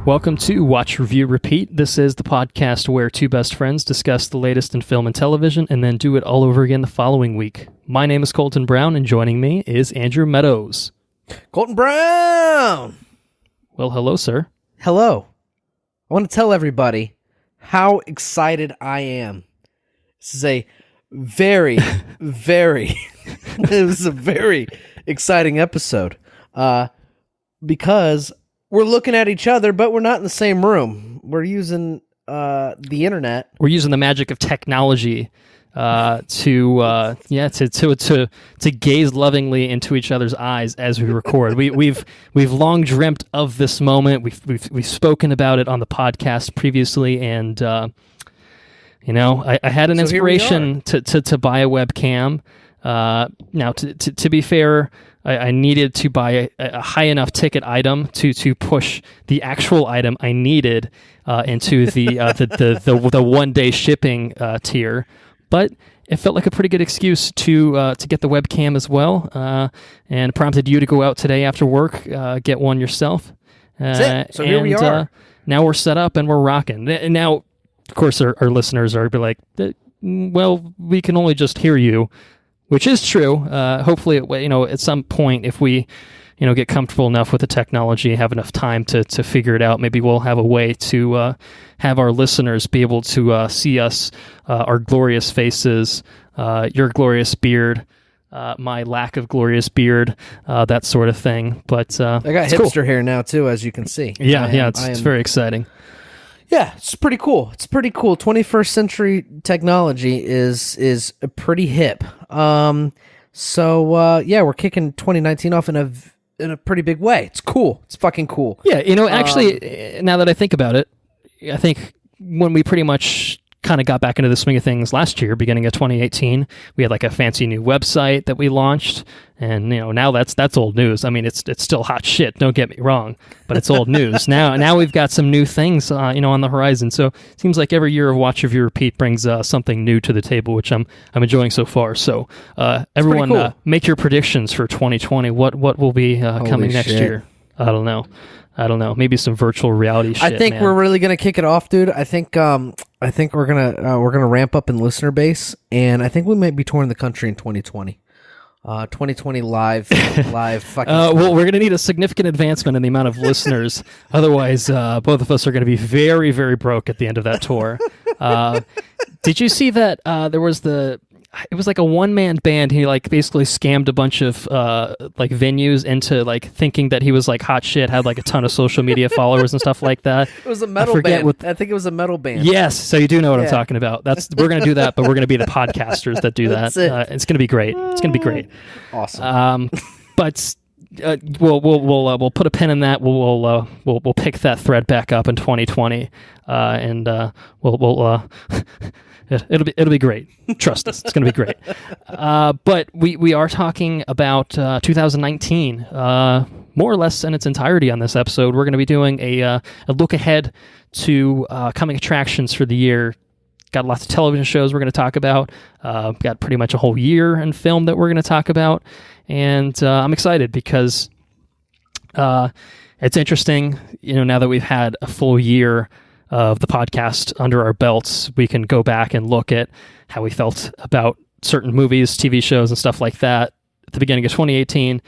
Welcome to Watch, Review, Repeat. This is the podcast where two best friends discuss the latest in film and television and then do it all over again the following week. My name is Colton Brown, and joining me is Andrew Meadows. Colton Brown! Well, hello, sir. Hello. I want to tell everybody how excited I am. This is a very, very exciting episode. Because we're looking at each other, but we're not in the same room. We're using the internet. We're using the magic of technology to gaze lovingly into each other's eyes as we record. We've long dreamt of this moment. We've spoken about it on the podcast previously, and I had an inspiration to buy a webcam. Now, to be fair, I needed to buy a high enough ticket item to push the actual item I needed into the 1 day shipping tier, but it felt like a pretty good excuse to get the webcam as well, and prompted you to go out today after work, get one yourself. That's it. So here we are. Now we're set up and we're rocking. And now, of course, our listeners are like, well, we can only just hear you. Which is true. Hopefully, at some point, if we, get comfortable enough with the technology, have enough time to figure it out, maybe we'll have a way to have our listeners be able to see us, our glorious faces, your glorious beard, my lack of glorious beard, that sort of thing. But I got hipster hair now too, as you can see. Yeah, it's very exciting. Yeah, it's pretty cool. 21st century technology is pretty hip. We're kicking 2019 off in a pretty big way. It's cool. It's fucking cool. Yeah, actually, now that I think about it, I think when we pretty much kind of got back into the swing of things last year, beginning of 2018, we had like a fancy new website that we launched, and now that's old news. I mean, it's still hot shit, don't get me wrong, but it's old news. Now we've got some new things on the horizon. So it seems like every year of Watch, Review, Repeat brings something new to the table, which I'm enjoying so far. So everyone, cool. Make your predictions for 2020. What will be coming next year? I don't know. Maybe some virtual reality shit. I think we're really gonna kick it off, dude. I think we're gonna ramp up in listener base, and I think we might be touring the country in 2020. 2020 live fucking. Well, we're gonna need a significant advancement in the amount of listeners. Otherwise, both of us are gonna be very, very broke at the end of that tour. Did you see that there was it was like a one-man band. He like basically scammed a bunch of like venues into like thinking that he was like hot shit, had like a ton of social media followers and stuff like that. It was a metal band. I think it was a metal band. Yes, so you do know what I'm talking about. We're gonna do that, but we're gonna be the podcasters that do that. It's gonna be great. It's gonna be great. Awesome. But we'll put a pin in that. We'll pick that thread back up in 2020, and we'll. It'll be great. Trust us, it's going to be great. But we are talking about 2019, more or less in its entirety on this episode. We're going to be doing a look ahead to coming attractions for the year. Got lots of television shows we're going to talk about. Got pretty much a whole year in film that we're going to talk about. And I'm excited because it's interesting, now that we've had a full year of the podcast under our belts, we can go back and look at how we felt about certain movies, TV shows, and stuff like that at the beginning of 2018,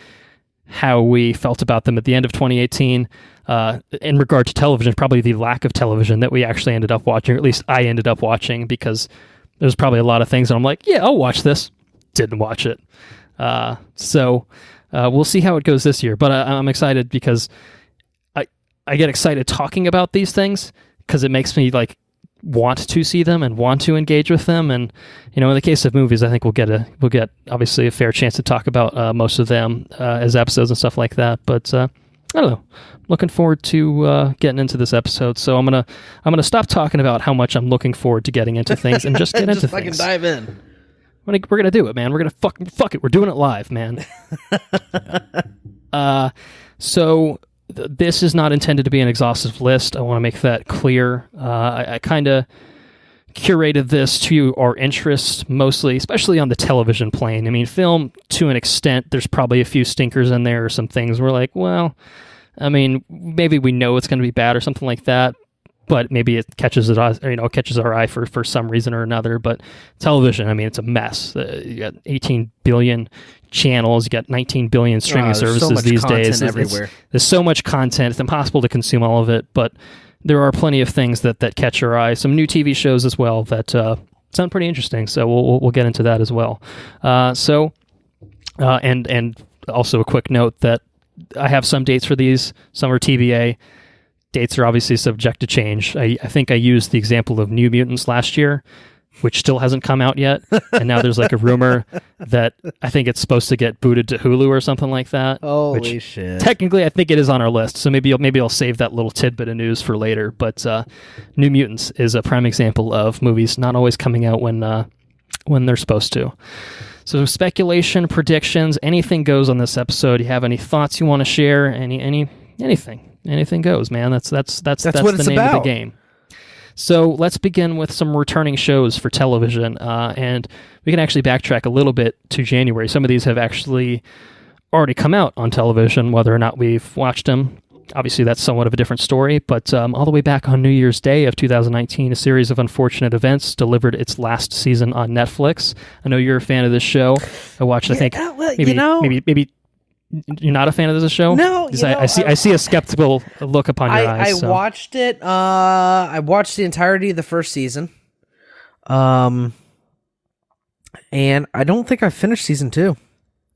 how we felt about them at the end of 2018, in regard to television, probably the lack of television that we actually ended up watching, or at least I ended up watching, because there's probably a lot of things that I'm like, yeah, I'll watch this. Didn't watch it. So we'll see how it goes this year, but I'm excited because I get excited talking about these things, because it makes me like want to see them and want to engage with them. And in the case of movies, I think we'll get obviously a fair chance to talk about most of them as episodes and stuff like that. But I don't know. Looking forward to getting into this episode. So I'm gonna stop talking about how much I'm looking forward to getting into things and just get into things. Just fucking dive in. We're gonna do it, man. We're gonna fuck it. We're doing it live, man. So. This is not intended to be an exhaustive list. I want to make that clear. I kind of curated this to our interests mostly, especially on the television plane. I mean, film, to an extent, there's probably a few stinkers in there or some things we're like, well, I mean, maybe we know it's going to be bad or something like that, but maybe it catches it, or, catches our eye for some reason or another. But television, I mean, it's a mess. You got 18 billion channels. You got 19 billion streaming services these days. There's so much content. It's impossible to consume all of it, but there are plenty of things that catch your eye. Some new TV shows as well that sound pretty interesting. So we'll get into that as well. And also a quick note that I have some dates for these. Some are TBA. Dates are obviously subject to change. I think I used the example of New Mutants last year, which still hasn't come out yet. And now there's like a rumor that I think it's supposed to get booted to Hulu or something like that. Holy shit. Technically, I think it is on our list. So maybe I'll save that little tidbit of news for later. But New Mutants is a prime example of movies not always coming out when they're supposed to. So speculation, predictions, anything goes on this episode. You have any thoughts you want to share? Anything goes, man. That's what the name of the game. So let's begin with some returning shows for television, and we can actually backtrack a little bit to January. Some of these have actually already come out on television, whether or not we've watched them. Obviously, that's somewhat of a different story, but all the way back on New Year's Day of 2019, a series of unfortunate events delivered its last season on Netflix. I know you're a fan of this show. I watched, maybe you're not a fan of this show? No, I see a skeptical look upon your eyes. I watched it. I watched the entirety of the first season, and I don't think I finished season 2.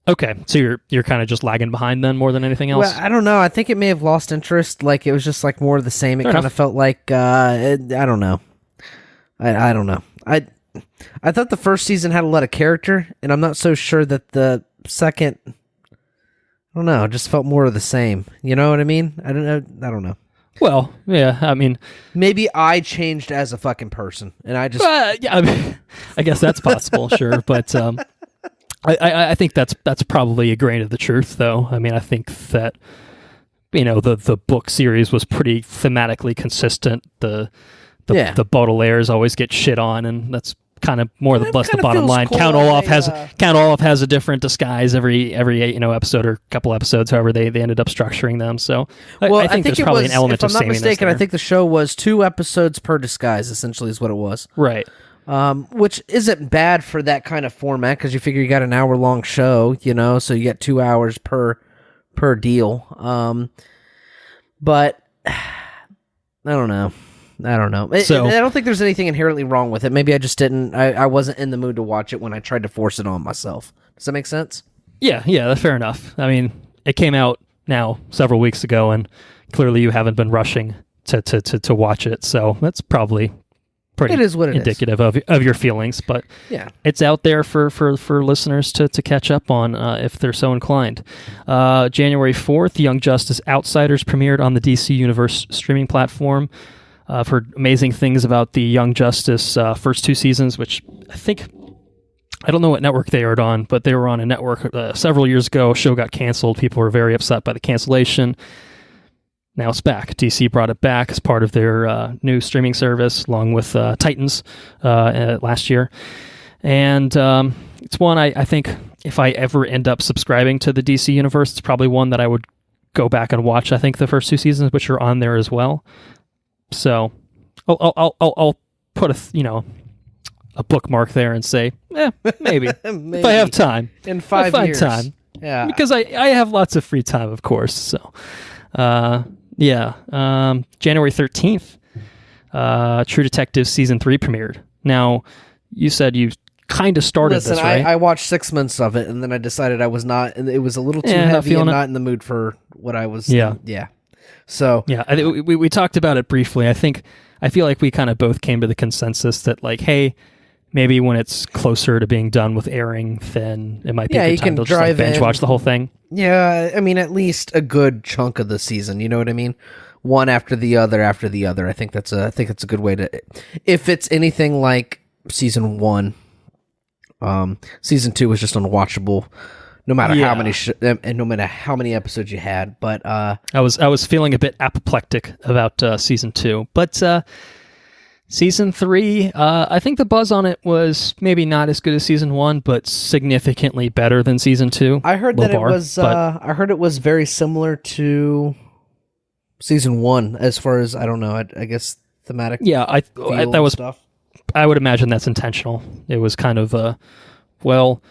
Okay, so you're kind of just lagging behind then more than anything else? Well, I don't know. I think it may have lost interest. Like, it was just like more of the same. It kind of felt like I don't know. I don't know. I thought the first season had a lot of character, and I'm not so sure that the second. I don't know. It just felt more of the same. You know what I mean? I don't know. Well, yeah. I mean, maybe I changed as a fucking person, and I just yeah. I mean, I guess that's possible, sure, but. I think that's probably a grain of the truth, though. I mean, I think that the book series was pretty thematically consistent. The Baudelaires always get shit on, and that's kind of more the bottom line. Cool. Count Olaf has a different disguise every episode or couple episodes, however they ended up structuring them. So I think there's probably an element of sameness. If I'm not mistaken, I think the show was 2 episodes per disguise. Essentially, is what it was. Right. Which isn't bad for that kind of format, because you figure you got an hour-long show, so you get 2 hours per deal. But I don't know. I don't think there's anything inherently wrong with it. Maybe I just didn't. I wasn't in the mood to watch it when I tried to force it on myself. Does that make sense? Yeah, that's fair enough. I mean, it came out now several weeks ago, and clearly you haven't been rushing to watch it, so that's probably. It is what it indicative is. Of your feelings, but yeah, it's out there for listeners to catch up on if they're so inclined. January 4th, Young Justice Outsiders premiered on the DC Universe streaming platform. I've heard amazing things about the Young Justice first 2 seasons, which I don't know what network they aired on, but they were on a network several years ago. Show got canceled. People were very upset by the cancellation. Now it's back. DC brought it back as part of their new streaming service, along with Titans last year. And it's one I think if I ever end up subscribing to the DC Universe, it's probably one that I would go back and watch. I think the first 2 seasons, which are on there as well. So I'll put a bookmark there and say, maybe. Maybe if I have time in 5 years. Time. Yeah, because I have lots of free time, of course. So. January 13th, True Detective Season 3 premiered. Now, you said you kind of started this, right? I watched 6 months of it, and then I decided I was not, it was a little too heavy and not in the mood for what I was. Yeah. So. Yeah, we talked about it briefly. I feel like we kind of both came to the consensus that, like, hey, maybe when it's closer to being done with airing, then it might be a good time to just binge watch the whole thing. Yeah, I mean, at least a good chunk of the season. You know what I mean? One after the other. I think that's a good way to. If it's anything like season 1, season 2 was just unwatchable. No matter how many and no matter how many episodes you had. But I was feeling a bit apoplectic about season 2, but. Season 3, I think the buzz on it was maybe not as good as Season 1, but significantly better than Season 2. I heard that it was. I heard it was very similar to season 1, as far as, I don't know, I guess thematic. Yeah, that was stuff. I would imagine that's intentional. It was kind of well,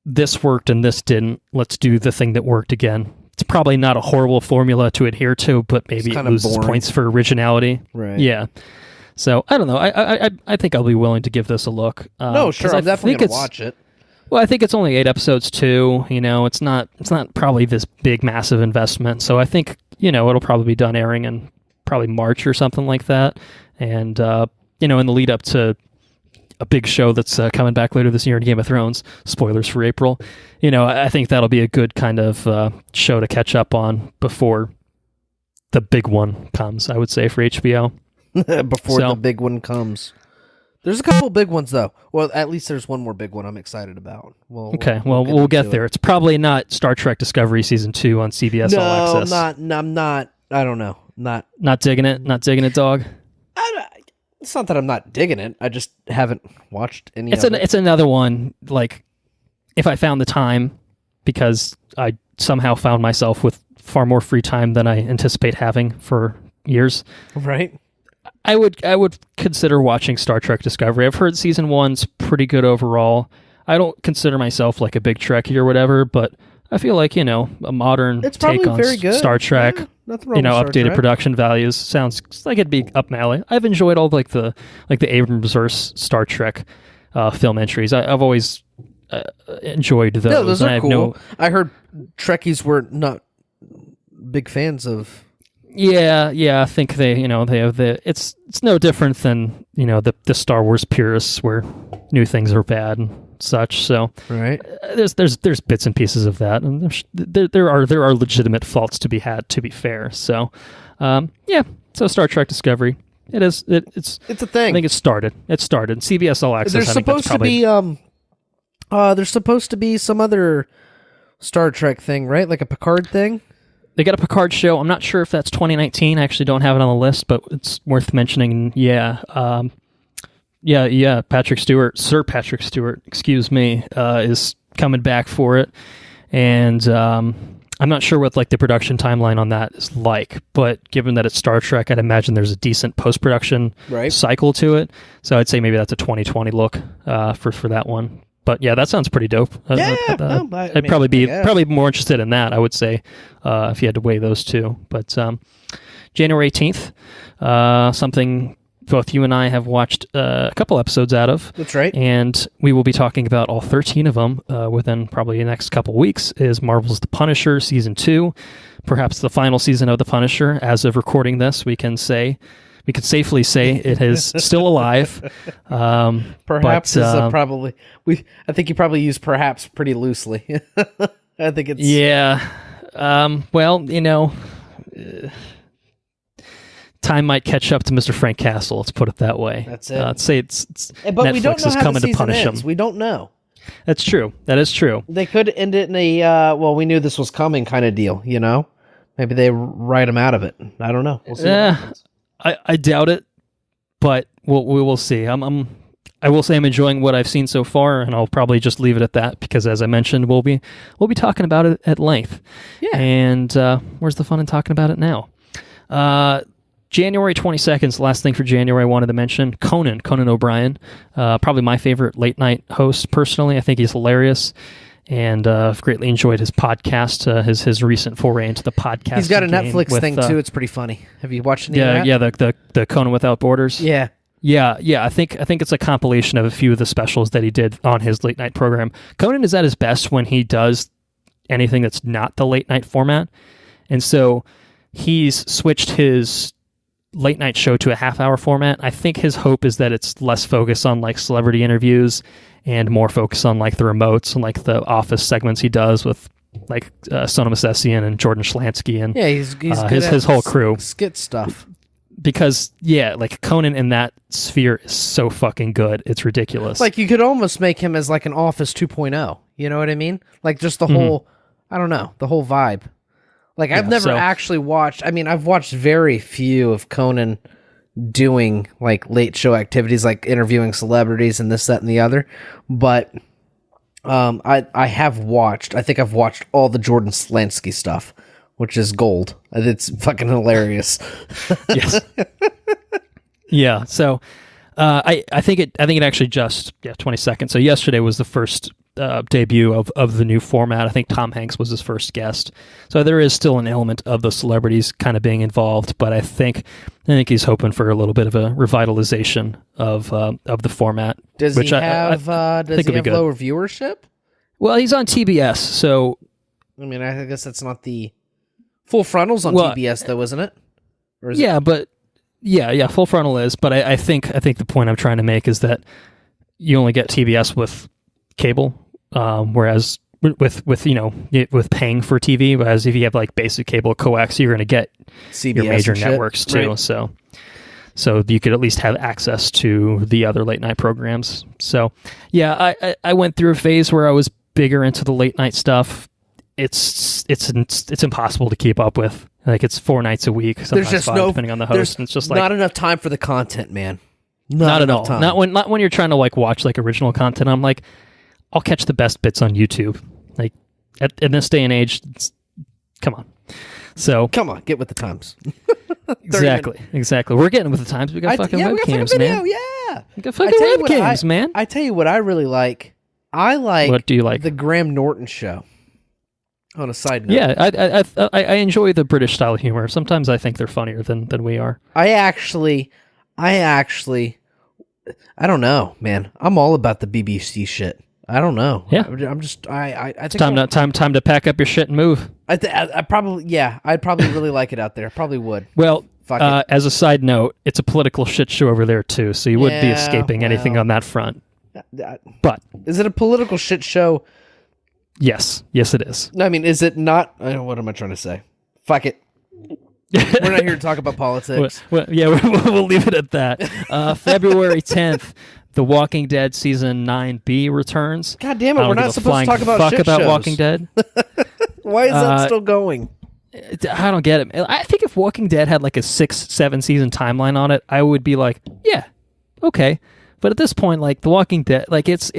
this worked and this didn't. Let's do the thing that worked again. It's probably not a horrible formula to adhere to, but maybe it loses points for originality. Right. Yeah. So I don't know. I think I'll be willing to give this a look. No, sure. I'm definitely going to watch it. Well, I think it's only 8 episodes too. It's not probably this big, massive investment. So I think, it'll probably be done airing in probably March or something like that. And, in the lead up to a big show that's coming back later this year in Game of Thrones, spoilers for April, I think that'll be a good kind of show to catch up on before the big one comes, I would say, for HBO. Before the big one comes. There's a couple big ones, though. Well, at least there's one more big one I'm excited about. We'll get there. It's probably not Star Trek Discovery Season 2 on CBS All Access. I'm not. I don't know. Not digging it? Not digging it, dog? It's not that I'm not digging it. I just haven't watched any of it. It's another one, like, if I found the time, because I somehow found myself with far more free time than I anticipate having for years. Right. I would consider watching Star Trek Discovery. I've heard season 1's pretty good overall. I don't consider myself like a big Trekkie or whatever, but I feel like, a modern take on Star Trek, updated production values sounds like it'd be up my alley. I've enjoyed all the Abrams-verse Star Trek film entries. I've always enjoyed those. Yeah, those are cool. I heard Trekkies were not big fans of. Yeah, I think they have it's no different than, the Star Wars purists where new things are bad and such. So right. There's bits and pieces of that, and there are legitimate faults to be had, to be fair. So so Star Trek Discovery, it's a thing. I think it started CBS All Access. There's supposed to be some other Star Trek thing, right? Like a Picard thing. They got a Picard show. I'm not sure if that's 2019. I actually don't have it on the list, but it's worth mentioning. Yeah. Sir Patrick Stewart, is coming back for it. And I'm not sure what the production timeline on that is like, but given that it's Star Trek, I'd imagine there's a decent post-production cycle to it. So I'd say maybe that's a 2020 look for that one. But yeah, that sounds pretty dope. I'd probably be more interested in that, I would say, if you had to weigh those two. But January 18th, something both you and I have watched a couple episodes out of. That's right. And we will be talking about all 13 of them within probably the next couple weeks, is Marvel's The Punisher Season 2, perhaps the final season of The Punisher. As of recording this, we can safely say it is still alive. Perhaps is probably. I think you probably use perhaps pretty loosely. I think it's. Yeah. Time might catch up to Mr. Frank Castle. Let's put it that way. That's it. Let's say it's but Netflix we don't know is how coming the to punish ends. him. We don't know. That's true. That is true. They could end it in a we knew this was coming kind of deal. Maybe they write him out of it. I don't know. We'll see. I doubt it, but we will see. I will say I'm enjoying what I've seen so far, and I'll probably just leave it at that because, as I mentioned, we'll be talking about it at length. Yeah. And where's the fun in talking about it now? January 22nd is the last thing for January I wanted to mention. Conan O'Brien, probably my favorite late night host personally. I think he's hilarious. And I've greatly enjoyed his podcast, his recent foray into the podcast. He's got a Netflix thing too. It's pretty funny. Have you watched any of that? Yeah, the Conan Without Borders. Yeah. I think it's a compilation of a few of the specials that he did on his late night program. Conan is at his best when he does anything that's not the late night format, and so he's switched his late night show to a half-hour format. I think his hope is that it's less focused on celebrity interviews and more focused on the remotes and the office segments he does with Sonam Assessian and Jordan Schlansky and he's his whole crew. Skit stuff. Because Conan in that sphere is so fucking good. It's ridiculous. You could almost make him as an Office 2.0. You know what I mean? Just the whole, I don't know, the whole vibe. I've never actually watched, I've watched very few of Conan doing late show activities, interviewing celebrities and this, that, and the other. But I have watched, I think I've watched all the Jordan Slansky stuff, which is gold. It's fucking hilarious. Yes. Yeah. So I think it actually just 22nd. So yesterday was the first debut of the new format. I think Tom Hanks was his first guest. So there is still an element of the celebrities kind of being involved, but I think he's hoping for a little bit of a revitalization of the format. Does he have lower viewership? Well, he's on TBS, so I mean, I guess that's not the Full Frontal's on TBS though, isn't it? Or is yeah, but yeah, Full Frontal is. But I think the point I'm trying to make is that you only get TBS with cable, whereas with paying for TV, whereas if you have like basic cable coax, you're going to get CBS your major networks too. Right. So you could at least have access to the other late night programs. So yeah, I went through a phase where I was bigger into the late night stuff. It's impossible to keep up with. Like, it's 4 nights a week, sometimes 5, depending on the host. And it's just like not enough time for the content, man. Not at all. Time. Not when you're trying to like watch like original content. I'm like, I'll catch the best bits on YouTube. Like in this day and age, come on. So come on, get with the times. Exactly. We're getting with the times. We got fucking webcams, man. Yeah, we got fucking webcams, man. I tell you what, I really like. What do you like? The Graham Norton show. On a side note, yeah, I enjoy the British style humor. Sometimes I think they're funnier than we are. I actually, I don't know, man. I'm all about the BBC shit. I don't know. Yeah, I'm just. I think time to pack up your shit and move. I probably I'd probably really like it out there. Probably would. Well, as a side note, it's a political shit show over there too, so you wouldn't be escaping anything on that front. But is it a political shit show? Yes, it is. I mean, is it not? What am I trying to say? Fuck it. We're not here to talk about politics. We'll leave it at that. February 10th, The Walking Dead Season 9B returns. God damn it, we're not supposed to talk about shit about shows. Walking Dead. Why is that still going? I don't get it. I think if Walking Dead had like a 6-7 season timeline on it, I would be like, yeah, okay. But at this point, like The Walking Dead, like it's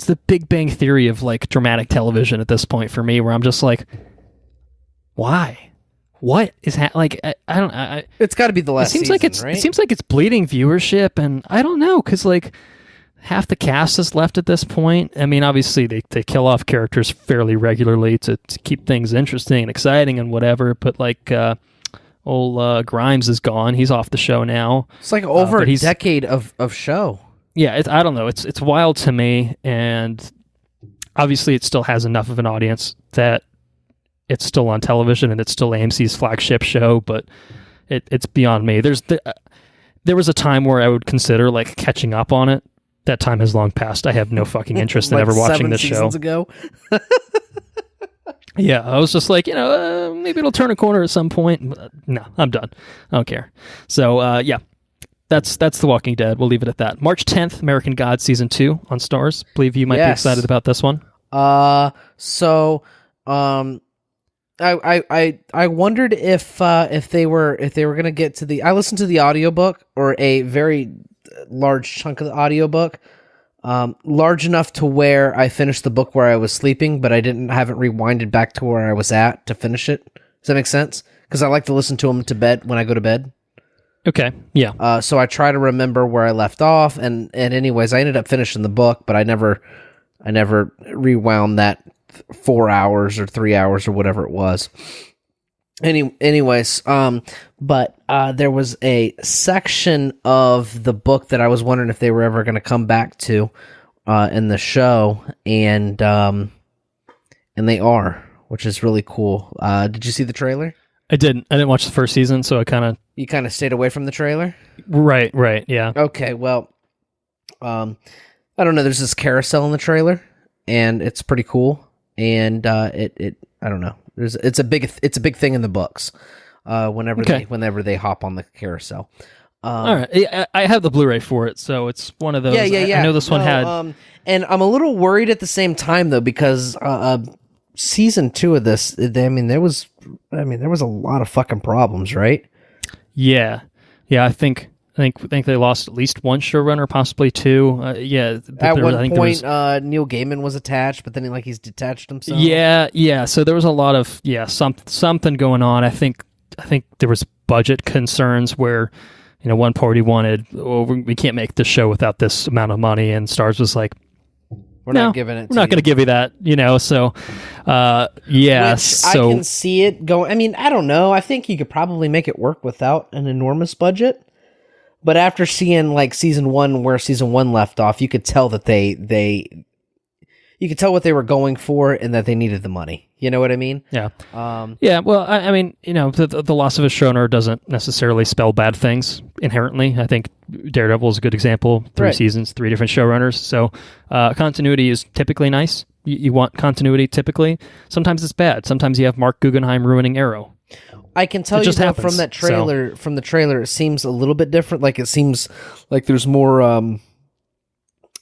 the Big Bang Theory of like dramatic television at this point for me, where I'm just like, why? What is like? I don't. It's got to be the last. Seems season, like it's. right? It seems like it's bleeding viewership, and I don't know, because like half the cast is left at this point. I mean, obviously they kill off characters fairly regularly to keep things interesting and exciting and whatever. But like, old Grimes is gone. He's off the show now. It's like over a decade of show. Yeah, I don't know. It's wild to me, and obviously it still has enough of an audience that it's still on television and it's still AMC's flagship show, but it's beyond me. There was a time where I would consider like catching up on it. That time has long passed. I have no fucking interest in ever watching this show. 7 seasons ago. Yeah, I was just like, maybe it'll turn a corner at some point. No, I'm done. I don't care. So, yeah. That's The Walking Dead. We'll leave it at that. March 10th, American Gods Season 2 on Starz. Believe you might be excited about this one. I wondered if they were going to get to the. I listened to the audiobook, or a very large chunk of the audiobook, large enough to where I finished the book where I was sleeping, but I haven't rewinded back to where I was at to finish it. Does that make sense? Because I like to listen to them to bed when I go to bed. Okay, yeah. So I try to remember where I left off, and anyways, I ended up finishing the book, but I never rewound that 4 hours or 3 hours or whatever it was. Anyways, but there was a section of the book that I was wondering if they were ever going to come back to in the show, and they are, which is really cool. Did you see the trailer? I didn't watch the first season, so You kind of stayed away from the trailer? Right, yeah. Okay, well, I don't know, there's this carousel in the trailer, and it's pretty cool, and I don't know. It's a big thing in the books. Whenever they hop on the carousel. All right, I have the Blu-ray for it, so it's one of those. Yeah. I know this one had. And I'm a little worried at the same time though, because season 2 of this, there was a lot of fucking problems, right? Yeah. I think think they lost at least one showrunner, possibly two. Yeah. At one point, Neil Gaiman was attached, but then he's detached himself. Yeah. So there was a lot of something going on. I think there was budget concerns where one party wanted, we can't make this show without this amount of money, and Starz was like, we're not giving it. We're not going to give you that. So yeah. Which I can see it going. I mean, I don't know. I think you could probably make it work without an enormous budget. But after seeing season one, where season one left off, you could tell that you could tell what they were going for and that they needed the money. You know what I mean? Yeah. Yeah. Well, I mean, the loss of a showrunner doesn't necessarily spell bad things inherently. I think Daredevil is a good example. 3 seasons, 3 different showrunners. So continuity is typically nice. You want continuity typically. Sometimes it's bad. Sometimes you have Mark Guggenheim ruining Arrow. I can tell you though, from the trailer, it seems a little bit different. It seems like there's more.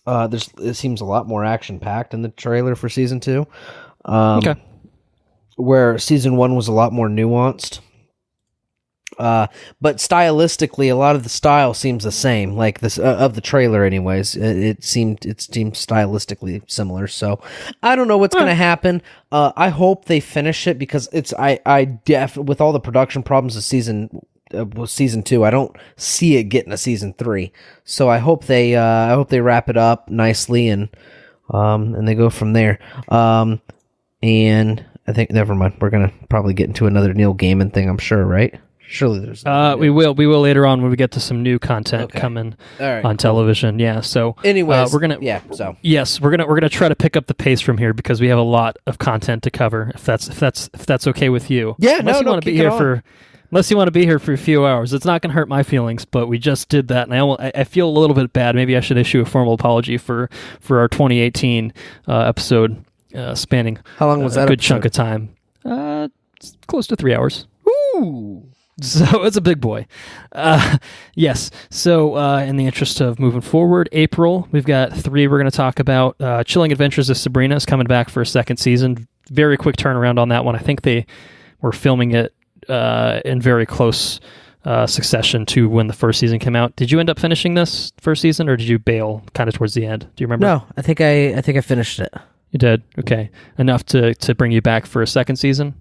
It seems a lot more action packed in the trailer for season 2. Okay. Where season 1 was a lot more nuanced. But stylistically, a lot of the style seems the same. Like this of the trailer, anyways. It seemed stylistically similar. So I don't know what's going to happen. I hope they finish it because with all the production problems of season 2, I don't see it getting a season 3. So I hope they wrap it up nicely and they go from there. And I think never mind. We're gonna probably get into another Neil Gaiman thing. I'm sure, right? Surely there's. We will later on when we get to some new content coming on television. Yeah. So, anyways, we're gonna. Yeah. So yes, we're gonna try to pick up the pace from here because we have a lot of content to cover. If that's okay with you. Yeah. Unless you want to be here for a few hours, it's not going to hurt my feelings. But we just did that, and I feel a little bit bad. Maybe I should issue a formal apology for our 2018 episode spanning. How long was that? A good chunk of time. Close to 3 hours. Ooh. So it's a big boy. Yes. So in the interest of moving forward, April, we've got 3 we're going to talk about. Chilling Adventures of Sabrina is coming back for a second season. Very quick turnaround on that one. I think they were filming it in very close succession to when the first season came out. Did you end up finishing this first season, or did you bail kind of towards the end? Do you remember? No, I think I finished it. You did? Okay. Enough to bring you back for a second season?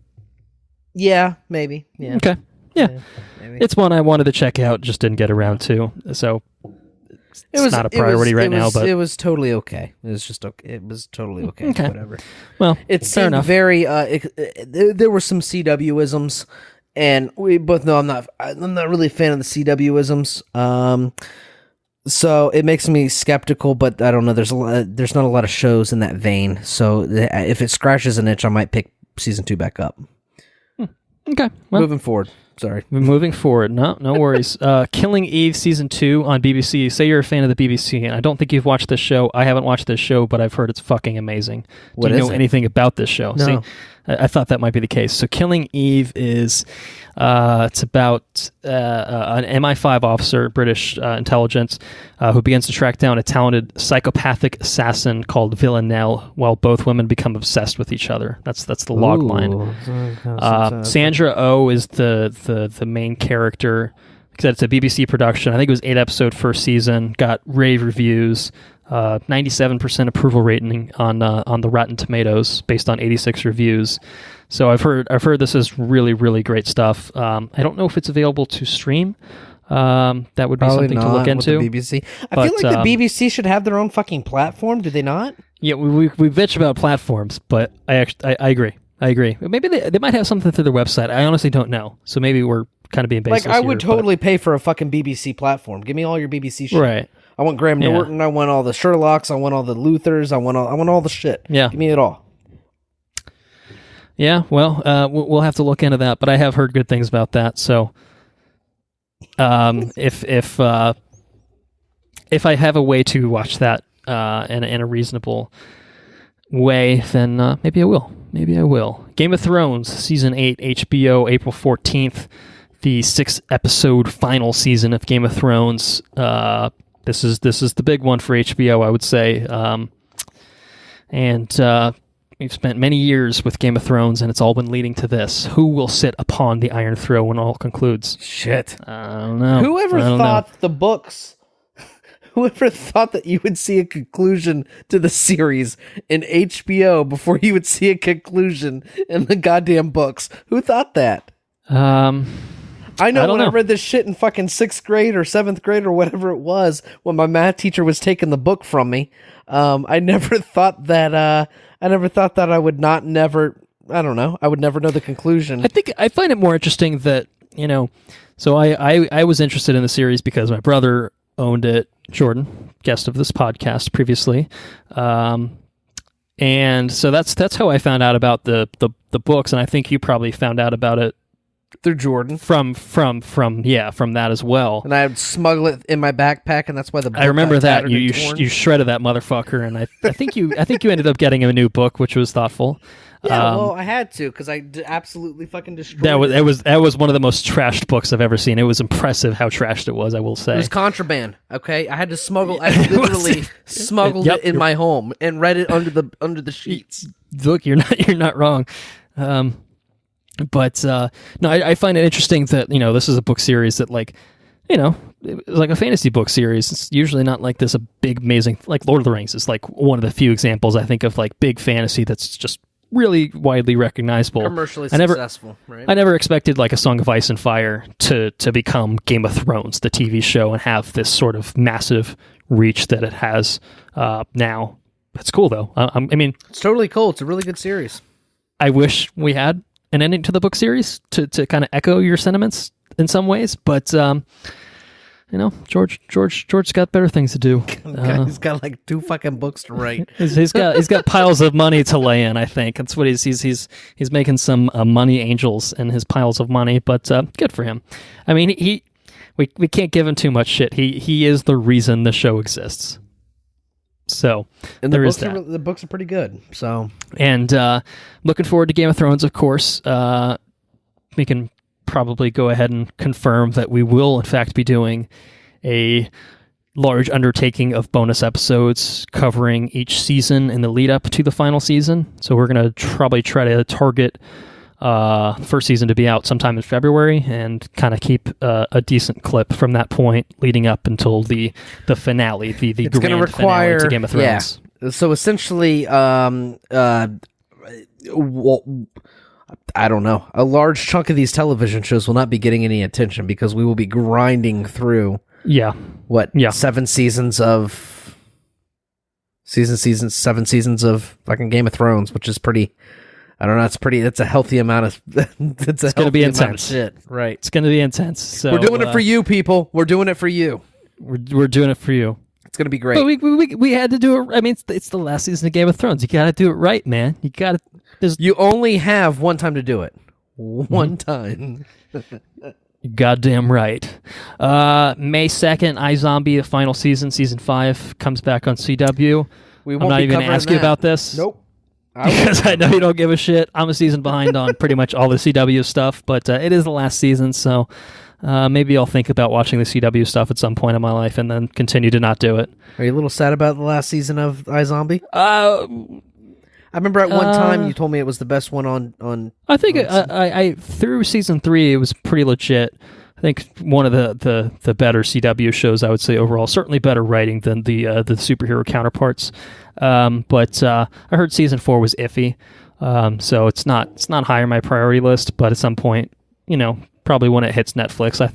Yeah, maybe. Yeah. Okay. Yeah. Maybe. It's one I wanted to check out, just didn't get around to. So it's not a priority right now, but it was totally okay. It was just okay. It was totally okay. Whatever. Well, it seemed very there were some CW-isms, and we both know I'm not really a fan of the CW-isms. So it makes me skeptical, but I don't know. There's not a lot of shows in that vein. So if it scratches an itch, I might pick season 2 back up. Okay. Well, moving forward. Sorry. Moving forward. No worries. Killing Eve season 2 on BBC. Say you're a fan of the BBC, and I don't think you've watched this show. I haven't watched this show, but I've heard it's fucking amazing. Do you know anything about this show? No. See, I thought that might be the case. So Killing Eve is it's about an MI5 officer, British intelligence, who begins to track down a talented psychopathic assassin called Villanelle, while both women become obsessed with each other. That's the log line. Sandra Oh is the main character. Like I said, it's a BBC production. I think it was 8-episode first season. Got rave reviews. 97% approval rating on the Rotten Tomatoes based on 86 reviews. So I've heard this is really, really great stuff. I don't know if it's available to stream. That would be probably something to look into. With the BBC. I feel like the BBC should have their own fucking platform. Do they not? Yeah, we bitch about platforms, but I agree. Maybe they might have something through their website. I honestly don't know. So maybe we're kind of being baseless. I would totally pay for a fucking BBC platform. Give me all your BBC shit. Right. I want Graham Norton. I want all the Sherlocks. I want all the Luthers. I want all the shit. Yeah. Give me it all. Yeah, well, we'll have to look into that, but I have heard good things about that. So, if I have a way to watch that in a reasonable way, then maybe I will. Game of Thrones season 8, HBO, April 14th, the 6-episode final season of Game of Thrones. This is the big one for HBO, I would say, and. We've spent many years with Game of Thrones, and it's all been leading to this. Who will sit upon the Iron Throne when all concludes? Shit. I don't know. Whoever thought the books... Whoever thought that you would see a conclusion to the series in HBO before you would see a conclusion in the goddamn books? Who thought that? I know when I read this shit in fucking 6th grade or 7th grade or whatever it was, when my math teacher was taking the book from me, I never thought that I would I would never know the conclusion. I think I find it more interesting that, so I was interested in the series because my brother owned it, Jordan, guest of this podcast previously. And so that's how I found out about the books, and I think you probably found out about it through Jordan from that as well. And I would smuggle it in my backpack, and that's why the book I remember got that tattered and torn. you shredded that motherfucker, and I think you ended up getting a new book, which was thoughtful. Yeah, well, I had to because I absolutely fucking destroyed it. That was one of the most trashed books I've ever seen. It was impressive how trashed it was, I will say. It was contraband. Okay, I had to smuggle. I literally smuggled it in my home and read it under the sheets. Look, you're not wrong. But no, I find it interesting that this is a book series that like a fantasy book series. It's usually not like this a big amazing like Lord of the Rings is like one of the few examples I think of like big fantasy that's just really widely recognizable, commercially successful. Right? I never expected like A Song of Ice and Fire to become Game of Thrones, the TV show, and have this sort of massive reach that it has now. It's cool though. I mean, it's totally cool. It's a really good series. I wish we had an ending to the book series to kind of echo your sentiments in some ways, but George's got better things to do. He's got like 2 fucking books to write. he's got piles of money to lay in. I think that's what he's making some money angels in his piles of money, but good for him. I mean, we can't give him too much shit. He is the reason the show exists. So and there is that. The books are pretty good. So and looking forward to Game of Thrones, of course. We can probably go ahead and confirm that we will, in fact, be doing a large undertaking of bonus episodes covering each season in the lead up to the final season. So we're going to probably try to target first season to be out sometime in February and kind of keep a decent clip from that point leading up until the finale, the grand finale to Game of Thrones. Yeah. So essentially, I don't know. A large chunk of these television shows will not be getting any attention because we will be grinding through 7 seasons of seven seasons of fucking Game of Thrones, which is pretty. I don't know. That's a healthy amount of. It's going to be intense. Shit, right? It's going to be intense. So we're doing it for you, people. We're doing it for you. We're doing it for you. It's going to be great. But we had to do it. I mean, it's the last season of Game of Thrones. You got to do it right, man. You got to. You only have one time to do it. One time. Goddamn right. May 2nd, iZombie, the final season, season 5, comes back on CW. I'm not even going to ask you about this. Nope. Because I know you don't give a shit. I'm a season behind on pretty much all the CW stuff, but it is the last season, so maybe I'll think about watching the CW stuff at some point in my life and then continue to not do it. Are you a little sad about the last season of iZombie? I remember at one time you told me it was the best one on I think I through season 3 it was pretty legit. I think one of the better CW shows, I would say overall. Certainly better writing than the superhero counterparts. But I heard season 4 was iffy. So it's not high on my priority list. But at some point, probably when it hits Netflix, I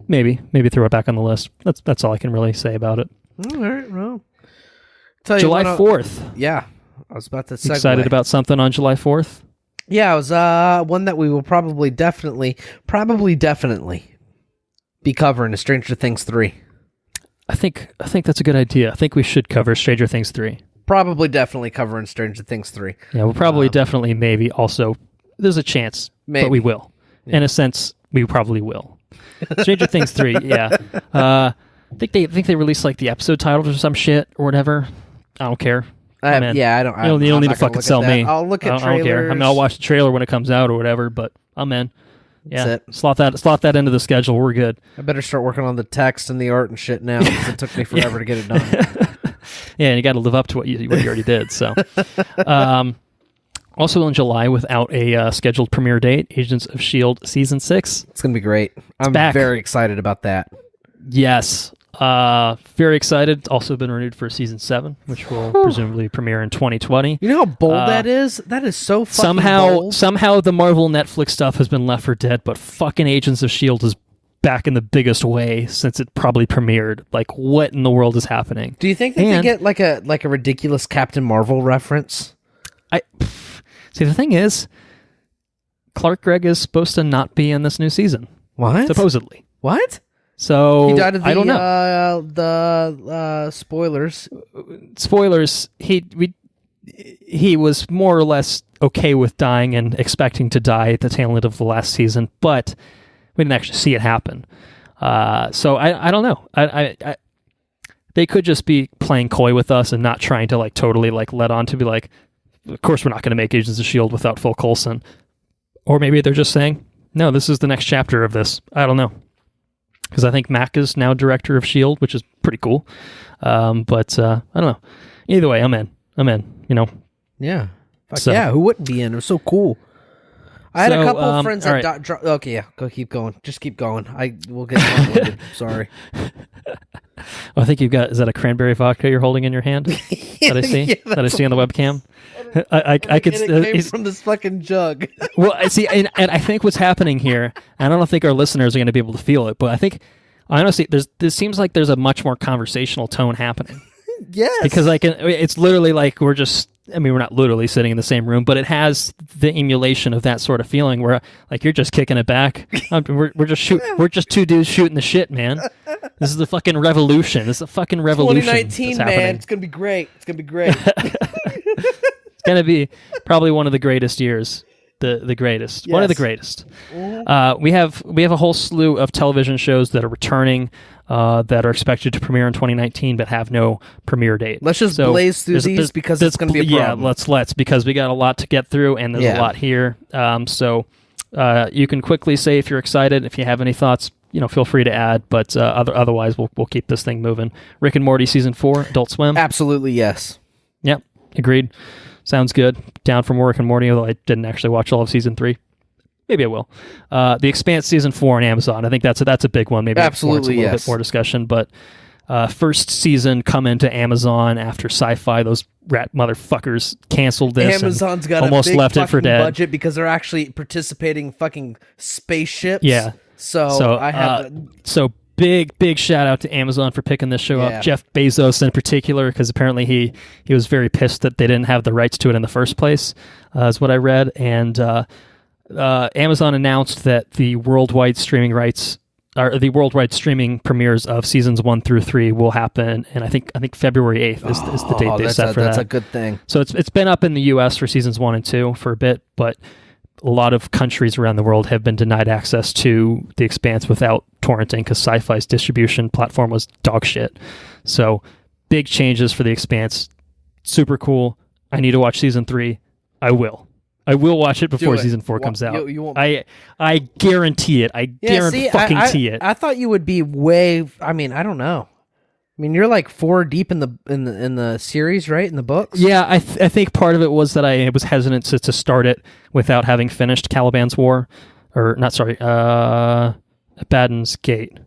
maybe throw it back on the list. That's all I can really say about it. All right, well, July 4th. Yeah. I was about to segue. Excited about something on July 4th? Yeah, it was one that we will probably definitely be covering, is Stranger Things 3. I think that's a good idea. I think we should cover Stranger Things 3. Probably definitely covering Stranger Things 3. Yeah, we'll probably definitely maybe also, there's a chance, but we will. Yeah. In a sense, we probably will. Stranger Things 3, yeah. I think they released like the episode titles or some shit or whatever. I don't care. I don't. You don't need to fucking sell me. I'll look at trailers. I don't care. I mean, I'll watch the trailer when it comes out or whatever. But I'm in. Yeah, slot that into the schedule. We're good. I better start working on the text and the art and shit now because it took me forever to get it done. Yeah, and you got to live up to what you already did. So, Also in July, without a scheduled premiere date, Agents of S.H.I.E.L.D. Season 6. It's going to be great. I'm back. very excited about that. Yes. Very excited. Also been renewed for Season 7, which will presumably premiere in 2020. You know how bold that is? That is so fucking bold. Somehow the Marvel Netflix stuff has been left for dead, but fucking Agents of S.H.I.E.L.D. is back in the biggest way since it probably premiered. Like, what in the world is happening? Do you think that they get like a ridiculous Captain Marvel reference? See, the thing is, Clark Gregg is supposed to not be in this new season. What? Supposedly. What? So he died of I don't know. The spoilers. Spoilers. He was more or less okay with dying and expecting to die at the tail end of the last season, but we didn't actually see it happen. So I don't know. I they could just be playing coy with us and not trying to like totally like let on to be like, of course we're not going to make Agents of S.H.I.E.L.D. without Phil Coulson. Or maybe they're just saying, no, this is the next chapter of this. I don't know. Because I think Mac is now director of S.H.I.E.L.D., which is pretty cool. But I don't know. Either way, I'm in. You know? Yeah. Yeah, who wouldn't be in? It was so cool. I had a couple of friends that... okay, yeah. Go keep going. Just keep going. We'll get long-winded. Sorry. I think you've got... Is that a cranberry vodka you're holding in your hand? That I see? That I see on the webcam? I could... It came from this fucking jug. Well, I see, and I think what's happening here, and I don't think our listeners are going to be able to feel it, but I think, honestly, this seems like there's a much more conversational tone happening. Yes. Because it's literally like we're not literally sitting in the same room, but it has the emulation of that sort of feeling where like you're just kicking it back. We're just two dudes shooting the shit, man. This is the fucking revolution. This is a fucking revolution. 2019, man. It's gonna be great. It's gonna be probably one of the greatest years. The greatest. Yes. One of the greatest. Mm-hmm. We have a whole slew of television shows that are returning, that are expected to premiere in 2019 but have no premiere date. Let's just blaze through these because it's going to be a problem. Yeah, let's because we got a lot to get through and there's a lot here. So you can quickly say if you're excited, if you have any thoughts, feel free to add. But otherwise, we'll keep this thing moving. Rick and Morty season 4, Adult Swim. Absolutely yes. Yep, agreed. Sounds good. Down from Rick and Morty, although I didn't actually watch all of season 3. Maybe I will. The Expanse season 4 on Amazon. I think that's a big one. Maybe absolutely a little bit more discussion. But first season coming to Amazon after Sci-Fi. Those rat motherfuckers canceled this. Amazon's got almost a big left it for dead budget because they're actually participating fucking spaceships. Yeah. So I have. Big shout out to Amazon for picking this show up. Jeff Bezos in particular, because apparently he was very pissed that they didn't have the rights to it in the first place, is what I read. And Amazon announced that the worldwide streaming rights, or the worldwide streaming premieres of seasons 1 through 3 will happen, and I think February 8th is the date they set for that. That's a good thing. So it's been up in the U.S. for seasons 1 and 2 for a bit, but a lot of countries around the world have been denied access to The Expanse without torrenting because Sci-Fi's distribution platform was dog shit. So big changes for The Expanse. Super cool. I need to watch season 3. I will watch it before season 4 comes out. I guarantee it. I guarantee it. I thought you would be way. I mean, I don't know. I mean, you're like 4 deep in the series, right? In the books. Yeah, I think part of it was that I was hesitant to start it without having finished Caliban's War, or not. Sorry, Abaddon's Gate.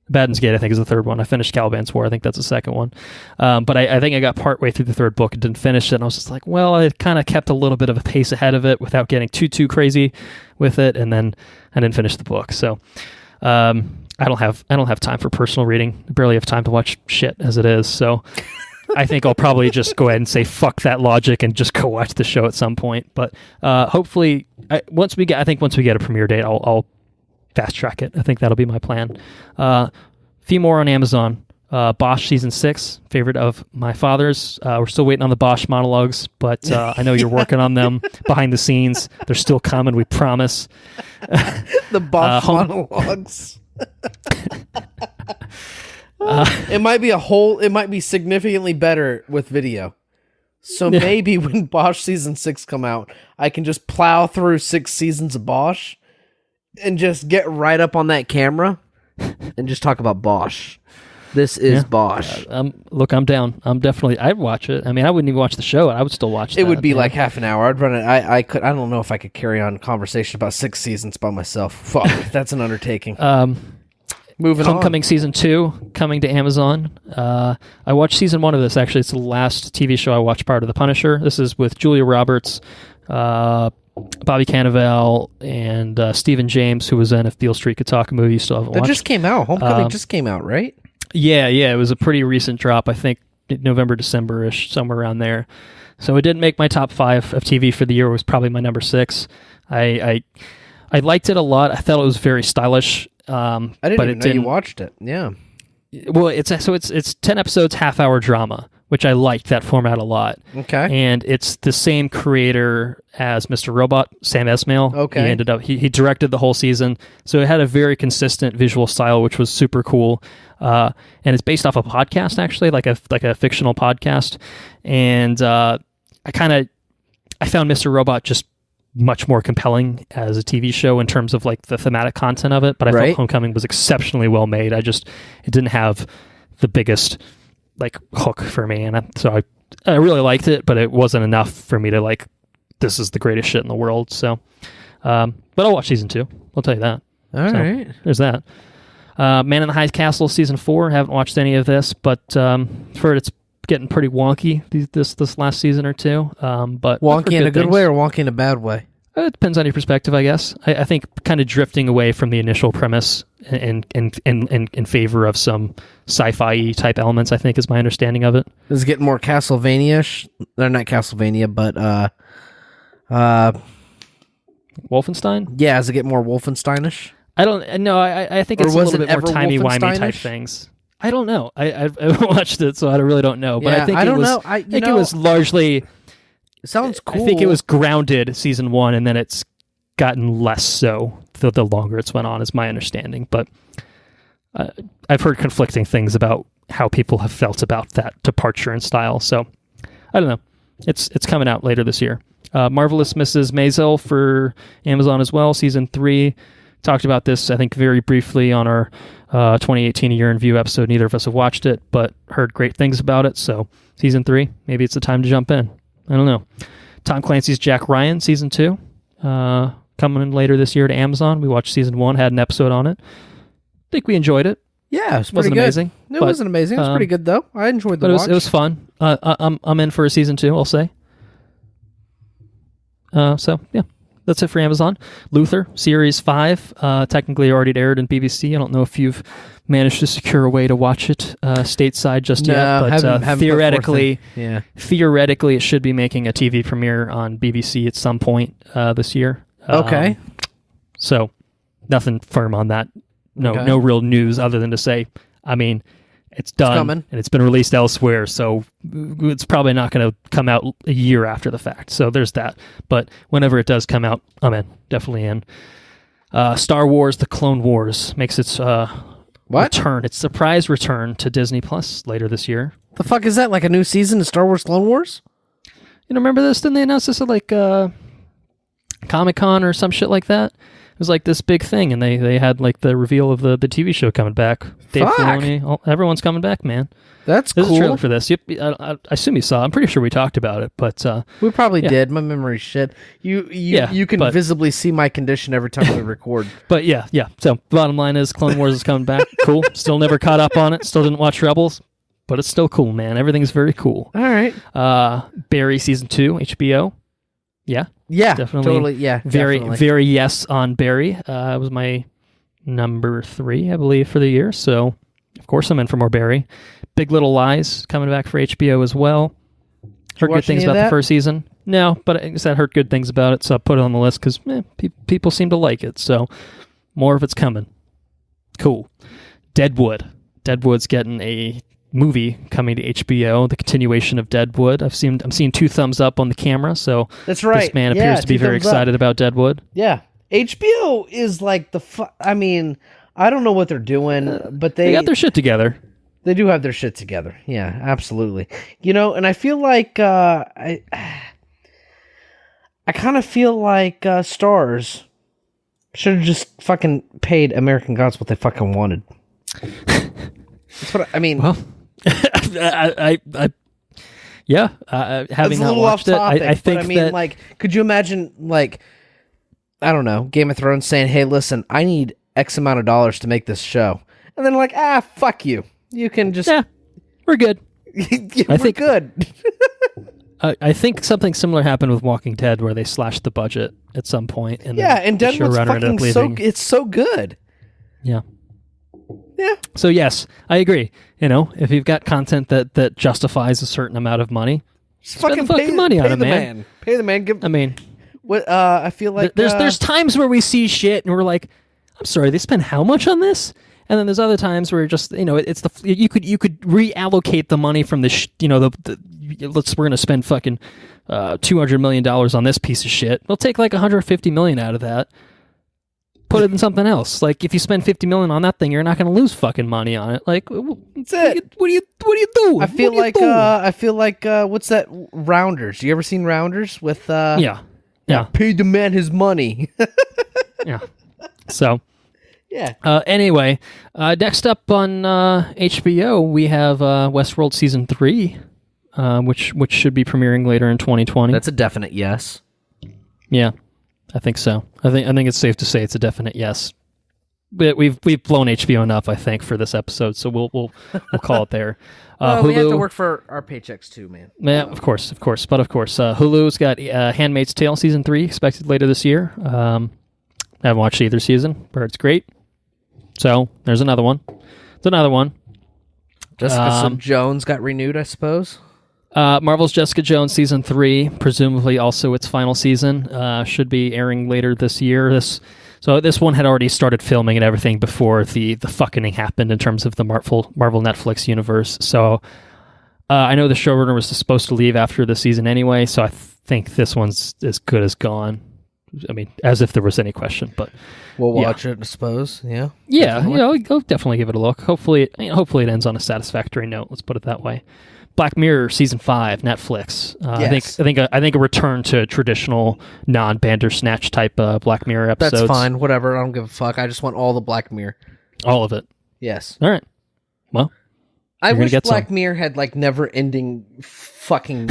Abaddon's Gate, I think, is the third one. I finished Caliban's War. I think that's the second one. But I think I got partway through the third book and didn't finish it. And I was just like, well, I kind of kept a little bit of a pace ahead of it without getting too crazy with it. And then I didn't finish the book. So I don't have time for personal reading. I barely have time to watch shit as it is. So I think I'll probably just go ahead and say fuck that logic and just go watch the show at some point. But hopefully, once we get a premiere date, I'll fast track it. I think that'll be my plan. Few more on Amazon. Bosch season 6, favorite of my father's. We're still waiting on the Bosch monologues, but I know you're working on them behind the scenes. They're still coming, we promise. The Bosch monologues. It might be significantly better with video. So maybe when Bosch season 6 come out, I can just plow through 6 seasons of Bosch and just get right up on that camera and just talk about Bosch. This is Bosch. Look, I'm down. I'd watch it. I mean, I wouldn't even watch the show. I would still watch it. It would be like half an hour. I'd run it. I don't know if I could carry on conversation about 6 seasons by myself. Fuck, that's an undertaking. Moving Homecoming season 2 coming to Amazon. I watched season 1 of this. Actually, it's the last TV show I watched prior to The Punisher. This is with Julia Roberts, Bobby Cannavale, and Stephen James, who was in If Beale Street Could Talk, a movie you still haven't watched. That just came out. Homecoming just came out, right? Yeah. It was a pretty recent drop. I think November, December-ish, somewhere around there. So it didn't make my top 5 of TV for the year. It was probably my number 6. I liked it a lot. I thought it was very stylish. I didn't even know you watched it. Yeah. Well, it's 10 episodes, half-hour drama, which I liked that format a lot. Okay. And it's the same creator as Mr. Robot, Sam Esmail. Okay. He directed the whole season, so it had a very consistent visual style, which was super cool. And it's based off a podcast, actually, like a fictional podcast. And I found Mr. Robot just much more compelling as a TV show in terms of like the thematic content of it, but I thought Homecoming was exceptionally well made. It didn't have the biggest like hook for me, and so I really liked it, but it wasn't enough for me to like, this is the greatest shit in the world. So, but I'll watch season 2. I'll tell you that. All right. There's that. Man in the High Castle season 4. Haven't watched any of this, but I've heard it's getting pretty wonky this last season or two. But wonky in a good way or wonky in a bad way? It depends on your perspective, I guess. I think kind of drifting away from the initial premise and in favor of some sci-fi type elements, I think, is my understanding of it. Does it get more Castlevania-ish? They're not Castlevania, but Wolfenstein? Yeah, does it get more Wolfenstein-ish? I don't know. I think it's a little bit more timey-wimey type things. I don't know. I watched it, so I really don't know. But yeah, I think it was largely. It sounds cool. I think it was grounded season 1, and then it's gotten less so the longer it's went on, is my understanding. But I've heard conflicting things about how people have felt about that departure in style. So I don't know. It's coming out later this year. Marvelous Mrs. Maisel for Amazon as well, season 3. Talked about this, I think, very briefly on our 2018 A Year in View episode. Neither of us have watched it, but heard great things about it. So season 3, maybe it's the time to jump in. I don't know. Tom Clancy's Jack Ryan, season 2, coming in later this year to Amazon. We watched season 1, had an episode on it. I think we enjoyed it. Yeah, it was wasn't pretty amazing. It wasn't amazing. It was pretty good, though. I enjoyed the watch. It was fun. I'm in for a season 2, I'll say. So, yeah. That's it for Amazon. Luther, Series 5, technically already aired in BBC. I don't know if you've managed to secure a way to watch it stateside just yet, but haven't theoretically, it should be making a TV premiere on BBC at some point this year. Okay. So, nothing firm on that. No real news other than to say, I mean, it's done, and it's been released elsewhere, so it's probably not going to come out a year after the fact. So there's that. But whenever it does come out, I'm in. Definitely in. Star Wars: The Clone Wars makes its return, its surprise return to Disney Plus later this year. The fuck is that? Like a new season of Star Wars Clone Wars? You know, remember this? Didn't they announce this at like Comic-Con or some shit like that? It was like this big thing, and they had like the reveal of the TV show coming back. Dave Filoni, everyone's coming back, man. That's There's cool. a trailer for this. I assume you saw. I'm pretty sure we talked about it, but we probably did. My memory's shit. You can visibly see my condition every time we record. But yeah. So bottom line is, Clone Wars is coming back. Cool. Still never caught up on it. Still didn't watch Rebels, but it's still cool, man. Everything's very cool. All right. Barry season 2, HBO. Yeah, definitely. Totally. Yeah, very yes on Barry. It was my number 3, I believe, for the year. So, of course, I'm in for more Barry. Big Little Lies coming back for HBO as well. Heard good things about the first season. No, but I said heard good things about it, so I put it on the list because people seem to like it. So, more of it's coming. Cool. Deadwood. Deadwood's getting a movie coming to HBO, the continuation of Deadwood. I'm seeing 2 thumbs up on the camera, so that's right. This man appears to be very excited about Deadwood. Yeah, HBO is like I mean, I don't know what they're doing, but they got their shit together. They do have their shit together. Yeah, absolutely. You know, and I feel like I kind of feel like Starz should have just fucking paid American Gods what they fucking wanted. That's what I mean. Well, yeah, having not watched it, I think that like, could you imagine, like, I don't know, Game of Thrones saying, "Hey, listen, I need X amount of dollars to make this show," and then like, fuck you, you can just, we're good. we're good. I think something similar happened with Walking Dead, where they slashed the budget at some point, and and the Deadwood's showrunner ended up leaving. it's so good. Yeah. Yeah. So yes, I agree. If you've got content that justifies a certain amount of money, spend the fucking money on it, man. Pay the man. What I feel like there's times where we see shit and we're like, I'm sorry, they spent how much on this? And then there's other times where just it's you could reallocate the money from we're gonna spend fucking $200 million on this piece of shit. We'll take like $150 million out of that. Put it in something else. Like if you spend $50 million on that thing, you're not going to lose fucking money on it. Like that's it. What do you do? I feel like what's that? Rounders. You ever seen Rounders with? Yeah. Pay the man his money. Yeah. So. Yeah. Anyway, next up on HBO, we have Westworld season 3, which should be premiering later in 2020. That's a definite yes. Yeah. I think so. I think it's safe to say it's a definite yes. But we've blown HBO enough, I think, for this episode, so we'll call it there. Hulu, we have to work for our paychecks too, man. Yeah, of course. But of course, Hulu's got Handmaid's Tale season 3 expected later this year. I haven't watched either season, but it's great. So there's another one. Jessica Jones got renewed, I suppose. Marvel's Jessica Jones season 3, presumably also its final season, should be airing later this year. This one had already started filming and everything before the fucking happened in terms of the Marvel Netflix universe. So I know the showrunner was supposed to leave after the season anyway, so I think this one's as good as gone. I mean, as if there was any question, but we'll watch it, I suppose. Yeah. Yeah, I'll definitely give it a look. Hopefully it ends on a satisfactory note. Let's put it that way. Black Mirror season 5, Netflix. Yes. I think a return to traditional non-Bandersnatch type Black Mirror episodes. That's fine. Whatever. I don't give a fuck. I just want all the Black Mirror. All of it. Yes. All right. Well, I wish Black Mirror had like never-ending fucking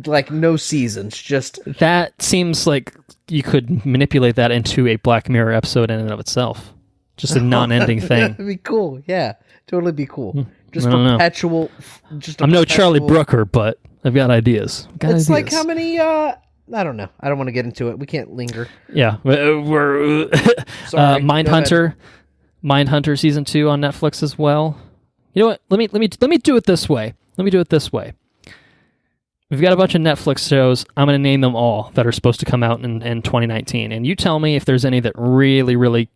like no seasons. Just that seems like you could manipulate that into a Black Mirror episode in and of itself. Just a non-ending thing. That'd be cool. Yeah, totally be cool. Just perpetual. I'm no Charlie Brooker, but I've got ideas. It's like how many? I don't know. I don't want to get into it. We can't linger. Yeah, we're sorry. Mindhunter season 2 on Netflix as well. You know what? Let me do it this way. We've got a bunch of Netflix shows. I'm going to name them all that are supposed to come out in 2019, and you tell me if there's any that really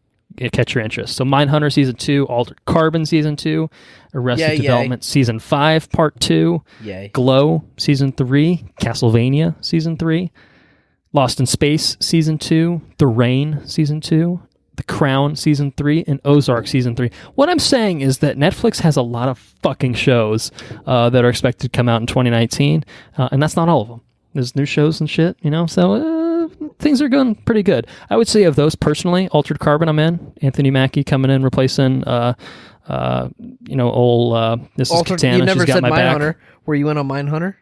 catch your interest. So Mindhunter season 2, Altered Carbon season 2, Arrested Development season 5 part 2, Glow season 3, Castlevania season 3, Lost in Space season 2, The Rain season 2, The Crown season 3, and Ozark season 3. What I'm saying is that Netflix has a lot of fucking shows that are expected to come out in 2019, and that's not all of them. There's new shows and shit, so things are going pretty good. I would say of those personally, Altered Carbon I'm in. Anthony Mackie coming in, replacing old Mrs. Katana. You never She's got said my back. Mindhunter. Were you in on Mindhunter?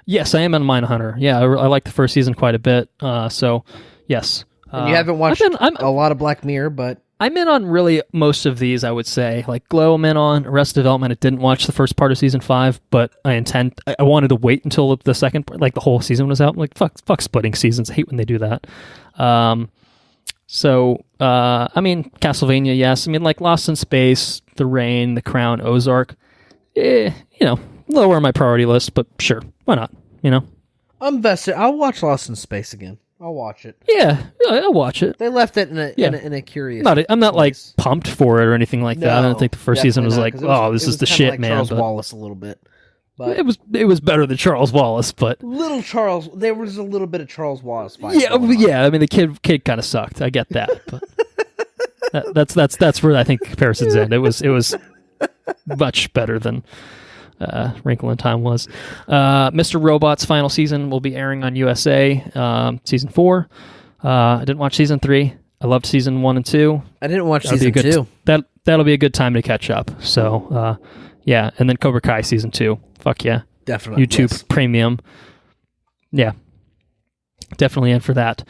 Yes, I am in Mindhunter. Yeah, I like the first season quite a bit. So yes. And you haven't watched a lot of Black Mirror, but I'm in on really most of these, I would say. Like Glow, I'm in on. Arrested Development, I didn't watch the first part of season 5, but I wanted to wait until the second part, like the whole season was out. Like, fuck splitting seasons. I hate when they do that. Castlevania, yes. I mean, like Lost in Space, The Rain, The Crown, Ozark. Lower on my priority list, but sure. Why not? I'm vested. I'll watch Lost in Space again. I'll watch it. Yeah, I'll watch it. They left it in a curious. I'm not like pumped for it or anything like that. I don't think the first season was like, this is the shit, man. Charles Wallace a little bit, but it was better than Charles Wallace, but there was a little bit of Charles Wallace vibe. Yeah. I mean, the kid kind of sucked. I get that, but that's where I think comparisons end. It was much better than Wrinkle in Time was. Mr. Robot's final season will be airing on USA, season 4. I didn't watch season 3. I loved season 1 and 2. I didn't watch That'll season be a good, 2. That'll be a good time to catch up. So, yeah. And then Cobra Kai season 2. Fuck yeah. Definitely. YouTube Premium. Yeah. Definitely in for that.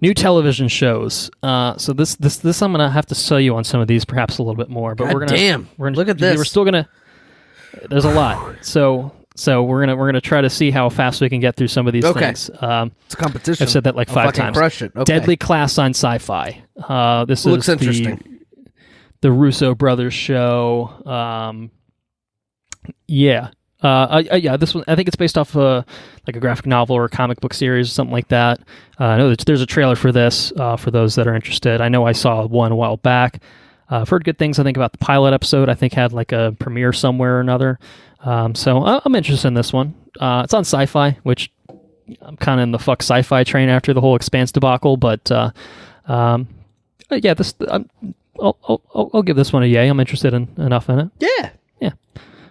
New television shows. So this I'm gonna have to sell you on some of these, perhaps a little bit more. But we're gonna look at this. We're still gonna. There's a lot. So we're gonna try to see how fast we can get through some of these things. It's a competition. I've said that like 5 times. Crush it. Okay. Deadly Class on Sci-Fi. This looks is interesting. The Russo brothers show. Yeah. Yeah, this one, I think it's based off like a graphic novel or a comic book series or something like that. I know that there's a trailer for this for those that are interested. I know I saw one a while back. I've heard good things, I think, about the pilot episode. I think had like a premiere somewhere or another. So I'm interested in this one. It's on Sci-Fi, which I'm kind of in the fuck Sci-Fi train after the whole Expanse debacle. But yeah, this I'll give this one a yay. I'm interested enough in it. Yeah. Yeah.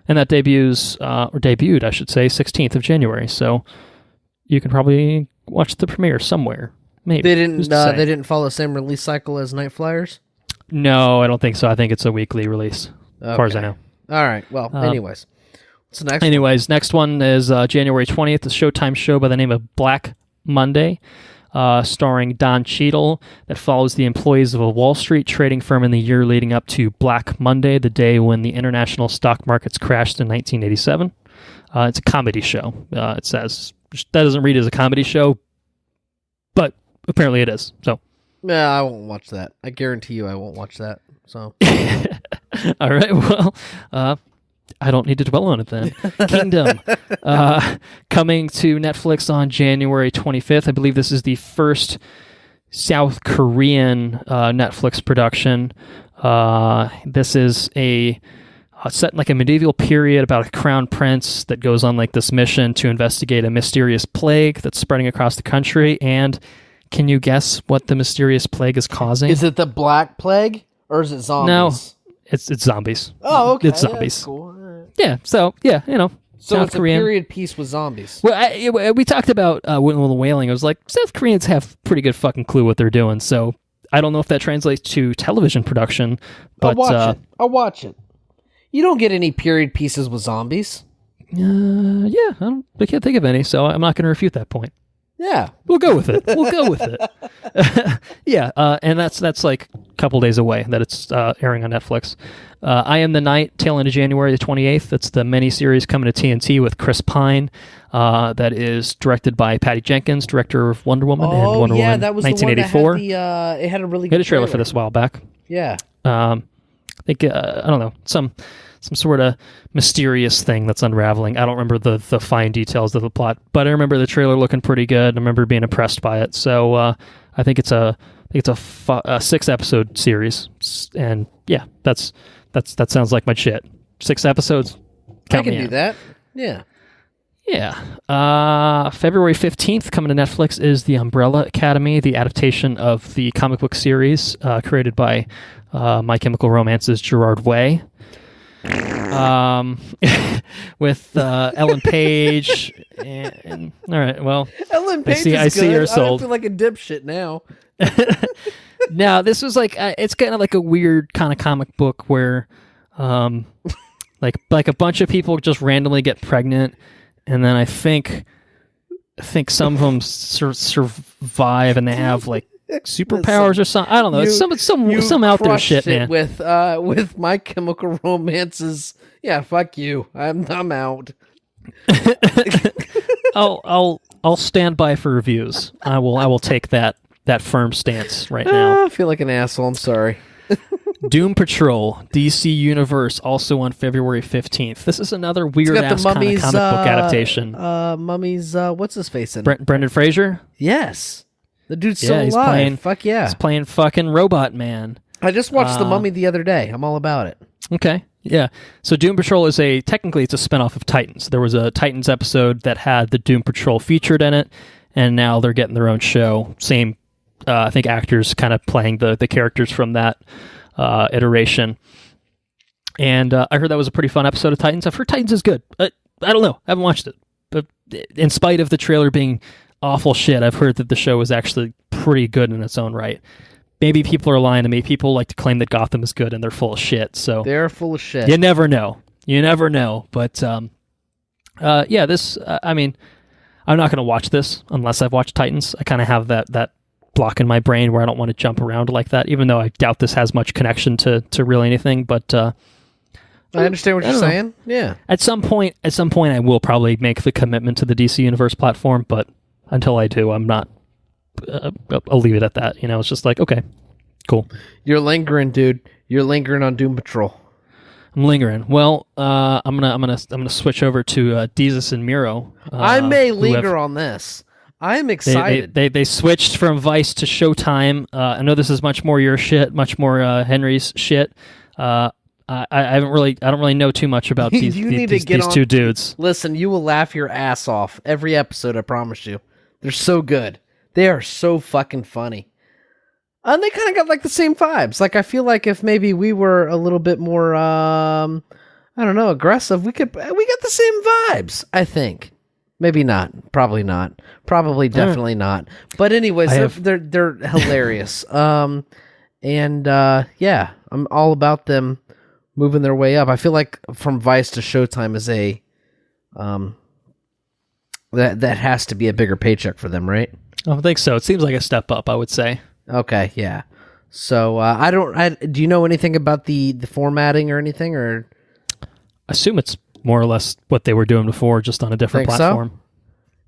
And that debuted, I should say, 16th of January. So you can probably watch the premiere somewhere. Maybe they didn't follow the same release cycle as Night Flyers. No, I don't think so. I think it's a weekly release, as far as I know. All right. Well, anyways, what's the next? Anyways, next one is January 20th, a Showtime show by the name of Black Monday. Starring Don Cheadle, that follows the employees of a Wall Street trading firm in the year leading up to Black Monday, the day when the international stock markets crashed in 1987. It's a comedy show. It says that doesn't read as a comedy show, but apparently it is. So, yeah, I won't watch that. I guarantee you, I won't watch that. So, all right. Well, I don't need to dwell on it then. Kingdom, coming to Netflix on January 25th. I believe this is the first South Korean Netflix production. This is set in like a medieval period about a crown prince that goes on like this mission to investigate a mysterious plague that's spreading across the country. And can you guess what the mysterious plague is causing? Is it the Black Plague or is it zombies? No, it's zombies. Oh, okay. It's zombies. Yeah, cool. Right. Yeah, so, yeah, you know. So South it's Korean. a period piece with zombies. Well, we talked about Windmill and Wailing. I was like, South Koreans have pretty good fucking clue what they're doing. So I don't know if that translates to television production. But I'll watch it. You don't get any period pieces with zombies. Yeah, I can't think of any, so I'm not going to refute that point. Yeah. We'll go with it. Yeah, and that's like a couple days away that it's airing on Netflix. I Am the Night, tail end of January the 28th. That's the miniseries coming to TNT with Chris Pine. That is directed by Patty Jenkins, director of Wonder Woman and Wonder Woman that was 1984. The one that had it had a really good We had a trailer for this a while back. Yeah. I think, I don't know, some sort of mysterious thing that's unraveling. I don't remember the fine details of the plot, but I remember the trailer looking pretty good. I remember being impressed by it. So I think it's a 6-episode series, and yeah, that sounds like my shit. 6 episodes. I can do that. Yeah. Yeah. February 15th, coming to Netflix, is The Umbrella Academy, the adaptation of the comic book series created by My Chemical Romance's Gerard Way. With Ellen Page and all right, well, Ellen Page I see you're sold. I feel like a dipshit now. Now this was like it's kind of like a weird kind of comic book where like a bunch of people just randomly get pregnant, and then I think some of them survive and they have like superpowers or something. I don't know. It's some out there shit, man. With My Chemical Romance's, yeah, fuck you. I'm out. I'll stand by for reviews. I will take that firm stance right now. I feel like an asshole. I'm sorry. Doom Patrol, DC Universe, also on February 15th. This is another weird ass kind of comic book adaptation. Mummies, what's his face in it? Brendan Fraser? Yes. The dude's still alive. Fuck yeah. He's playing fucking Robot Man. I just watched The Mummy the other day. I'm all about it. Okay. Yeah. So Doom Patrol is technically it's a spinoff of Titans. There was a Titans episode that had the Doom Patrol featured in it, and now they're getting their own show. Same, I think, actors kind of playing the characters from that iteration. And I heard that was a pretty fun episode of Titans. I've heard Titans is good. I don't know. I haven't watched it. But in spite of the trailer being awful shit, I've heard that the show is actually pretty good in its own right. maybe people are lying to me. People like to claim that Gotham is good, and they're full of shit. So they're full of shit. You never know. You never know. But yeah, this. I mean, I'm not going to watch this unless I've watched Titans. I kind of have that block in my brain where I don't want to jump around like that. Even though I doubt this has much connection to really anything. But I understand what you're saying. Yeah. At some point, I will probably make the commitment to the DC Universe platform. But until I do, I'm not. I'll leave it at that. You know, it's just like, okay, cool. You're lingering, dude. You're lingering on Doom Patrol. I'm lingering. Well, I'm gonna switch over to Desus and Mero. I may linger on this. I am excited. They switched from Vice to Showtime. I know this is much more your shit, much more Henry's shit. I don't really know too much about these two dudes. Listen, you will laugh your ass off every episode. I promise you. They're so good. They are so fucking funny. And they kind of got like the same vibes. Like I feel like if maybe we were a little bit more, I don't know, aggressive, we got the same vibes. I think. Maybe not. Probably not. Probably definitely not. But anyways, they're hilarious. Yeah, I'm all about them moving their way up. I feel like from Vice to Showtime is a that has to be a bigger paycheck for them, right? I think so. It seems like a step up, I would say. Okay, yeah. So do you know anything about the formatting or anything, or? I assume it's more or less what they were doing before, just on a different platform.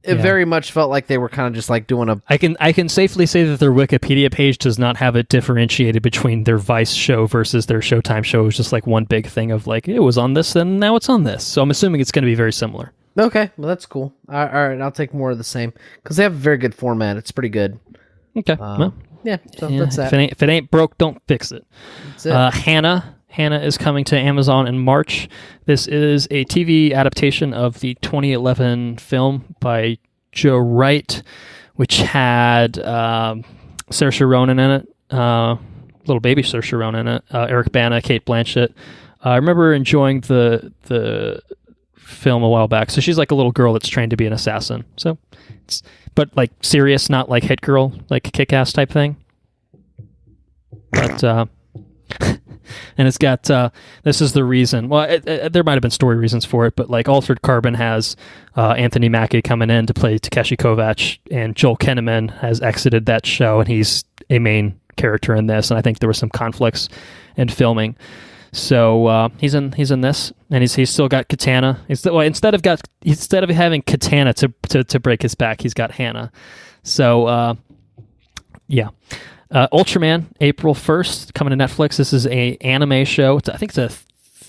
So? It very much felt like they were kind of just like doing a... I can safely say that their Wikipedia page does not have it differentiated between their Vice show versus their Showtime show. It was just like one big thing of like, it was on this, and now it's on this. So I'm assuming it's going to be very similar. Okay, well that's cool. All right, I'll take more of the same because they have a very good format. It's pretty good. Okay, that's that. If it ain't broke, don't fix it. That's it. Hannah is coming to Amazon in March. This is a TV adaptation of the 2011 film by Joe Wright, which had Saoirse Ronan in it, little baby Saoirse Ronan in it, Eric Bana, Cate Blanchett. I remember enjoying the film a while back. So she's like a little girl that's trained to be an assassin. So, but like serious, not like Hit Girl, like Kick-Ass type thing. But and it's got this is the reason. Well, there might have been story reasons for it, but like Altered Carbon has Anthony Mackie coming in to play Takeshi Kovacs, and Joel Kinnaman has exited that show, and he's a main character in this. And I think there were some conflicts in filming. So he's in this, and he's still got Katana. Instead of having Katana to break his back, he's got Hannah. So yeah, Ultraman, April 1st, coming to Netflix. This is a anime show. I think it's a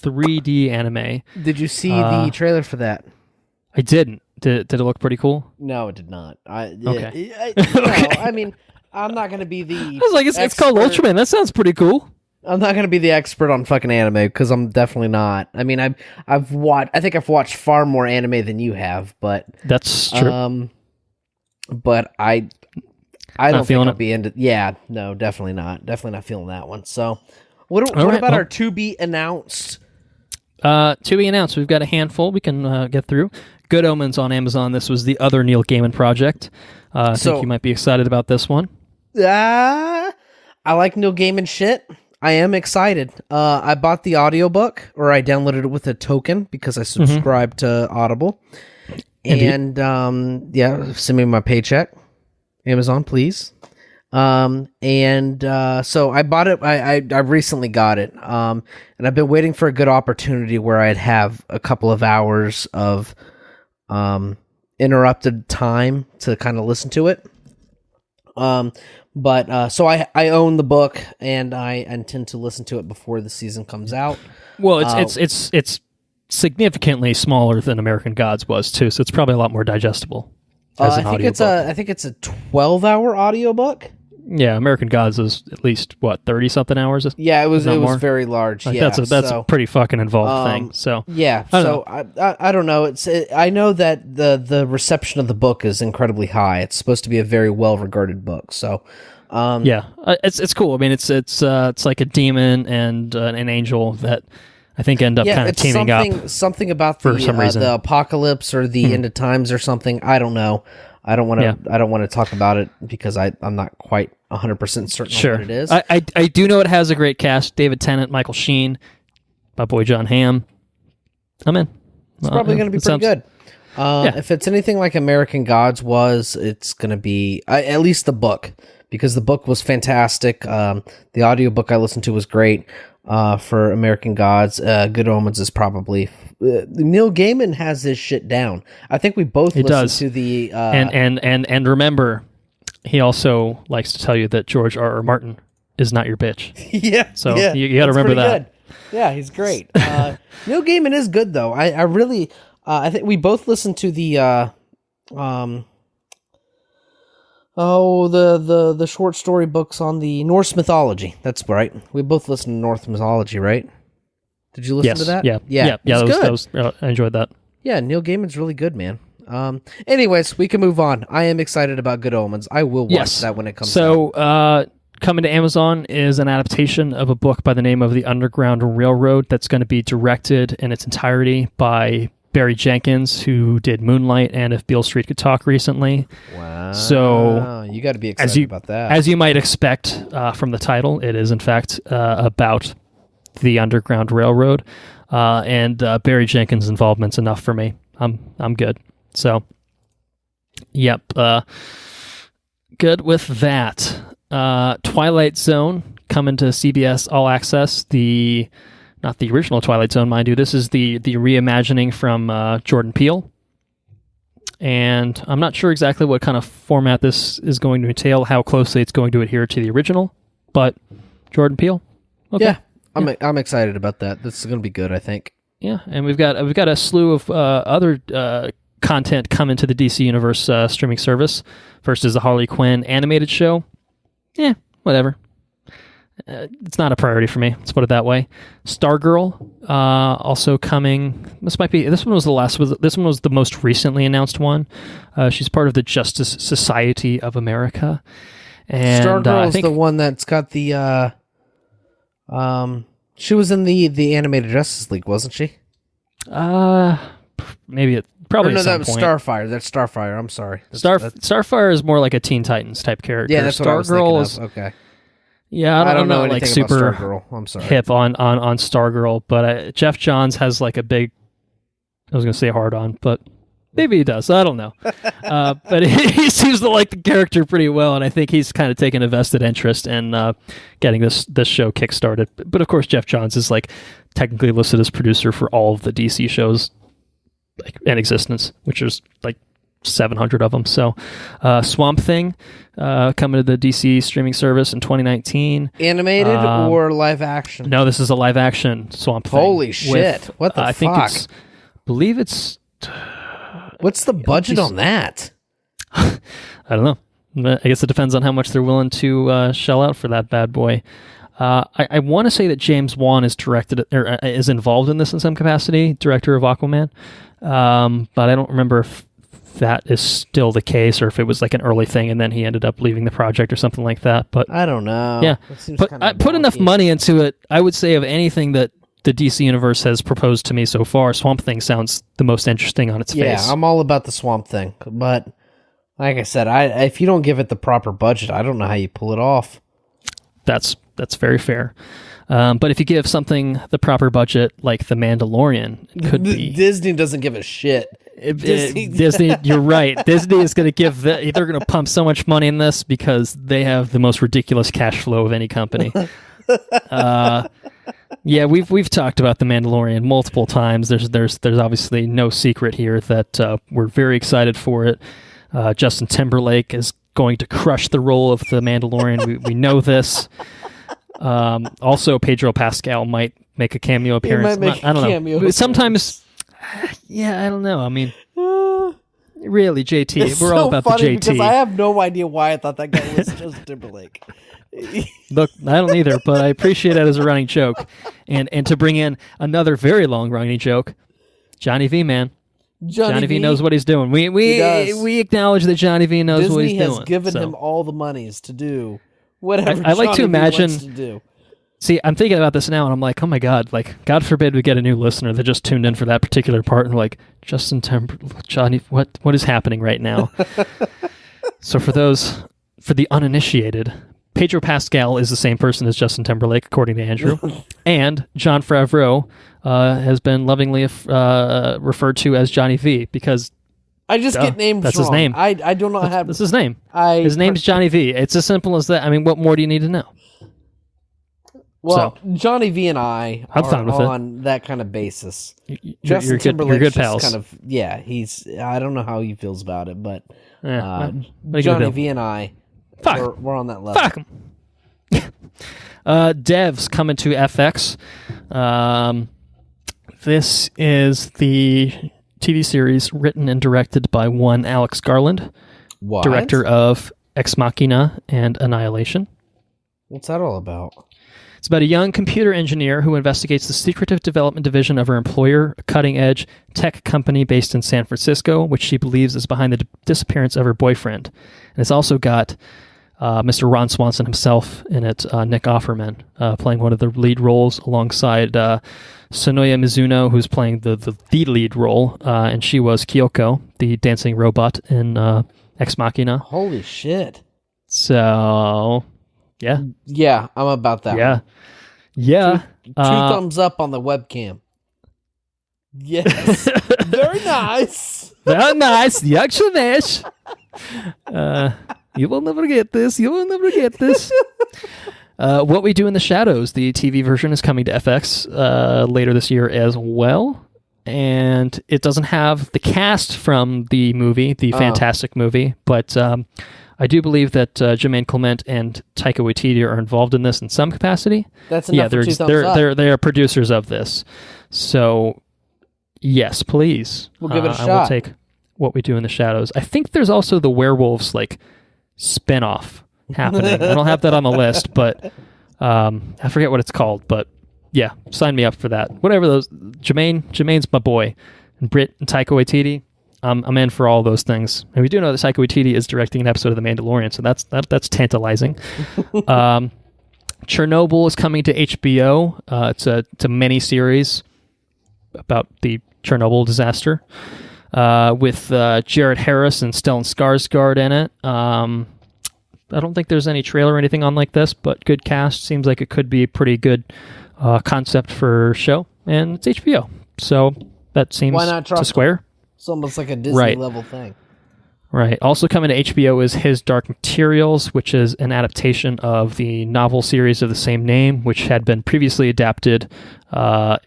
3D anime. Did you see the trailer for that? I didn't. Did it look pretty cool? No, it did not. Okay. I mean, I'm not going to be the. I was like, it's called Ultraman. That sounds pretty cool. I'm not going to be the expert on fucking anime because I'm definitely not. I mean, I've watched far more anime than you have, but that's true. But I don't think I'll it. be into. Yeah, no, definitely not. Definitely not feeling that one. So, what about our to be announced? To be announced. We've got a handful we can get through. Good Omens on Amazon. This was the other Neil Gaiman project. I think you might be excited about this one. I like Neil Gaiman shit. I am excited. I bought the audiobook, or I downloaded it with a token because I subscribed to Audible. Indeed. And send me my paycheck. Amazon, please. So I bought it. I recently got it. And I've been waiting for a good opportunity where I'd have a couple of hours of interrupted time to kind of listen to it. So I own the book, and I intend to listen to it before the season comes out. Well, it's significantly smaller than American Gods was too, so it's probably a lot more digestible. I think it's a 12-hour audiobook. Yeah, American Gods is at least 30 something hours. Yeah, it was very large. Like, that's a pretty fucking involved thing. So yeah, I don't know. I know that the reception of the book is incredibly high. It's supposed to be a very well regarded book. So it's cool. I mean, it's like a demon and an angel that I think end up kind of teaming up. Something about the apocalypse or the end of times or something. I don't know. I don't want to. I don't want to talk about it because I'm not quite 100% certain on what it is. I do know it has a great cast: David Tennant, Michael Sheen, my boy John Hamm. I'm in. It's probably going to be pretty good. If it's anything like American Gods was, it's going to be at least the book, because the book was fantastic. The audiobook I listened to was great. For American Gods, Good Omens is probably Neil Gaiman has this shit down. I think we both listened to the and remember, he also likes to tell you that George R.R. Martin is not your bitch. So you got to remember that. Good. Yeah, he's great. Neil Gaiman is good though. I really I think we both listened to the the short story books on the Norse mythology. That's right. We both listened to Norse mythology, right? Did you listen to that? Yeah. That was I enjoyed that. Yeah, Neil Gaiman's really good, man. Anyways, we can move on. I am excited about Good Omens. I will watch that when it comes out. So, coming to Amazon is an adaptation of a book by the name of The Underground Railroad that's going to be directed in its entirety by Barry Jenkins, who did Moonlight and If Beale Street Could Talk recently. Wow. So you got to be excited about that. As you might expect from the title, it is in fact about the Underground Railroad, and Barry Jenkins' involvement's enough for me. I'm good. So, yep, good with that. Twilight Zone coming to CBS All Access. Not the original Twilight Zone, mind you. This is the reimagining from Jordan Peele. And I'm not sure exactly what kind of format this is going to entail, how closely it's going to adhere to the original, but Jordan Peele. Okay. Yeah, I'm excited about that. This is going to be good, I think. Yeah, and we've got a slew of other content coming to the DC Universe streaming service. First is the Harley Quinn animated show. Yeah, whatever. It's not a priority for me. Let's put it that way. Stargirl, also coming. This one was the most recently announced one. She's part of the Justice Society of America. And Stargirl is the one that's got the. She was in the animated Justice League, wasn't she? Maybe probably. No, at some that was point. Starfire. That's Starfire. I'm sorry. Starfire is more like a Teen Titans type character. Yeah, that's what I was thinking of. Okay. Yeah, I'm not like super about Stargirl. I'm sorry. hip on Stargirl, but Jeff Johns has like a big, I was going to say hard on, but maybe he does. I don't know. But he seems to like the character pretty well, and I think he's kind of taken a vested interest in getting this show kickstarted. But of course, Jeff Johns is like technically listed as producer for all of the DC shows like in existence, which is like 700 of them. So Swamp Thing coming to the DC streaming service in 2019. Animated or live action? No, this is a live action Swamp Thing. Holy shit. What the fuck? Believe it's... What's the budget on that? I don't know. I guess it depends on how much they're willing to shell out for that bad boy. I want to say that James Wan is is involved in this in some capacity, director of Aquaman. But I don't remember if that is still the case or if it was like an early thing and then he ended up leaving the project or something like that. But I don't know. Yeah, but I put enough money into it. I would say of anything that the DC Universe has proposed to me so far, Swamp Thing sounds the most interesting on its face. Yeah, I'm all about the Swamp Thing. But like I said, if you don't give it the proper budget, I don't know how you pull it off. That's very fair. But if you give something the proper budget, like The Mandalorian, it could be. Disney doesn't give a shit. Disney, you're right. Disney is going to they're going to pump so much money in this because they have the most ridiculous cash flow of any company. Yeah, we've talked about The Mandalorian multiple times. There's obviously no secret here that we're very excited for it. Justin Timberlake is going to crush the role of the Mandalorian. We know this. Also, Pedro Pascal might make a cameo appearance. I don't know. Sometimes, yeah, I don't know. I mean, really, JT, it's we're all about the JT. Because I have no idea why I thought that guy was Justin Timberlake. Look, I don't either, but I appreciate it as a running joke. And to bring in another very long running joke, Johnny V, man. Johnny V knows what he's doing. We acknowledge that Johnny V knows what he's doing. Disney has given him all the monies to do whatever. I like to imagine. Wants to do. See, I'm thinking about this now, and I'm like, oh my God, like, God forbid we get a new listener that just tuned in for that particular part, and like, Justin Johnny, what is happening right now? So for the uninitiated, Pedro Pascal is the same person as Justin Timberlake, according to Andrew, and Jon Favreau has been lovingly referred to as Johnny V, because I just get names that's wrong. his name. I do not have... That's his name. His name's Johnny V. It's as simple as that. I mean, what more do you need to know? Well, Johnny V and I are on that kind of basis. Justin Timberlake's just kind of, I don't know how he feels about it, but Johnny V and I, we're on that level. Fuck him. Devs coming to FX. This is the TV series written and directed by one Alex Garland, director of Ex Machina and Annihilation. What's that all about? It's about a young computer engineer who investigates the secretive development division of her employer, a cutting-edge tech company based in San Francisco, which she believes is behind the disappearance of her boyfriend. And it's also got Mr. Ron Swanson himself in it, Nick Offerman, playing one of the lead roles alongside Sonoya Mizuno, who's playing the lead role, and she was Kyoko, the dancing robot in Ex Machina. Holy shit. So... Yeah. Yeah, I'm about that. Yeah. One. Yeah. Two thumbs up on the webcam. Yes. Very nice. Very nice. Yakshanish. You will never get this. You will never get this. What We Do in the Shadows, the TV version, is coming to FX later this year as well. And it doesn't have the cast from the movie, the fantastic movie, but... I do believe that Jermaine Clement and Taika Waititi are involved in this in some capacity. That's enough for two thumbs up. They are producers of this. So, yes, please. We'll give it a shot. I will take What We Do in the Shadows. I think there's also the Werewolves, like, spinoff happening. I don't have that on the list, but I forget what it's called. But, yeah, sign me up for that. Whatever those... Jermaine's my boy. And Britt and Taika Waititi... I'm in for all those things. And we do know that Taika Waititi is directing an episode of The Mandalorian, so that's tantalizing. Chernobyl is coming to HBO. It's a mini-series about the Chernobyl disaster with Jared Harris and Stellan Skarsgård in it. I don't think there's any trailer or anything on like this, but good cast. Seems like it could be a pretty good concept for show, and it's HBO. So that seems to square. It's almost like a Disney level thing. Right. Also coming to HBO is His Dark Materials, which is an adaptation of the novel series of the same name, which had been previously adapted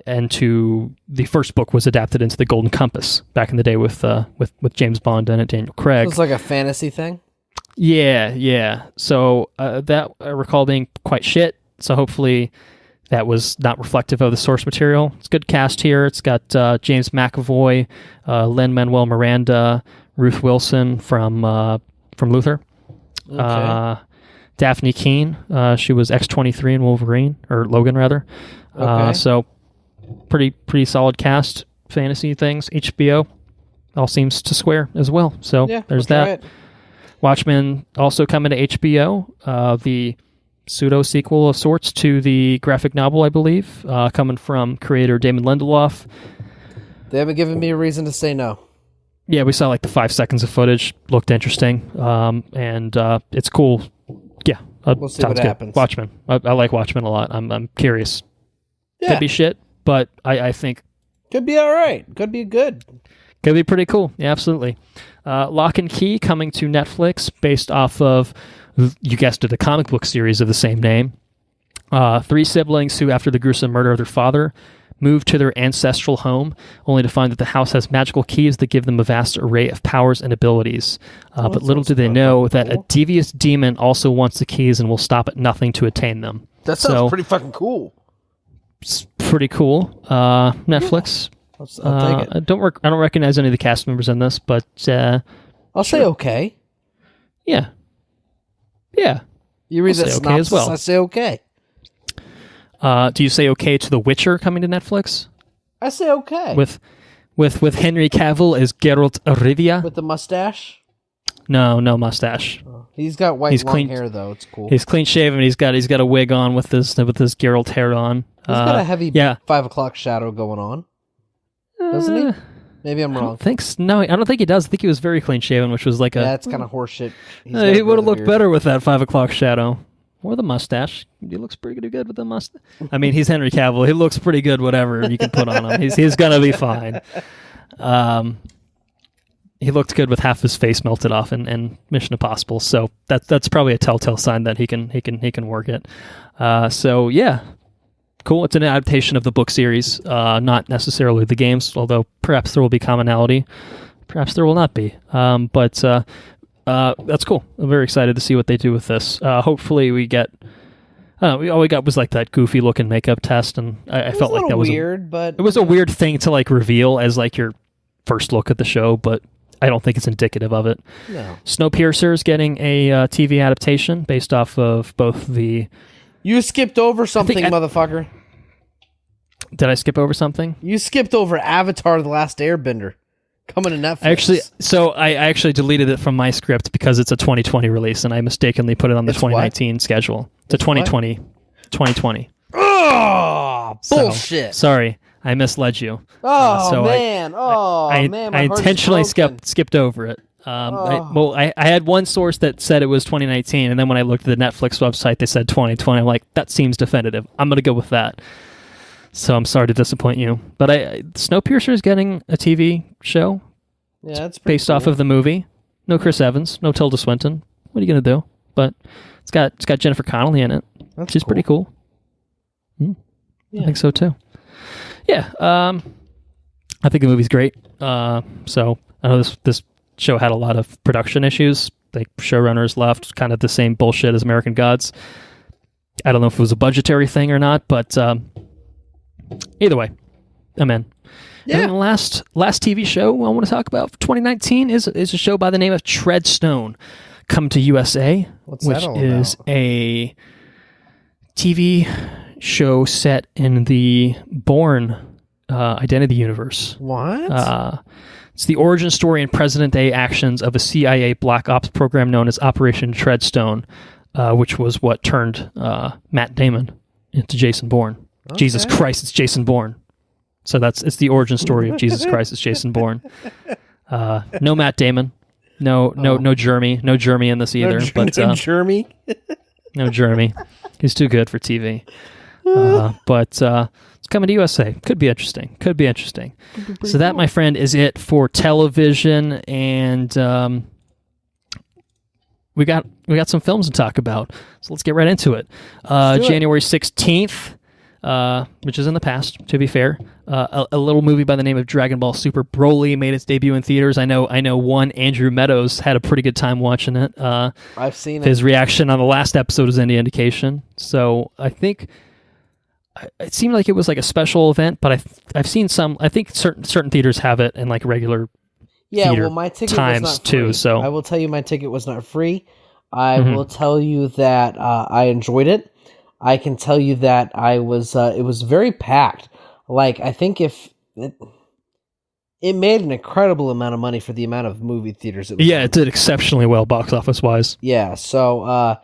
into... The first book was adapted into The Golden Compass back in the day with James Bond and Daniel Craig. So it's like a fantasy thing? Yeah. So that I recall being quite shit, so hopefully... That was not reflective of the source material. It's a good cast here. It's got James McAvoy, Lin-Manuel Miranda, Ruth Wilson from Luther, Daphne Keane. She was X-23 in Wolverine, or Logan rather. So pretty solid cast. Fantasy things. HBO all seems to square as well. So there's that. Watchmen also coming to HBO. The pseudo-sequel of sorts to the graphic novel, I believe, coming from creator Damon Lindelof. They haven't given me a reason to say no. Yeah, we saw like the 5 seconds of footage. Looked interesting. And it's cool. Yeah. We'll see what happens. Watchmen. I like Watchmen a lot. I'm curious. Yeah. Could be shit, but I think... Could be all right. Could be good. Could be pretty cool. Yeah, absolutely. Lock and Key coming to Netflix based off of... You guessed it, a comic book series of the same name. 3 siblings who, after the gruesome murder of their father, move to their ancestral home, only to find that the house has magical keys that give them a vast array of powers and abilities. But little do they know that a devious demon also wants the keys and will stop at nothing to attain them. That sounds pretty fucking cool. It's pretty cool. Netflix. Yeah. I'll take it. I don't recognize any of the cast members in this, but I'll say okay. Yeah. Yeah. You read that synopsis, okay as well. I say okay. Do you say okay to The Witcher coming to Netflix? I say okay. With Henry Cavill as Geralt of Rivia? With the mustache? No mustache. He's got white long hair though. It's cool. He's clean shaven. He's got a wig on with his Geralt hair on. He's got a heavy 5 o'clock shadow going on, doesn't he? Maybe I'm wrong. I don't think he does. I think he was very clean shaven, which was like that's kind of horseshit. He would have looked better with that 5 o'clock shadow. Or the mustache. He looks pretty good with the mustache. I mean, he's Henry Cavill. He looks pretty good, whatever you can put on him. He's going to be fine. He looked good with half his face melted off in Mission Impossible. So that's probably a telltale sign that he can work it. So yeah, cool. It's an adaptation of the book series, not necessarily the games, although perhaps there will be commonality. Perhaps there will not be. But that's cool. I'm very excited to see what they do with this. Hopefully we get... all we got was like that goofy looking makeup test, and I felt like that was weird, but it was a weird thing to like reveal as like your first look at the show, but I don't think it's indicative of it. No. Snowpiercer is getting a TV adaptation based off of both the... You skipped over something, motherfucker. Did I skip over something? You skipped over Avatar: The Last Airbender. Coming to Netflix. I actually deleted it from my script because it's a 2020 release, and I mistakenly put it on the 2019 schedule. It's a 2020. 2020. Oh, bullshit. Sorry, I misled you. Man. I intentionally skipped over it. I had one source that said it was 2019, and then when I looked at the Netflix website, they said 2020. I'm like, that seems definitive. I'm going to go with that. So I'm sorry to disappoint you, but Snowpiercer is getting a TV show. Yeah, that's based cool. off of the movie. No Chris Evans, no Tilda Swinton. What are you gonna do? But it's got Jennifer Connelly in it. She's pretty cool. Yeah. I think so too. Yeah, I think the movie's great. So I know this show had a lot of production issues. Like showrunners left, kind of the same bullshit as American Gods. I don't know if it was a budgetary thing or not, but. Either way, I'm in. Yeah. And the last TV show I want to talk about for 2019 is a show by the name of Treadstone, Come to USA, which is a TV show set in the Bourne Identity universe. What? It's the origin story and present-day actions of a CIA Black Ops program known as Operation Treadstone, which was what turned Matt Damon into Jason Bourne. Okay. Jesus Christ, it's Jason Bourne. So it's the origin story of Jesus Christ, it's Jason Bourne. No Matt Damon. No Jeremy. No Jeremy in this either. No Jeremy? No Jeremy. He's too good for TV. But it's coming to USA. Could be interesting. So that, my friend, is it for television, and we got some films to talk about. So let's get right into it. January 16th. Which is in the past, to be fair. A little movie by the name of Dragon Ball Super Broly made its debut in theaters. I know one Andrew Meadows had a pretty good time watching it. I've seen it. His reaction on the last episode is any indication. So I think it seemed like it was like a special event, but I've seen some. I think certain theaters have it in like regular theater my ticket times was not too. free. So I will tell you, my ticket was not free. I will tell you that I enjoyed it. I can tell you that it was very packed. Like, I think if it made an incredible amount of money for the amount of movie theaters it was. Yeah, it did exceptionally well box office wise. Yeah, so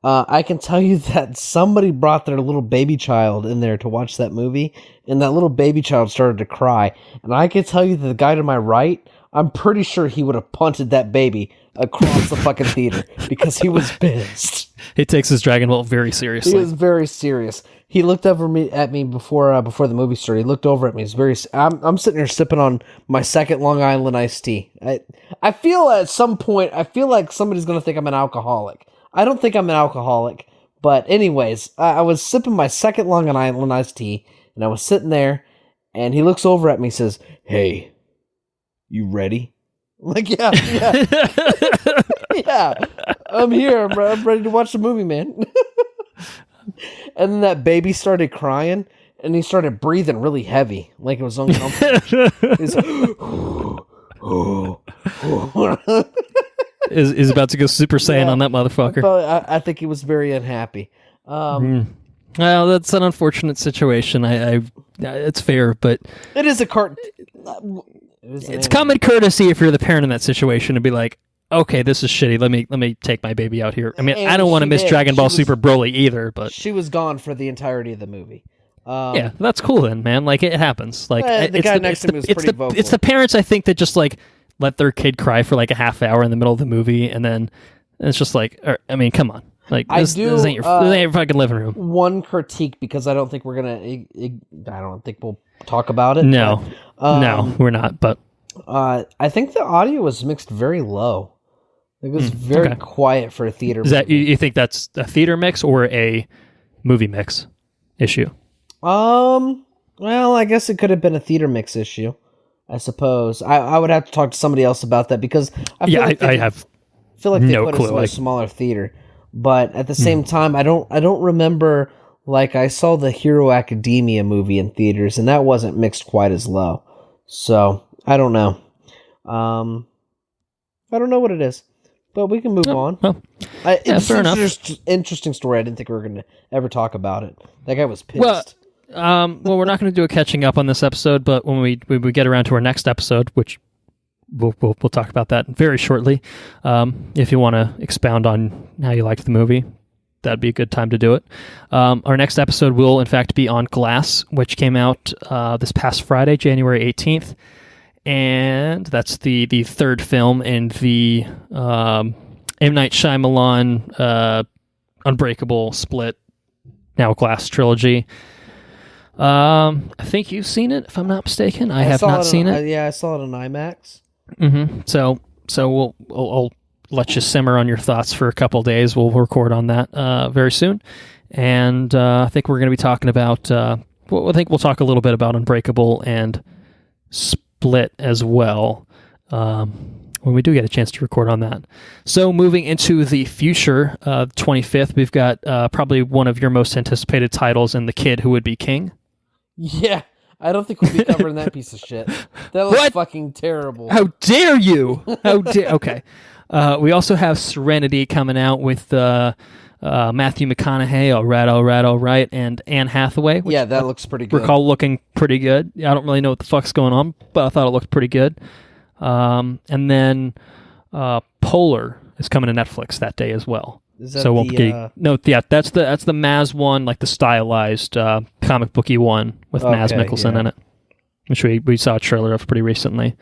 I can tell you that somebody brought their little baby child in there to watch that movie, and that little baby child started to cry. And I can tell you that the guy to my right, I'm pretty sure he would have punted that baby across the fucking theater because he was pissed. He takes his Dragon Ball very seriously. He was very serious. He looked over at me before the movie started. He looked over at me. He's very. I'm sitting here sipping on my second Long Island iced tea. I feel at some point like somebody's gonna think I'm an alcoholic. I don't think I'm an alcoholic, but anyways, I was sipping my second Long Island iced tea, and I was sitting there, and he looks over at me and says, "Hey, you ready?" I'm like, yeah. Yeah, I'm here. I'm ready to watch the movie, man. And then that baby started crying, and he started breathing really heavy, like it was uncomfortable. Is about to go Super Saiyan on that motherfucker. I think he was very unhappy. Well, that's an unfortunate situation. It's fair, but it is a cartoon. It's common courtesy if you're the parent in that situation to be like, okay, this is shitty. Let me take my baby out here. I mean, And I don't want to she miss did. Dragon Ball She was- Super Broly either, but She was gone for the entirety of the movie. yeah, that's cool then, man. Like, it happens. Like, the guy next to me was pretty vocal. It's the parents, I think, that just like let their kid cry for like a half hour in the middle of the movie, and then it's just like, I mean, come on. Like, this ain't your fucking living room. One critique, because I don't think we're gonna. I don't think we'll talk about it. No, but, no, we're not. But I think the audio was mixed very low. It was very quiet for a theater. Is that you think that's a theater mix or a movie mix issue? Well, I guess it could have been a theater mix issue. I suppose I would have to talk to somebody else about that, because I feel like I have feel like they no put clue. us in a smaller theater. But at the same time, I don't remember, like, I saw the Hero Academia movie in theaters, and that wasn't mixed quite as low. So I don't know. I don't know what it is, but we can move on. Well, It's fair enough. Interesting story. I didn't think we were going to ever talk about it. That guy was pissed. Well, we're not going to do a catching up on this episode, but when we get around to our next episode, which we'll talk about that very shortly. If you want to expound on how you liked the movie, that'd be a good time to do it. Our next episode will, in fact, be on Glass, which came out this past Friday, January 18th. And that's the third film in the M. Night Shyamalan Unbreakable Split, now Glass trilogy. I think you've seen it, if I'm not mistaken. I have not seen it. Yeah, I saw it on IMAX. Mm-hmm. So I'll let you simmer on your thoughts for a couple of days. We'll record on that very soon, and I think we're going to be talking about. I think we'll talk a little bit about Unbreakable and Split as well when we do get a chance to record on that. So moving into the future, 25th, we've got probably one of your most anticipated titles in The Kid Who Would Be King. Yeah. I don't think we'll be covering that piece of shit. That was fucking terrible. How dare you? Okay. We also have Serenity coming out with Matthew McConaughey, all right, and Anne Hathaway. Which that looks pretty good. Recall looking pretty good. I don't really know what the fuck's going on, but I thought it looked pretty good. And then Polar is coming to Netflix that day as well. Is that so that's the Maz one, like the stylized comic booky one with Maz Mikkelsen in it, which we saw a trailer of pretty recently.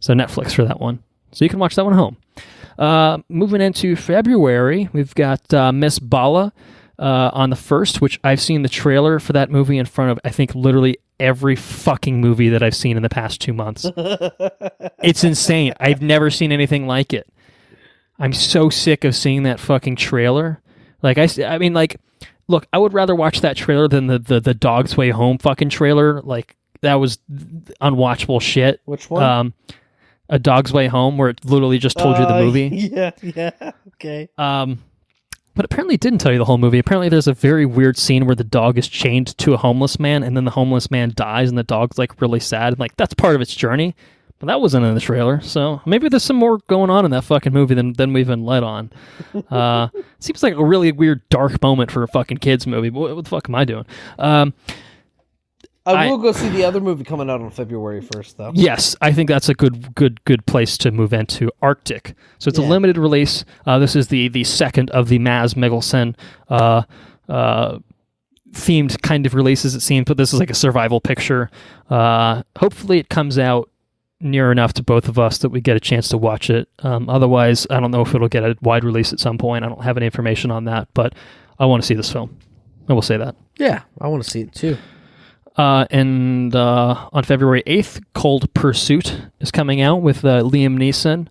So Netflix for that one, so you can watch that one at home. Moving into February, we've got Miss Bala on the 1st, which I've seen the trailer for that movie in front of, I think, literally every fucking movie that I've seen in the past 2 months. It's insane. I've never seen anything like it. I'm so sick of seeing that fucking trailer. Like, I mean, like, look, I would rather watch that trailer than the Dog's Way Home fucking trailer. Like, that was unwatchable shit. Which one? A Dog's Way Home, where it literally just told you the movie. Yeah, okay. But apparently it didn't tell you the whole movie. Apparently there's a very weird scene where the dog is chained to a homeless man, and then the homeless man dies, and the dog's, like, really sad. And, like, that's part of its journey. But that wasn't in the trailer, so maybe there's some more going on in that fucking movie than we've been led on. Seems like a really weird, dark moment for a fucking kids movie, but what the fuck am I doing? I will go see the other movie coming out on February 1st, though. Yes, I think that's a good place to move into. Arctic. So it's a limited release. This is the second of the Maz Mikkelsen themed kind of releases, it seems, but this is like a survival picture. Hopefully it comes out near enough to both of us that we get a chance to watch it. Otherwise, I don't know if it'll get a wide release at some point. I don't have any information on that, but I want to see this film. I will say that. Yeah, I want to see it too. And on February 8th, Cold Pursuit is coming out with Liam Neeson.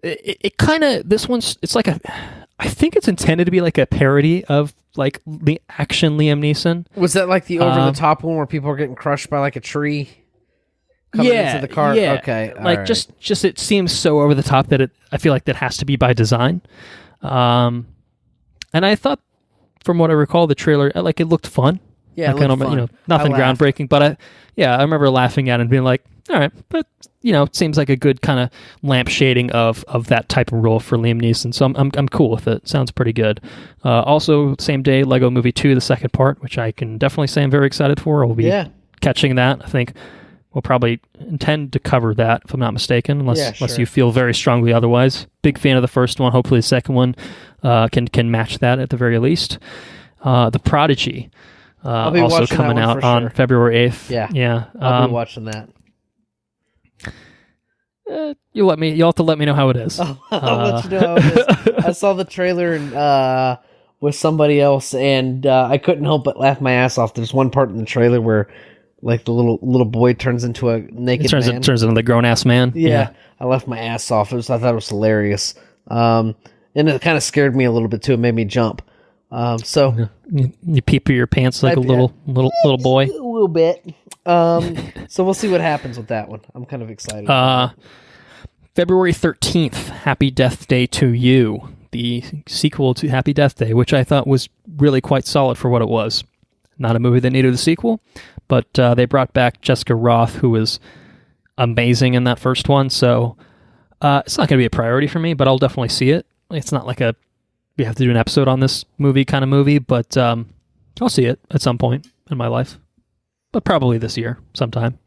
It kind of, this one's, it's like I think it's intended to be like a parody of like the action Liam Neeson. Was that like the over-the-top one where people are getting crushed by like a tree? Coming into the car? Yeah. Okay. Like right. just it seems so over the top that I feel like that has to be by design. And I thought, from what I recall, the trailer, like, it looked fun. Yeah, it looked fun. Nothing groundbreaking, but I remember laughing at it and being like, all right, but it seems like a good kind of lampshading of that type of role for Liam Neeson. So I'm cool with it. Sounds pretty good. Also, same day, Lego Movie 2, the second part, which I can definitely say I'm very excited for. I'll be catching that. I think we'll probably intend to cover that, if I'm not mistaken, unless sure. you feel very strongly otherwise. Big fan of the first one. Hopefully the second one can match that at the very least. The Prodigy, also coming out on February 8th. Yeah. I'll be watching that. You'll have to let me know how it is. I'll let you know how it is. I saw the trailer and with somebody else, and I couldn't help but laugh my ass off. There's one part in the trailer where, like, the little boy turns into a naked man. Turns into the grown ass man. Yeah, I left my ass off. I thought it was hilarious, and it kind of scared me a little bit too. It made me jump. So you pee your pants like a little boy. A little bit. So we'll see what happens with that one. I'm kind of excited. February 13th, Happy Death Day to You, the sequel to Happy Death Day, which I thought was really quite solid for what it was. Not a movie that needed a sequel, but they brought back Jessica Roth, who was amazing in that first one, so it's not going to be a priority for me, but I'll definitely see it. It's not like we have to do an episode on this movie kind of movie, but I'll see it at some point in my life, but probably this year sometime.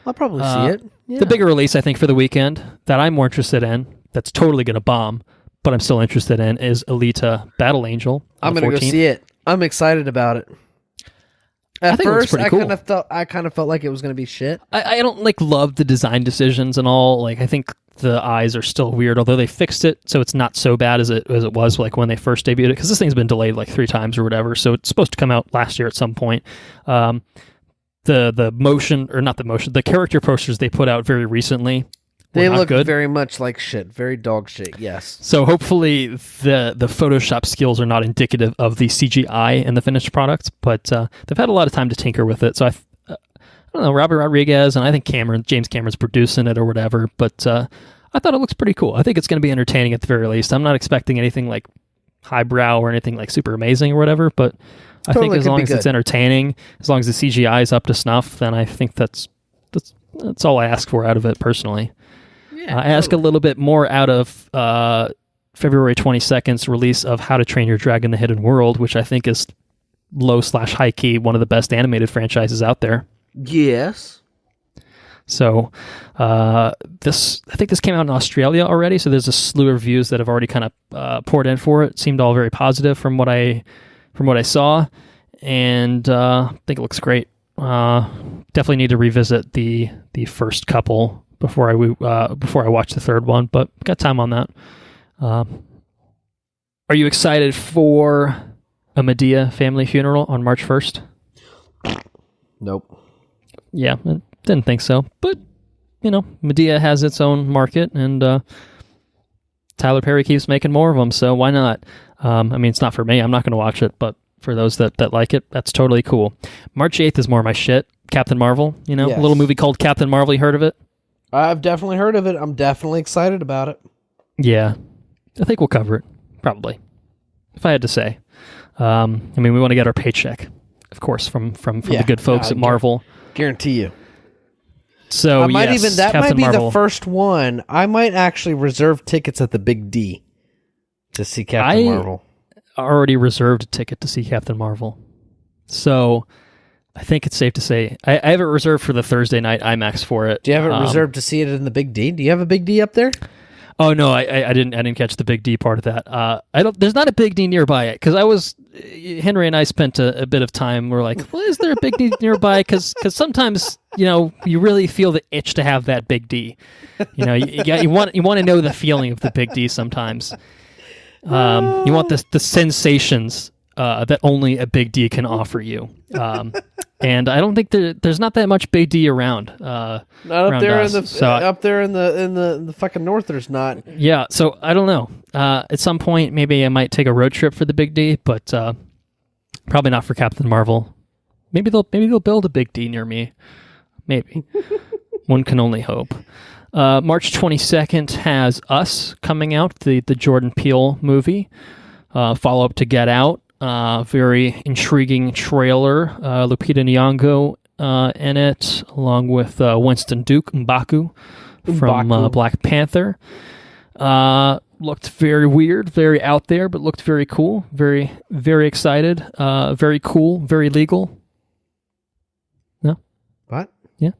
I'll probably see it. Yeah. The bigger release, I think, for the weekend that I'm more interested in, that's totally going to bomb, but I'm still interested in, is Alita Battle Angel. I'm going to go see it. I'm excited about it. At first, I kind of felt like it was going to be shit. I don't love the design decisions and all. Like, I think the eyes are still weird, although they fixed it so it's not so bad as it was like when they first debuted it, because this thing's been delayed like 3 times or whatever, so it's supposed to come out last year at some point. The character posters they put out very recently, they look good. Very much like shit, very dog shit. Yes. So hopefully the Photoshop skills are not indicative of the CGI in the finished product, but they've had a lot of time to tinker with it. So I don't know, Robert Rodriguez and I think James Cameron's producing it or whatever, but I thought it looks pretty cool. I think it's going to be entertaining at the very least. I'm not expecting anything like highbrow or anything like super amazing or whatever, but I think as long as it's entertaining, as long as the CGI is up to snuff, then I think that's all I ask for out of it personally. Yeah, I ask a little bit more out of February 22nd's release of How to Train Your Dragon: The Hidden World, which I think is low/high key one of the best animated franchises out there. Yes. So I think this came out in Australia already, so there's a slew of reviews that have already kind of poured in for it. It seemed all very positive from what I saw, and I think it looks great. Definitely need to revisit the first couple before I watch the third one, but got time on that. Are you excited for a Medea family funeral on March 1st? Nope. Yeah, I didn't think so, but Medea has its own market, and Tyler Perry keeps making more of them, so why not? It's not for me. I'm not going to watch it, but for those that like it, that's totally cool. March 8th is more my shit. Captain Marvel, yes. A little movie called Captain Marvel. You heard of it? I've definitely heard of it. I'm definitely excited about it. Yeah, I think we'll cover it, probably, if I had to say. We want to get our paycheck, of course, from the good folks at Marvel. Guarantee you. So that might be Marvel. The first one. I might actually reserve tickets at the Big D to see Captain Marvel. I already reserved a ticket to see Captain Marvel, so I think it's safe to say I have it reserved for the Thursday night IMAX for it. Do you have it reserved to see it in the Big D? Do you have a Big D up there? Oh no, I didn't catch the Big D part of that. There's not a Big D nearby because Henry and I spent a bit of time. We're like, well, is there a Big D nearby? Because sometimes you really feel the itch to have that Big D. You want to know the feeling of the Big D sometimes. You want the sensations that only a Big D can offer you. And I don't think there's not that much Big D around. Not up there up there in the fucking north. There's not. Yeah, so I don't know. At some point, maybe I might take a road trip for the Big D, but probably not for Captain Marvel. Maybe they'll build a Big D near me. Maybe. One can only hope. March 22nd has Us coming out, the Jordan Peele movie. Follow-up to Get Out. Very intriguing trailer. Lupita Nyong'o in it, along with Winston Duke M'Baku from Black Panther. Looked very weird, very out there, but looked very cool. Very, very excited. Very cool, very legal. No? What? Yeah.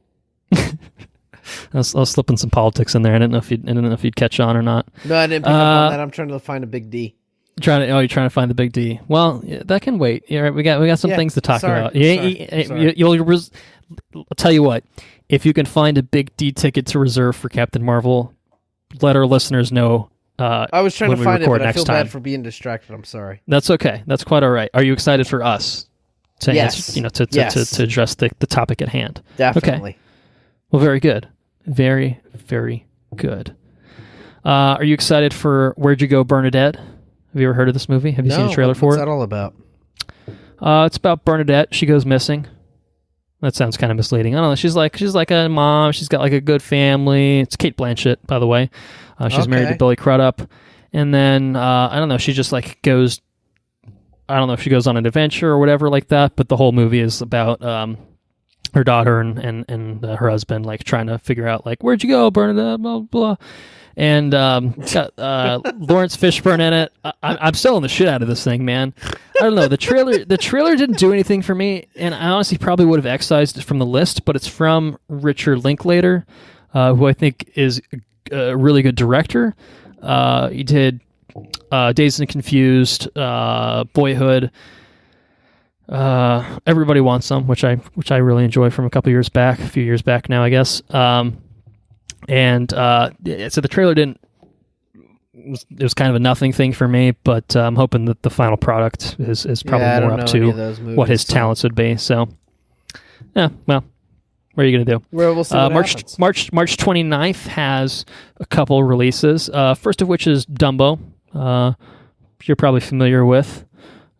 I was slipping some politics in there. I didn't know if you'd catch on or not. No, I didn't pick up on that. I'm trying to find a big D. You're trying to find the big D. Well, yeah, that can wait. Yeah, right, we got some things to talk about. I'll tell you what. If you can find a big D ticket to reserve for Captain Marvel, let our listeners know. I was trying to find it, but I feel time. bad for being distracted. I'm sorry. That's okay. That's quite all right. Are you excited for us to yes. answer, to address the topic at hand? Definitely. Okay. Well, very good. Very, very good. Are you excited for Where'd You Go, Bernadette? Have you ever heard of this movie? Have you seen a trailer for it? What's that all about? It's about Bernadette. She goes missing. That sounds kind of misleading. I don't know. She's like a mom. She's got like a good family. It's Cate Blanchett, by the way. She's married to Billy Crudup. And then, I don't know, she just like goes, I don't know if she goes on an adventure or whatever like that, but the whole movie is about her daughter and her husband like trying to figure out like, where'd you go, Bernadette, blah, blah. And got Lawrence Fishburne in it. I'm selling the shit out of this thing, man. I don't know. The trailer didn't do anything for me, and I honestly probably would have excised it from the list, but it's from Richard Linklater, who I think is a really good director. He did Dazed and Confused, Boyhood, Everybody Wants Some, which I really enjoy from a few years back now, I guess. And so the trailer it was kind of a nothing thing for me, but I'm hoping that the final product is probably more up to what his talents would be. So, yeah, well, what are you going to do? We'll see what happens. March 29th has a couple releases. First of which is Dumbo. You're probably familiar with.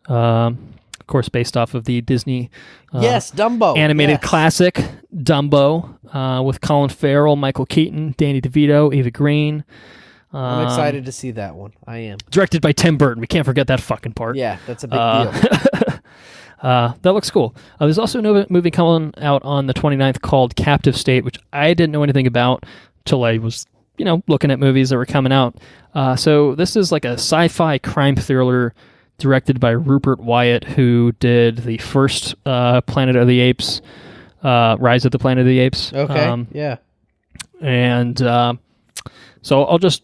Of course, based off of the Disney Dumbo animated classic Dumbo, with Colin Farrell, Michael Keaton, Danny DeVito, Eva Green. I'm excited to see that one. I am. Directed by Tim Burton. We can't forget that fucking part. Yeah, that's a big deal. That looks cool. There's also a movie coming out on the 29th called Captive State, which I didn't know anything about till I was, looking at movies that were coming out. So this is like a sci-fi crime thriller directed by Rupert Wyatt, who did the first Planet of the Apes, Rise of the Planet of the Apes. Okay, yeah. And so I'll just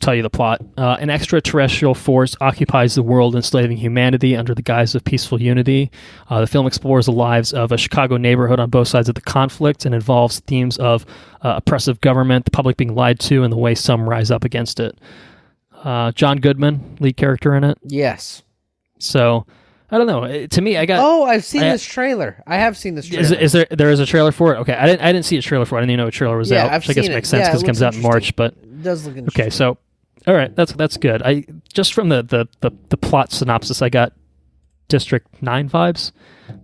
tell you the plot. An extraterrestrial force occupies the world, enslaving humanity under the guise of peaceful unity. The film explores the lives of a Chicago neighborhood on both sides of the conflict and involves themes of oppressive government, the public being lied to, and the way some rise up against it. John Goodman, lead character in it. Yes. So, I don't know. To me, I got... Oh, I've seen this trailer. I have seen this trailer. There is a trailer for it? Okay, I didn't see a trailer for it. I didn't even know a trailer was out. Which I guess makes sense because it comes out in March. But it does look interesting. Okay, so all right, that's good. I just from the plot synopsis, I got District 9 vibes,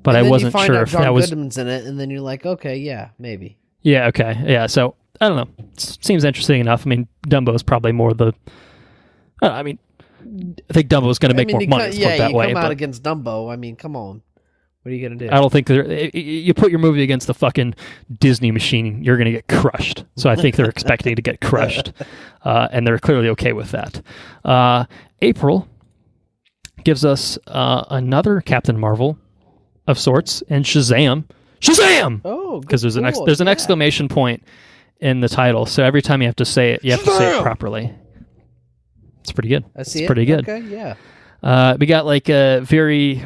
but I wasn't sure if that was John Goodman's in it, and then you're like, okay, yeah, maybe. Yeah. Okay. Yeah. So I don't know. Seems interesting enough. I mean, Dumbo is probably more the. I think Dumbo is going to make more money. Yeah, that way, come out against Dumbo. I mean, come on. What are you going to do? I don't think you put your movie against the fucking Disney machine, you're going to get crushed. So I think they're expecting to get crushed, and they're clearly okay with that. April gives us another Captain Marvel of sorts, and Shazam! Oh, because there's an exclamation point in the title. So every time you have to say it, you have to say it properly. It's pretty good. I see it's pretty good. Okay, yeah. We got like a very.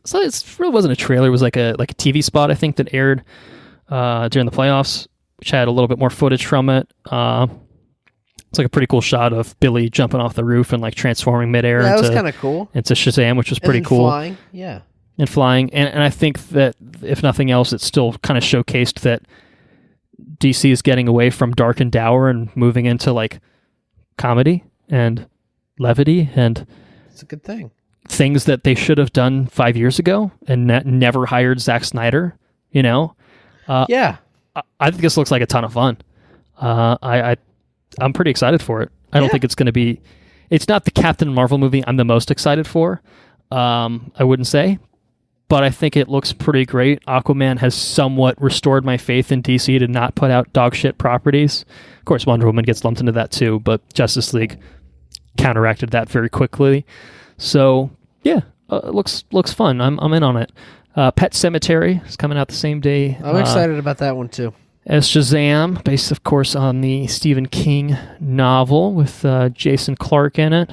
So it really wasn't a trailer. It was like a TV spot, I think, that aired during the playoffs, which had a little bit more footage from it. It's like a pretty cool shot of Billy jumping off the roof and like transforming midair. Yeah, that was kind of cool. Into Shazam, which was pretty cool. Flying, yeah. And flying, and I think that if nothing else, it still kind of showcased that DC is getting away from dark and dour and moving into like comedy and levity, and it's a good thing. Things that they should have done 5 years ago and never hired Zack Snyder. Yeah, I think this looks like a ton of fun. I'm pretty excited for it. I don't think it's going to be. It's not the Captain Marvel movie I'm the most excited for. I wouldn't say, but I think it looks pretty great. Aquaman has somewhat restored my faith in DC to not put out dog shit properties. Of course, Wonder Woman gets lumped into that too, but Justice League counteracted that very quickly. So yeah, it looks fun. I'm in on it. Pet Sematary is coming out the same day. I'm excited about that one too. as Shazam, based, of course, on the Stephen King novel with Jason Clarke in it.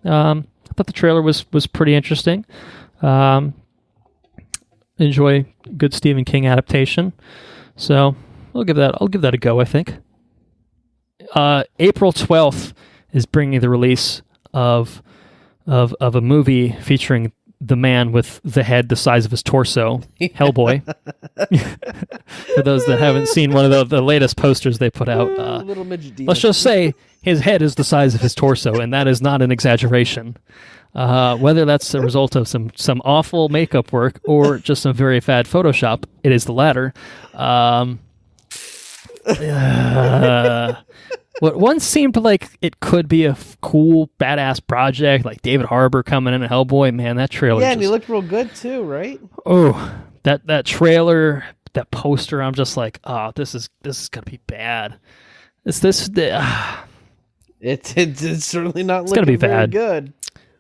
I thought the trailer was pretty interesting. Enjoy good Stephen King adaptation, so I'll give that a go. I think April 12th is bringing the release of a movie featuring the man with the head the size of his torso, Hellboy. For those that haven't seen one of the latest posters they put out, little midget demon. let's just say his head is the size of his torso, and that is not an exaggeration. Whether that's a result of some awful makeup work or just some very bad Photoshop, it is the latter. What once seemed like it could be a cool, badass project, like David Harbour coming in and Hellboy, man, that trailer. Yeah, and he looked real good too, right? Oh, that trailer, that poster, I'm just like, oh, this is gonna be bad. It's certainly not looking gonna be very bad. good.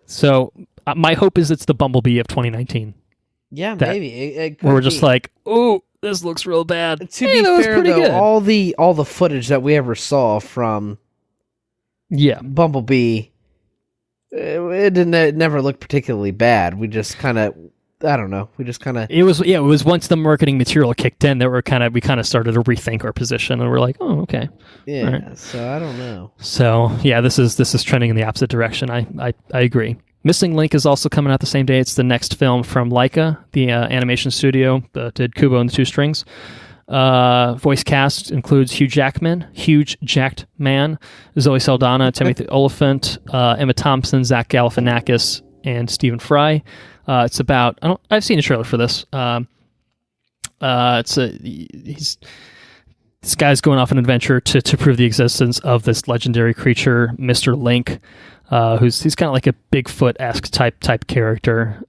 So my hope is it's the Bumblebee of 2019. Yeah, maybe it could where we're be. just like, oh, this looks real bad. To be that fair, was pretty though, good. all the footage that we ever saw from Bumblebee, it never looked particularly bad. We just kind of, I don't know. It was once the marketing material kicked in that we kind of started to rethink our position, and we're like, oh, okay. Yeah, right. So I don't know. So yeah, this is trending in the opposite direction. I agree. Missing Link is also coming out the same day. It's the next film from Laika, the animation studio that did Kubo and the Two Strings. Voice cast includes Hugh Jackman, Zoe Saldana, Timothy Olyphant, Emma Thompson, Zach Galifianakis, and Stephen Fry. It's about I've seen a trailer for this. This guy's going off an adventure to prove the existence of this legendary creature, Mr. Link. He's kind of like a Bigfoot-esque type character.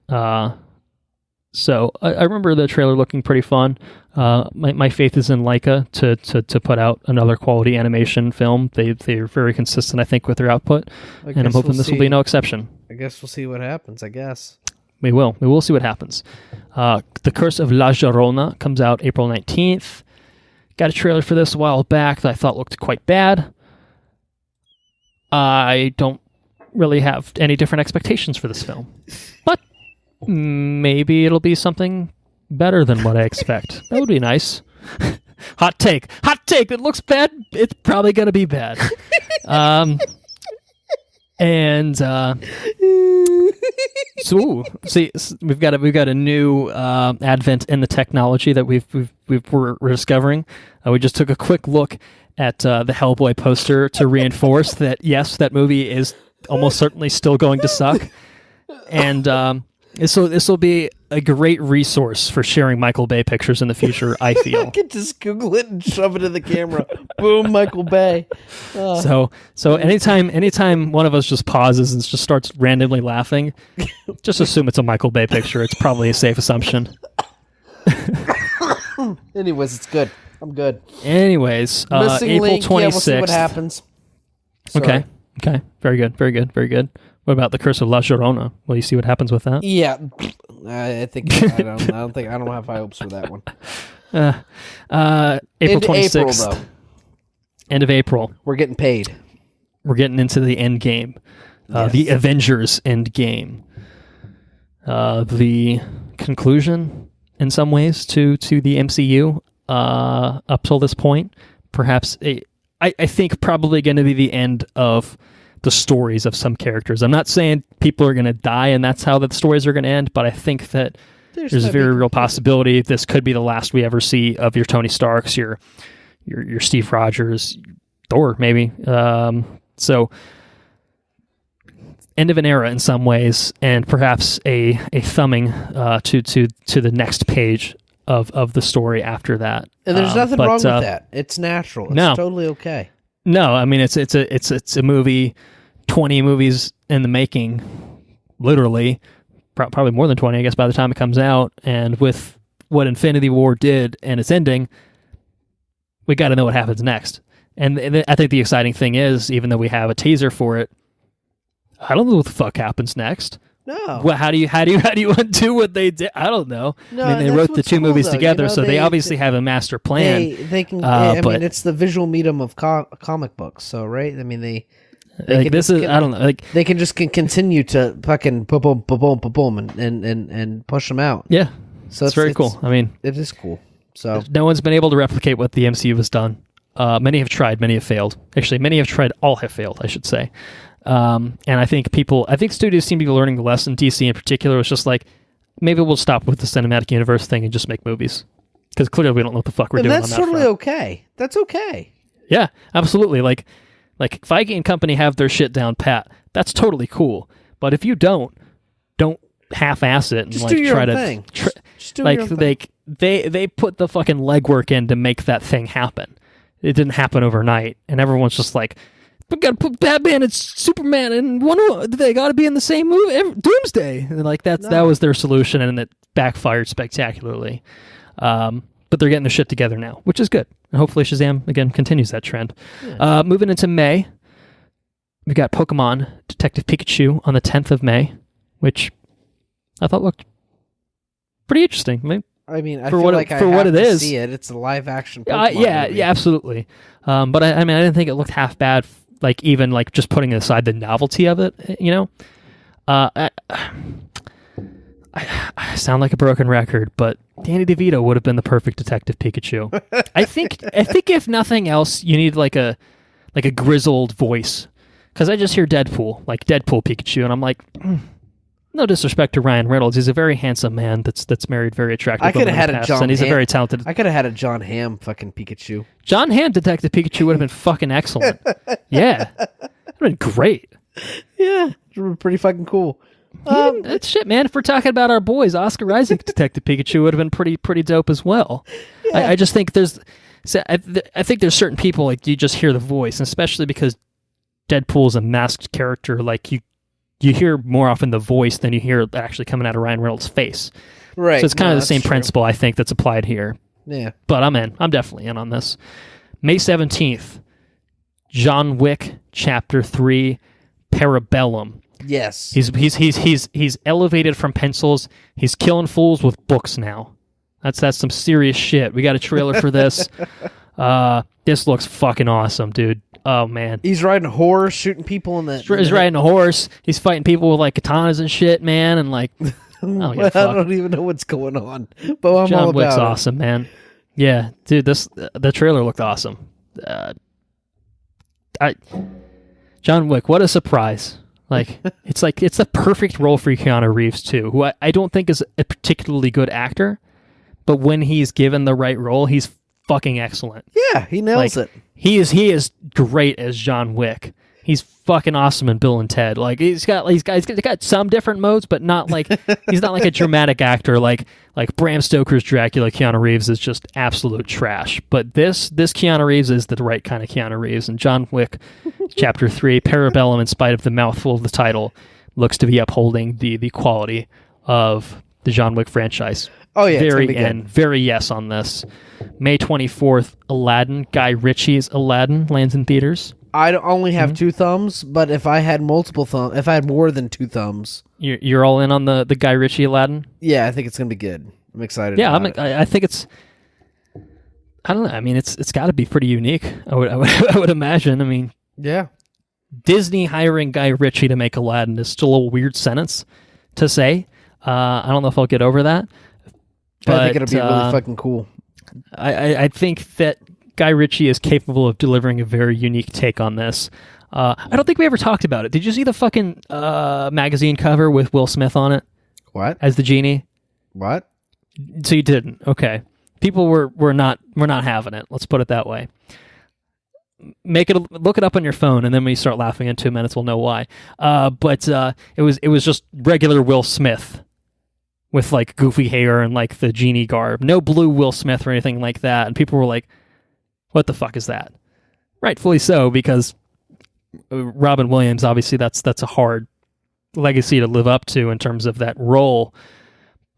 So I remember the trailer looking pretty fun. My faith is in Laika to put out another quality animation film. They're very consistent, I think, with their output, and I'm hoping this will be no exception. I guess we'll see what happens. I guess we will. We will see what happens. The Curse of La Llorona comes out April 19th. Got a trailer for this a while back that I thought looked quite bad. I don't really have any different expectations for this film, but maybe it'll be something better than what I expect. That would be nice. Hot take. It looks bad. It's probably going to be bad. So see, we've got a new advent in the technology that we're discovering. We just took a quick look at the Hellboy poster to reinforce that yes, that movie is almost certainly still going to suck, and this will be a great resource for sharing Michael Bay pictures in the future. I feel I could just Google it and shove it in the camera. Boom, Michael Bay. So anytime one of us just pauses and just starts randomly laughing, just assume it's a Michael Bay picture. It's probably a safe assumption. Anyways, it's good. I'm good. Anyways, Missing April Link, 26th. Yeah, we'll see what happens. Sorry. Okay. Very good. What about The Curse of La Llorona? Will you see what happens with that? Yeah, I think I don't have high hopes for that one. April 26th. April, end of April. We're getting paid. We're getting into the end game. Yes. The Avengers end game. The conclusion, in some ways, to the MCU up till this point. Perhaps, I think probably going to be the end of the stories of some characters. I'm not saying people are going to die and that's how the stories are going to end, but I think that there's a very real possibility this could be the last we ever see of your Tony Starks, your Steve Rogers, Thor, maybe. So end of an era in some ways, and perhaps a thumbing to the next page of the story after that. And there's nothing wrong with that. It's natural. It's totally okay. No, I mean it's a movie, 20 movies in the making, literally, probably more than 20, I guess, by the time it comes out. And with what Infinity War did and its ending, we got to know what happens next. And I think the exciting thing is, even though we have a teaser for it, I don't know what the fuck happens next. No. Well, how do you undo what they did? I don't know. No, I mean, they that's wrote the what's two cool, movies though, together, you know, so they obviously have a master plan. They can. but mean, it's the visual medium of comic books. So right. I mean, they like this is I don't know. Like they can just continue to fucking boom, boom, boom, boom, boom, and push them out. yeah. So it's very cool. I mean, it is cool. So no one's been able to replicate what the MCU has done. Many have tried, many have failed. Actually, many have tried, all have failed, I should say. And I think studios seem to be learning the lesson. DC in particular was just like, maybe we'll stop with the cinematic universe thing and just make movies. Because clearly we don't know what the fuck we're doing. That's on that totally front. okay. That's okay. Yeah, absolutely. Like Feige and company have their shit down pat. That's totally cool. But if you don't half-ass it and Just like do your try own to thing. Just do your own thing. like they put the fucking legwork in to make that thing happen. It didn't happen overnight, and everyone's just like, we gotta put Batman and Superman and Wonder Woman. They gotta be in the same movie. Doomsday. And like that was their solution, and it backfired spectacularly. But they're getting their shit together now, which is good. And hopefully Shazam again continues that trend. Yeah. Moving into May, we got Pokemon Detective Pikachu on the 10th of May, which I thought looked pretty interesting. I mean, I for feel what like it, I for have what it to is. see it. It's a live action Pokemon movie. Yeah, absolutely. But I mean, I didn't think it looked half bad. Like even like just putting aside the novelty of it, you know. I sound like a broken record, but Danny DeVito would have been the perfect Detective Pikachu. I think if nothing else, you need like a grizzled voice, because I just hear Deadpool Pikachu, and I'm like, no disrespect to Ryan Reynolds, he's a very handsome man that's married very attractive. I could have had a John. And he's a very talented. I could have had a John Hamm fucking Pikachu. John Hamm Detective Pikachu would have been fucking excellent. Yeah, that would have been great. Yeah, it would have been pretty fucking cool. That's shit, man. If we're talking about our boys, Oscar Isaac Detective Pikachu would have been pretty dope as well. Yeah. I just think I think there's certain people like you just hear the voice, and especially because Deadpool's a masked character. Like you hear more often the voice than you hear actually coming out of Ryan Reynolds' face. Right. So it's kind of the same principle I think that's applied here. Yeah. But I'm in. I'm definitely in on this. May 17th, John Wick Chapter 3, Parabellum. Yes. He's elevated from pencils. He's killing fools with books now. That's some serious shit. We got a trailer for this. This looks fucking awesome, dude. Oh man. He's riding a horse, shooting people in the. He's riding a horse. He's fighting people with like katanas and shit, man. And like, I don't even know what's going on. But I'm John all Wick's about awesome, man. Yeah, dude. The trailer looked awesome. John Wick, what a surprise! It's the perfect role for Keanu Reeves too, who I don't think is a particularly good actor, but when he's given the right role, he's fucking excellent. Yeah, he nails it. He is great as John Wick. He's fucking awesome in Bill and Ted. Like he's got some different modes, but not like he's not like a dramatic actor like Bram Stoker's Dracula. Keanu Reeves is just absolute trash. But this Keanu Reeves is the right kind of Keanu Reeves. And John Wick Chapter 3, Parabellum, in spite of the mouthful of the title, looks to be upholding the quality of the John Wick franchise. Oh yeah, very yes on this. May 24th, Aladdin, Guy Ritchie's Aladdin lands in theaters. I only have two thumbs, but if I had multiple thumbs, if I had more than two thumbs, you're all in on the Guy Ritchie Aladdin. Yeah, I think it's gonna be good. I'm excited. Yeah, I think it's. I don't know. I mean, it's got to be pretty unique. I would imagine. I mean, yeah. Disney hiring Guy Ritchie to make Aladdin is still a weird sentence to say. I don't know if I'll get over that. But, I think it'll be really fucking cool. I think that Guy Ritchie is capable of delivering a very unique take on this. I don't think we ever talked about it. Did you see the fucking magazine cover with Will Smith on it? What? As the genie? What? So you didn't? Okay. People were not having it. Let's put it that way. Look it up on your phone, and then when you start laughing in 2 minutes, we'll know why. But it was just regular Will Smith with like goofy hair and like the genie garb. No blue Will Smith or anything like that. And people were like, what the fuck is that? Rightfully so, because Robin Williams, obviously that's a hard legacy to live up to in terms of that role.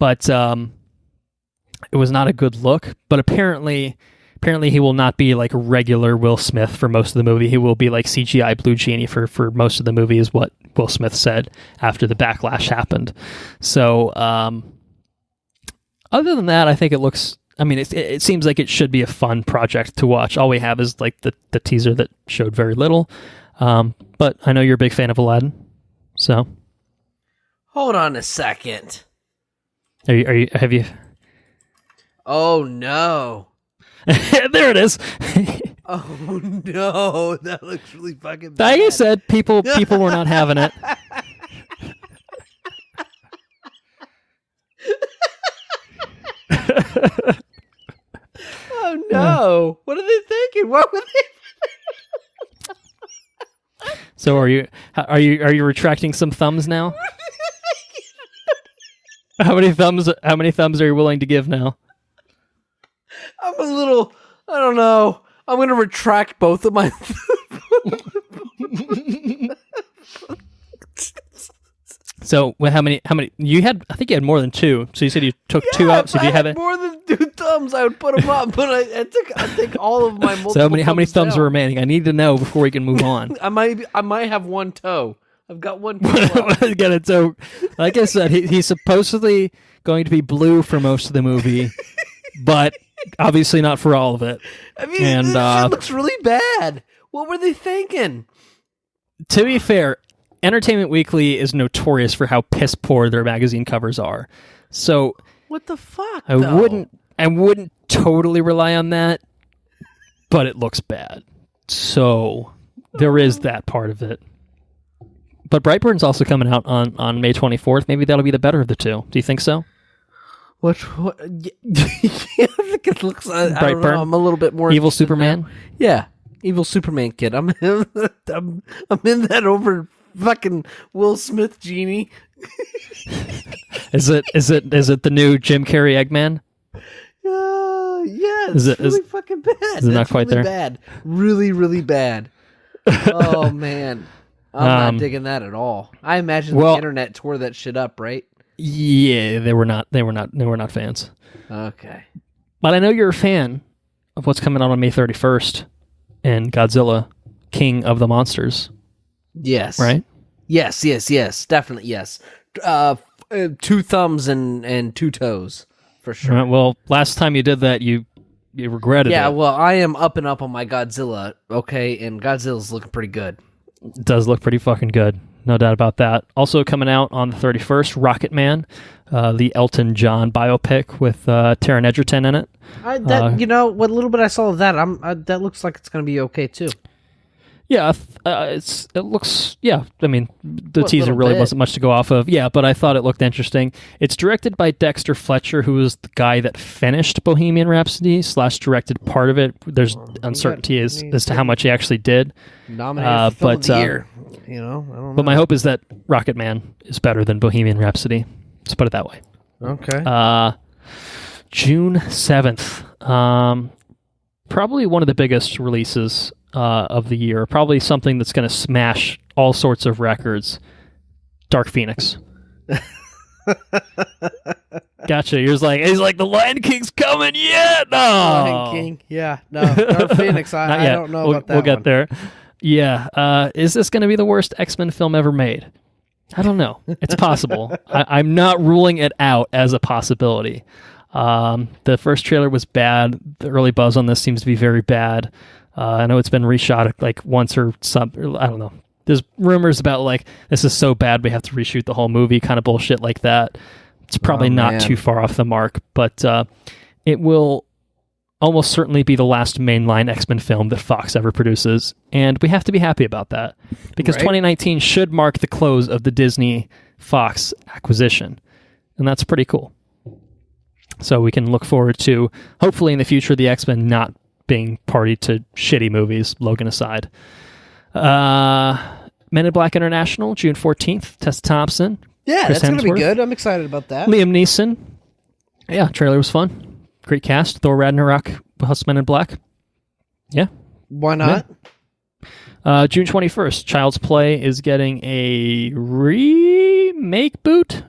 But it was not a good look. But apparently apparently he will not be like regular Will Smith for most of the movie. He will be like CGI Blue Genie for most of the movie, is what Will Smith said after the backlash happened. So other than that, I think it looks, I mean, it seems like it should be a fun project to watch. All we have is like the teaser that showed very little. But I know you're a big fan of Aladdin, so. Hold on a second. Have you? Oh no. There it is. Oh no, that looks really fucking bad. Like I said, people were not having it. Oh no! What are they thinking? What were they? So are you retracting some thumbs now? How many thumbs are you willing to give now? I'm a little, I don't know. I'm going to retract both of my So, how many you had? I think you had more than two. So you said you took two out. So do you have it? More than two thumbs, I would put them up, but I took all of my multiple. So how many thumbs down. are remaining? I need to know before we can move on. I might have one toe. I've got one toe. Get it? So, like I said, he's supposedly going to be blue for most of the movie, but obviously not for all of it. I mean, this shit looks really bad. What were they thinking? To be fair, Entertainment Weekly is notorious for how piss poor their magazine covers are. So what the fuck? I wouldn't totally rely on that, but it looks bad. So there is that part of it. But Brightburn's also coming out on May 24th. Maybe that'll be the better of the two. Do you think so? What? Yeah, I think it looks. I don't know, I'm a little bit more Evil Superman. Now. Yeah, Evil Superman kid. I'm in that over fucking Will Smith genie. Is it the new Jim Carrey Eggman? Yeah, it's really fucking bad. Is it not quite really there? Bad. Really, really bad. Oh man, I'm not digging that at all. I imagine the internet tore that shit up, right? Yeah, they were not fans. Okay. But I know you're a fan of what's coming out on May 31st and Godzilla, King of the Monsters. Yes. Right? Yes, definitely yes. 2 thumbs and 2 toes, for sure. Right, well, last time you did that, you regretted it. Yeah, well, I am up and up on my Godzilla, okay, and Godzilla's looking pretty good. It does look pretty fucking good. No doubt about that. Also coming out on the 31st, Rocket Man, the Elton John biopic with Taron Egerton in it. What little bit I saw of that, that looks like it's going to be okay too. Yeah, it looks. Yeah, I mean, the teaser really wasn't much to go off of. Yeah, but I thought it looked interesting. It's directed by Dexter Fletcher, who was the guy that finished Bohemian Rhapsody / directed part of it. There's uncertainty as to how much he actually did. Nominated for Film of the Year. I don't know. But my hope is that Rocket Man is better than Bohemian Rhapsody. Let's put it that way. Okay. June 7th. Probably one of the biggest releases of the year. Probably something that's going to smash all sorts of records. Dark Phoenix. Gotcha. He's like the Lion King's coming. Yeah, no. Lion King. Yeah, no. Dark Phoenix. I don't know about that. We'll get there. Yeah. Is this going to be the worst X-Men film ever made? I don't know. It's possible. I'm not ruling it out as a possibility. The first trailer was bad. The early buzz on this seems to be very bad. I know it's been reshot like once or something. I don't know. There's rumors about like, this is so bad we have to reshoot the whole movie, kind of bullshit like that. It's probably not too far off the mark, but it will almost certainly be the last mainline X-Men film that Fox ever produces, and we have to be happy about that, because 2019 should mark the close of the Disney-Fox acquisition, and that's pretty cool. So we can look forward to, hopefully in the future, the X-Men not being party to shitty movies, Logan aside. Men in Black International, June 14th, Tessa Thompson. Yeah, Chris that's going to be Hemsworth. good. I'm excited about that. Liam Neeson. Yeah, trailer was fun. Great cast. Thor Ragnarok plus Men in Black. Yeah. Why not? Yeah. June 21st, Child's Play is getting a reboot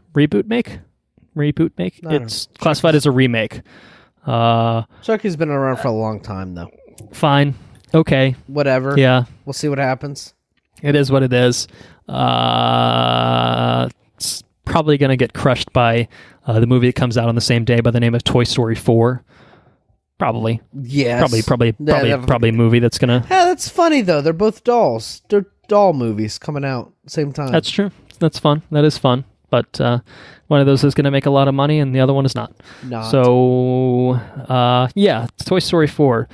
make. It's classified as a remake. Chucky's been around for a long time, though. Fine. Okay. Whatever. Yeah. We'll see what happens. It is what it is. It's probably going to get crushed by the movie that comes out on the same day by the name of Toy Story 4. Probably. Yes. Probably a movie that's going to... Yeah, that's funny, though. They're both dolls. They're doll movies coming out at the same time. That's true. That's fun. That is fun. But one of those is going to make a lot of money, and the other one is not. So, yeah, it's Toy Story 4.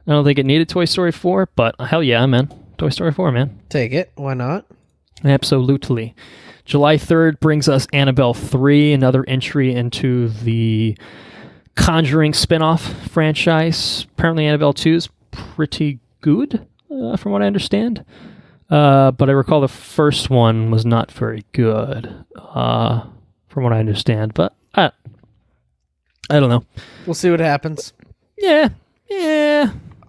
I don't think it needed Toy Story 4, but hell yeah, man. Toy Story 4, man. Take it. Why not? Absolutely. July 3rd brings us Annabelle 3, another entry into the Conjuring spin-off franchise. Apparently Annabelle 2 is pretty good, from what I understand. But I recall the first one was not very good, from what I understand. But I don't know. We'll see what happens. Yeah.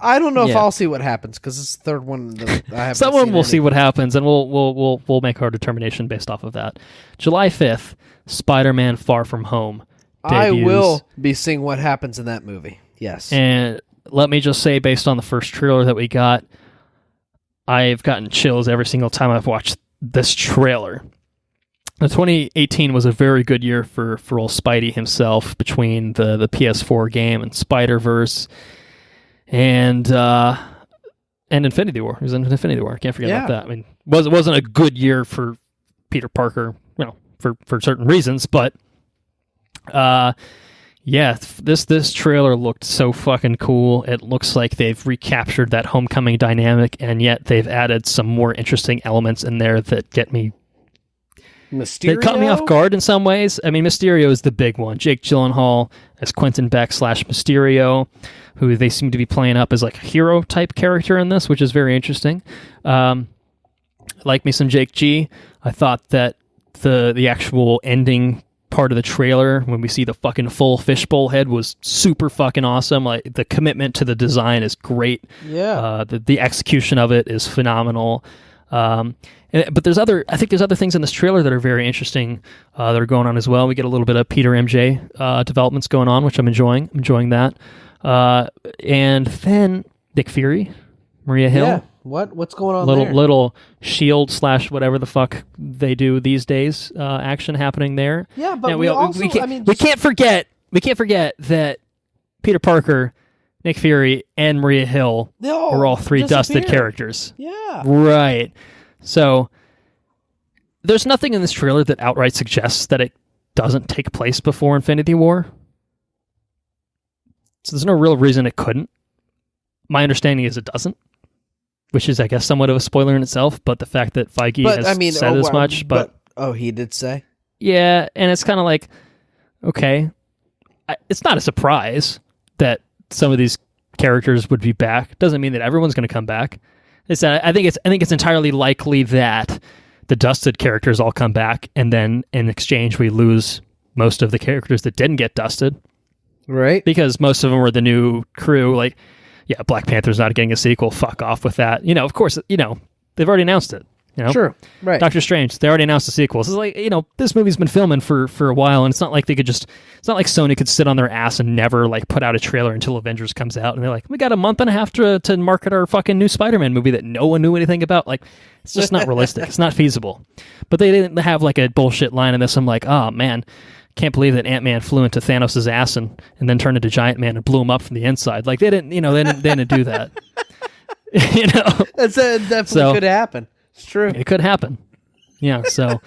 I don't know if I'll see what happens because it's the third one that I haven't. Someone will see what happens, and we'll make our determination based off of that. July 5th, Spider-Man: Far From Home debuts. I will be seeing what happens in that movie. Yes. And let me just say, based on the first trailer that we got, I've gotten chills every single time I've watched this trailer. 2018 was a very good year for old Spidey himself, between the PS4 game and Spider-Verse and Infinity War. It was in Infinity War. I can't forget about that. I mean, it wasn't a good year for Peter Parker, for certain reasons, but yeah, this trailer looked so fucking cool. It looks like they've recaptured that Homecoming dynamic, and yet they've added some more interesting elements in there that get me... Mysterio? They caught me off guard in some ways. I mean, Mysterio is the big one. Jake Gyllenhaal as Quentin Beck / Mysterio, who they seem to be playing up as like a hero-type character in this, which is very interesting. Like me some Jake G. I thought that the actual ending part of the trailer, when we see the fucking full fishbowl head, was super fucking awesome. Like, the commitment to the design is great. Yeah. The execution of it is phenomenal. But there's other things in this trailer that are very interesting that are going on as well. We get a little bit of Peter MJ developments going on, which I'm enjoying. I'm enjoying that. And then Nick Fury, Maria Hill. Yeah. What's going on there? Little shield / whatever the fuck they do these days, action happening there. Yeah, but now, we can't forget that Peter Parker, Nick Fury, and Maria Hill are all three dusted characters. Yeah. Right. So there's nothing in this trailer that outright suggests that it doesn't take place before Infinity War. So there's no real reason it couldn't. My understanding is it doesn't, which is, I guess, somewhat of a spoiler in itself, but the fact that Feige has said as much. But he did say? Yeah, and it's kind of like, okay, it's not a surprise that some of these characters would be back. Doesn't mean that everyone's going to come back. I think it's entirely likely that the dusted characters all come back, and then in exchange we lose most of the characters that didn't get dusted. Right. Because most of them were the new crew. Like, yeah, Black Panther's not getting a sequel. Fuck off with that. Of course, they've already announced it. Sure. Right. Doctor Strange, they already announced a sequel. So it's like, this movie's been filming for a while, and it's not like it's not like Sony could sit on their ass and never put out a trailer until Avengers comes out, and they're like, we got a month and a half to market our fucking new Spider-Man movie that no one knew anything about. Like, it's just not realistic. It's not feasible. But they didn't have a bullshit line in this. I'm like, oh man, can't believe that Ant-Man flew into Thanos' ass and then turned into Giant Man and blew him up from the inside. Like, they didn't do that. That definitely could happen. It's true. It could happen. Yeah, so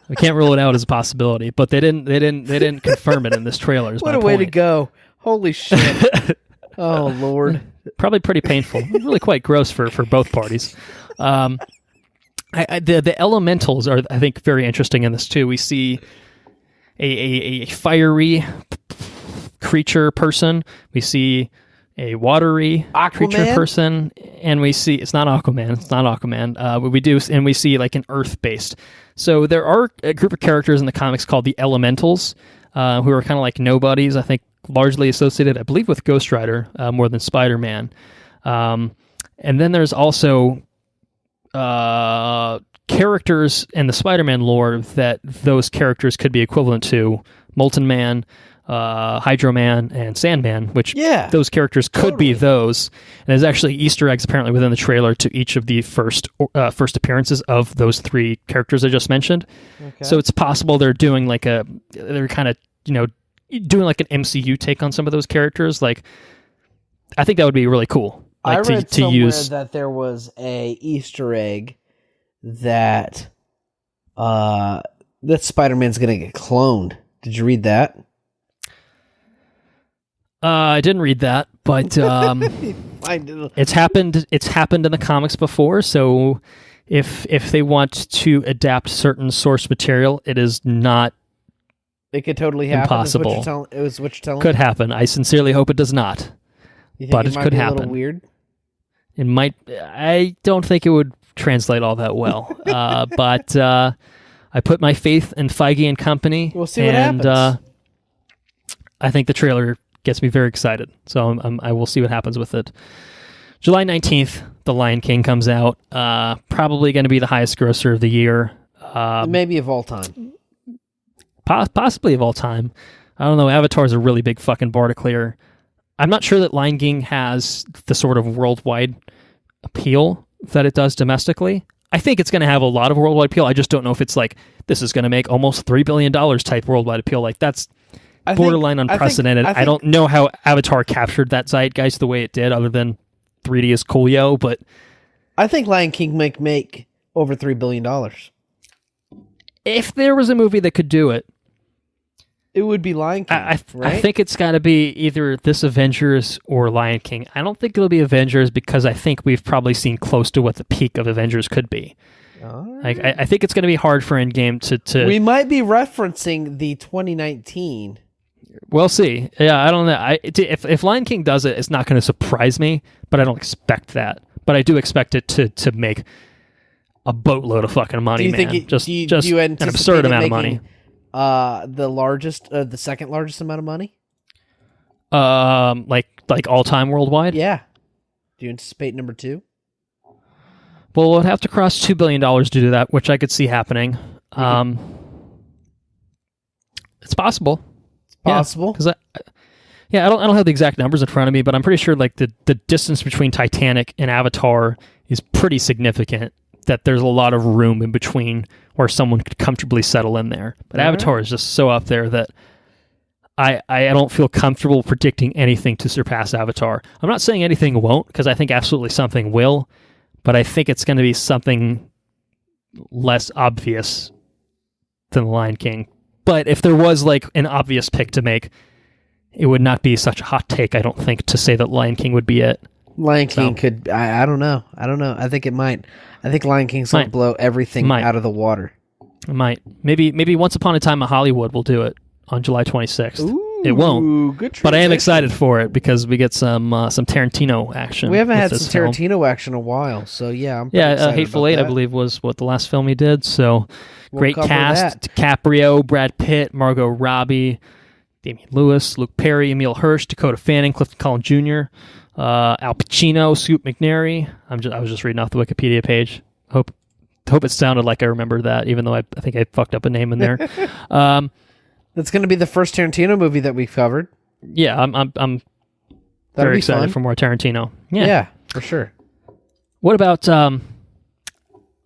we can't rule it out as a possibility, but they didn't confirm it in this trailer. What a way to go. Holy shit. Oh Lord. Probably pretty painful. Really quite gross for both parties. The elementals are, I think, very interesting in this too. We see a fiery creature person. We see a watery creature person, and we see it's not Aquaman. We do, and we see an earth-based. So there are a group of characters in the comics called the Elementals, who are kind of like nobodies. I think largely associated, I believe, with Ghost Rider more than Spider-Man. And then there's also characters in the Spider-Man lore that those characters could be equivalent to. Molten Man, Hydro Man and Sandman, which those characters could be those. And there's actually Easter eggs apparently within the trailer to each of the first appearances of those three characters I just mentioned. Okay. So it's possible they're doing they're kind of, doing like an MCU take on some of those characters. Like, I think that would be really cool. Like, I read somewhere that there was a Easter egg that Spider-Man's going to get cloned. Did you read that? I didn't read that, but it's happened. It's happened in the comics before. So if they want to adapt certain source material, it is not. It could totally happen. Impossible. It was what you're telling could me? happen. I sincerely hope it does not. You think but it could be happen. A little weird. It might. I don't think it would translate all that well. But I put my faith in Feige and company. We'll see what happens. I think the trailer gets me very excited. So I will see what happens with it. July 19th, The Lion King comes out. Probably going to be the highest grosser of the year. Maybe of all time. Possibly of all time. I don't know. Avatar is a really big fucking bar to clear. I'm not sure that Lion King has the sort of worldwide appeal that it does domestically. I think it's going to have a lot of worldwide appeal. I just don't know if it's like, this is going to make almost $3 billion type worldwide appeal. Like, that's borderline unprecedented. I don't know how Avatar captured that zeitgeist the way it did, other than 3D is coolio, but I think Lion King make over $3 billion. If there was a movie that could do it, it would be Lion King, I right? think it's got to be either this Avengers or Lion King. I don't think it'll be Avengers because I think we've probably seen close to what the peak of Avengers could be. Like, I think it's going to be hard for Endgame to... We might be referencing the 2019... We'll see. Yeah, I don't know. If Lion King does it, it's not going to surprise me, but I don't expect that. But I do expect it to make a boatload of fucking money, man. Do you an absurd amount of money. The second largest amount of money? Like all time worldwide? Yeah. Do you anticipate number 2? Well, we'll have to cross $2 billion to do that, which I could see happening. It's possible. Possible. Because I don't have the exact numbers in front of me, but I'm pretty sure like the distance between Titanic and Avatar is pretty significant. That there's a lot of room in between where someone could comfortably settle in there. But Avatar is just so up there that I don't feel comfortable predicting anything to surpass Avatar. I'm not saying anything won't, because I think absolutely something will, but I think it's going to be something less obvious than The Lion King. But if there was like an obvious pick to make, it would not be such a hot take, I don't think, to say that Lion King would be it. Lion King could... I don't know. I think it might. I think Lion King's going to blow everything out of the water. It might. Maybe Once Upon a Time in Hollywood will do it on July 26th. Ooh, it won't. Good transition. But I am excited for it because we get some Tarantino action. We haven't had some Tarantino action in a while, so yeah. I'm Hateful Eight, I believe, was what the last film he did. So great cast: DiCaprio, Brad Pitt, Margot Robbie, Damian Lewis, Luke Perry, Emile Hirsch, Dakota Fanning, Clifton Collins Jr., Al Pacino, Scoot McNairy. I was just reading off the Wikipedia page. Hope it sounded like I remember that, even though I think I fucked up a name in there. That's going to be the first Tarantino movie that we've covered. Yeah, I'm very excited for more Tarantino. Yeah, for sure. What about? Oh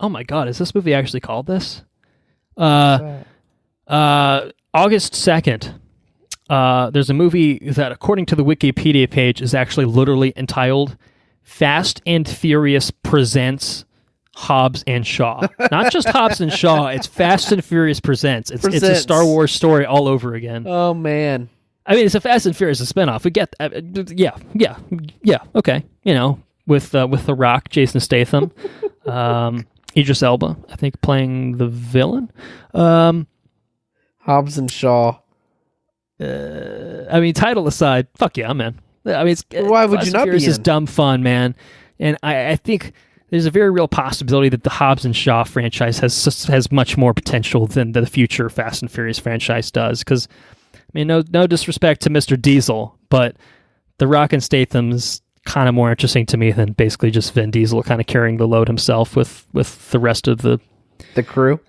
my God, is this movie actually called this? August 2nd. There's a movie that, according to the Wikipedia page, is actually literally entitled Fast and Furious Presents Hobbs and Shaw. Not just Hobbs and Shaw, it's Fast and Furious Presents. It's a Star Wars story all over again. Oh, man. I mean, it's a Fast and Furious spinoff. We get yeah, okay. With The Rock, Jason Statham, Idris Elba, I think, playing the villain. Hobbs and Shaw. I mean, title aside, fuck yeah, I'm in. I mean, why would you not be in? It's just dumb fun, man. And I think there's a very real possibility that the Hobbs and Shaw franchise has much more potential than the future Fast and Furious franchise does. Because, I mean, no disrespect to Mr. Diesel, but The Rock and Statham's kind of more interesting to me than basically just Vin Diesel kind of carrying the load himself with the rest of the crew.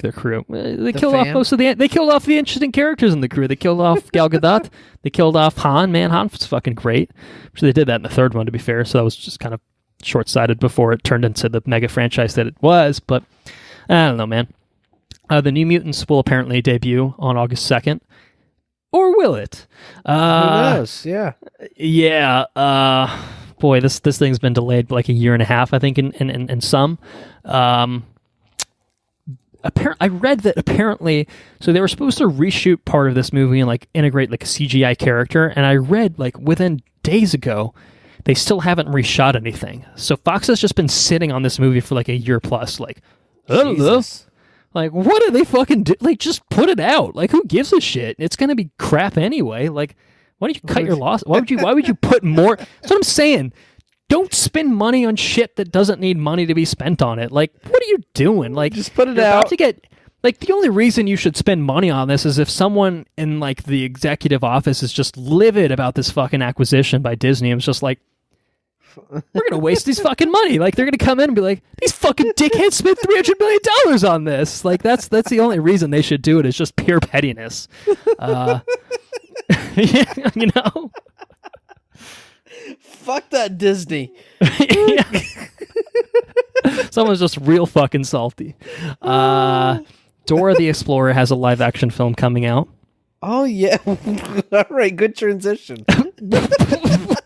their crew. They The killed off fam? most of the. They killed off the interesting characters in the crew. They killed off Gal Gadot. They killed off Han. Man, Han was fucking great. So they did that in the third one, to be fair. So that was just kind of short-sighted before it turned into the mega franchise that it was. But I don't know, man. The New Mutants will apparently debut on August 2nd. Or will it? Who knows? Yeah. Yeah. Boy, this thing's been delayed like a year and a half, I think, in some. I read that apparently, so they were supposed to reshoot part of this movie and like integrate like a CGI character, and I read like within days ago, they still haven't reshot anything. So Fox has just been sitting on this movie for like a year plus. Like, I don't know. Jesus. Like, what do they fucking do? Like, just put it out. Like, who gives a shit? It's gonna be crap anyway. Like, why don't you cut your loss? Why would you put more? That's what I'm saying. Don't spend money on shit that doesn't need money to be spent on it. Like, what are you doing? Like, Just put it you're out. about to get. Like, the only reason you should spend money on this is if someone in like the executive office is just livid about this fucking acquisition by Disney. It's just like, we're gonna waste this fucking money. Like, they're gonna come in and be like, these fucking dickheads spent $300 million on this. Like, that's the only reason they should do it. Is just pure pettiness. You know. Fuck that Disney. Yeah. Someone's just real fucking salty. Dora the Explorer has a live action film coming out. Oh yeah. All right, good transition.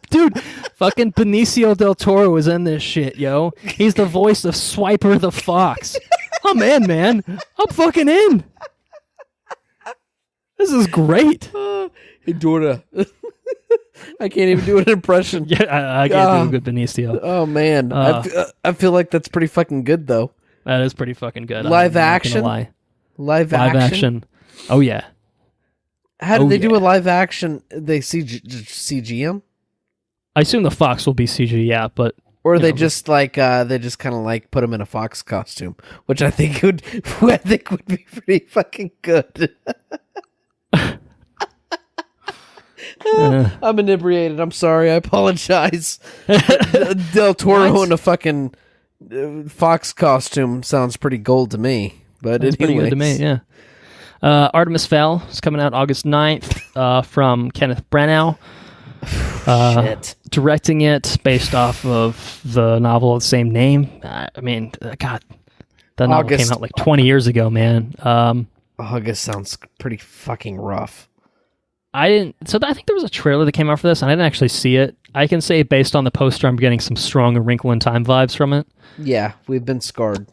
Dude, fucking Benicio del Toro was in this shit, yo. He's the voice of Swiper the Fox. I'm in, man. I'm fucking in. This is great. Hey Dora. I can't even do an impression. Yeah, I can't do a good Benicio. Oh man, I feel like that's pretty fucking good though. That is pretty fucking good. Live I'm not action? gonna lie. Live Live action. Oh yeah. How did Oh, they do yeah. a live action? They CG them, I assume the fox will be CG, yeah, but or they know. just like they just kind of like put him in a fox costume, which I think would be pretty fucking good. I'm inebriated. I'm sorry. I apologize. Del Toro What? in a fucking fox costume sounds pretty gold to me. But It's pretty good to me, anyways. yeah. Artemis Fowl is coming out August 9th from Kenneth Branagh. Shit. Directing it based off of the novel of the same name. I mean, God, that novel August. came out like 20 years ago, man. August sounds pretty fucking rough. I think there was a trailer that came out for this, and I didn't actually see it. I can say based on the poster, I'm getting some strong Wrinkle in Time vibes from it. Yeah, we've been scarred.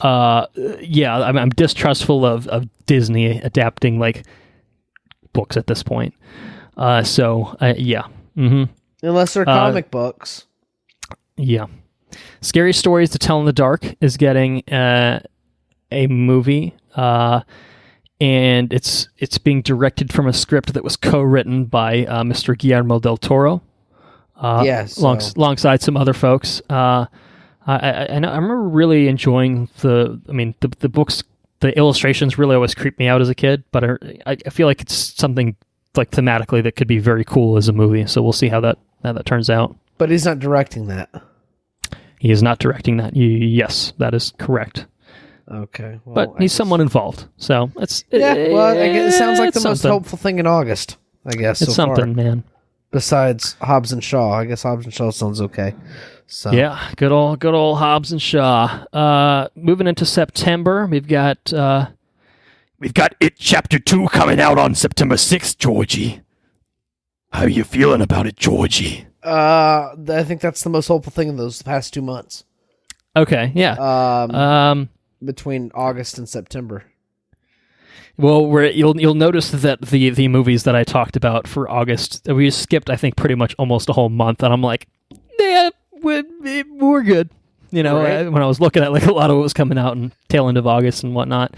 Yeah, I'm distrustful of Disney adapting like books at this point. Yeah. Mm-hmm. Unless they're comic books. Yeah. Scary Stories to Tell in the Dark is getting a movie, and it's being directed from a script that was co-written by Mr. Guillermo del Toro. Yes. Alongside some other folks. I know. I remember really enjoying the books. The illustrations really always creeped me out as a kid, but I feel like it's something like thematically that could be very cool as a movie. So we'll see how that turns out. But he's not directing that. He is not directing that. Yes, that is correct. Okay. Well, But he's someone involved. So it's it sounds like the most something. hopeful thing in August, I guess. It's so far. something, man. Besides Hobbs and Shaw. I guess Hobbs and Shaw sounds okay. So Yeah, good old Hobbs and Shaw. Moving into September, we've got It Chapter 2 coming out on September 6th, Georgie. How are you feeling about it, Georgie? I think that's the most hopeful thing in those past 2 months. Okay, yeah. Between August and September. Well, you'll notice that the movies that I talked about for August, we skipped, I think, pretty much almost a whole month, and I'm like, yeah, we're good. You know, Right. when I was looking at like a lot of what was coming out in tail end of August and whatnot.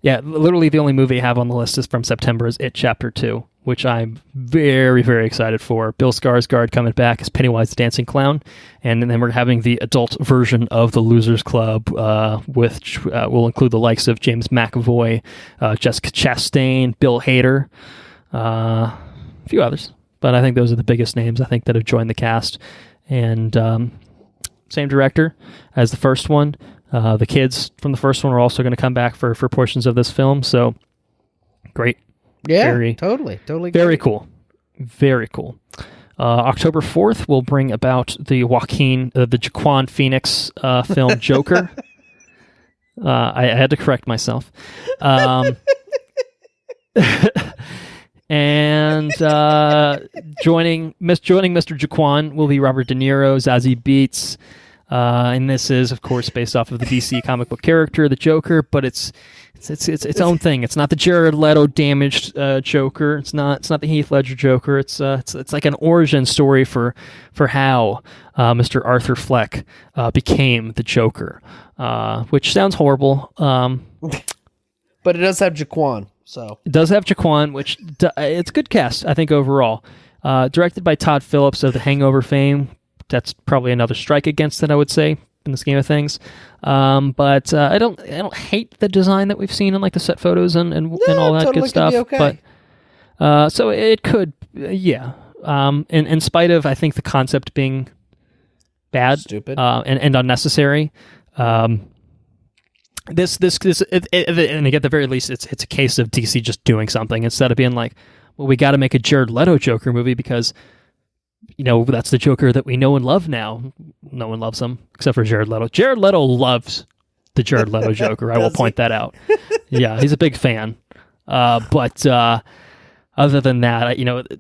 Yeah, literally the only movie I have on the list is from September is It Chapter 2, which I'm very, very excited for. Bill Skarsgård coming back as Pennywise the Dancing Clown, and then we're having the adult version of The Losers Club, which will include the likes of James McAvoy, Jessica Chastain, Bill Hader, a few others. But I think those are the biggest names, I think, that have joined the cast. And same director as the first one. The kids from the first one are also going to come back for portions of this film. So great. Yeah, totally. Very cool. Very cool. October 4th will bring about the Joaquin Phoenix film Joker. I had to correct myself. And joining Mr. Jaquan will be Robert De Niro, Zazie Beetz, and this is, of course, based off of the DC comic book character, the Joker, but it's its own thing. It's not the Jared Leto damaged Joker. It's not the Heath Ledger Joker. It's like an origin story for how Mr. Arthur Fleck became the Joker, which sounds horrible. But it does have Jaquan. So it does have Jaquan, which it's a good cast, I think, overall. Directed by Todd Phillips of The Hangover fame. That's probably another strike against it, I would say, in the scheme of things. But I don't hate the design that we've seen in like the set photos and all that totally good stuff. Okay. But so it could, yeah. In spite of, I think, the concept being bad, stupid, and unnecessary. This and at the very least, it's a case of DC just doing something instead of being like, well, we got to make a Jared Leto Joker movie because, you know, that's the Joker that we know and love now. No one loves him except for Jared Leto. Jared Leto loves the Jared Leto Joker. I will point that out. Yeah, he's a big fan. But other than that,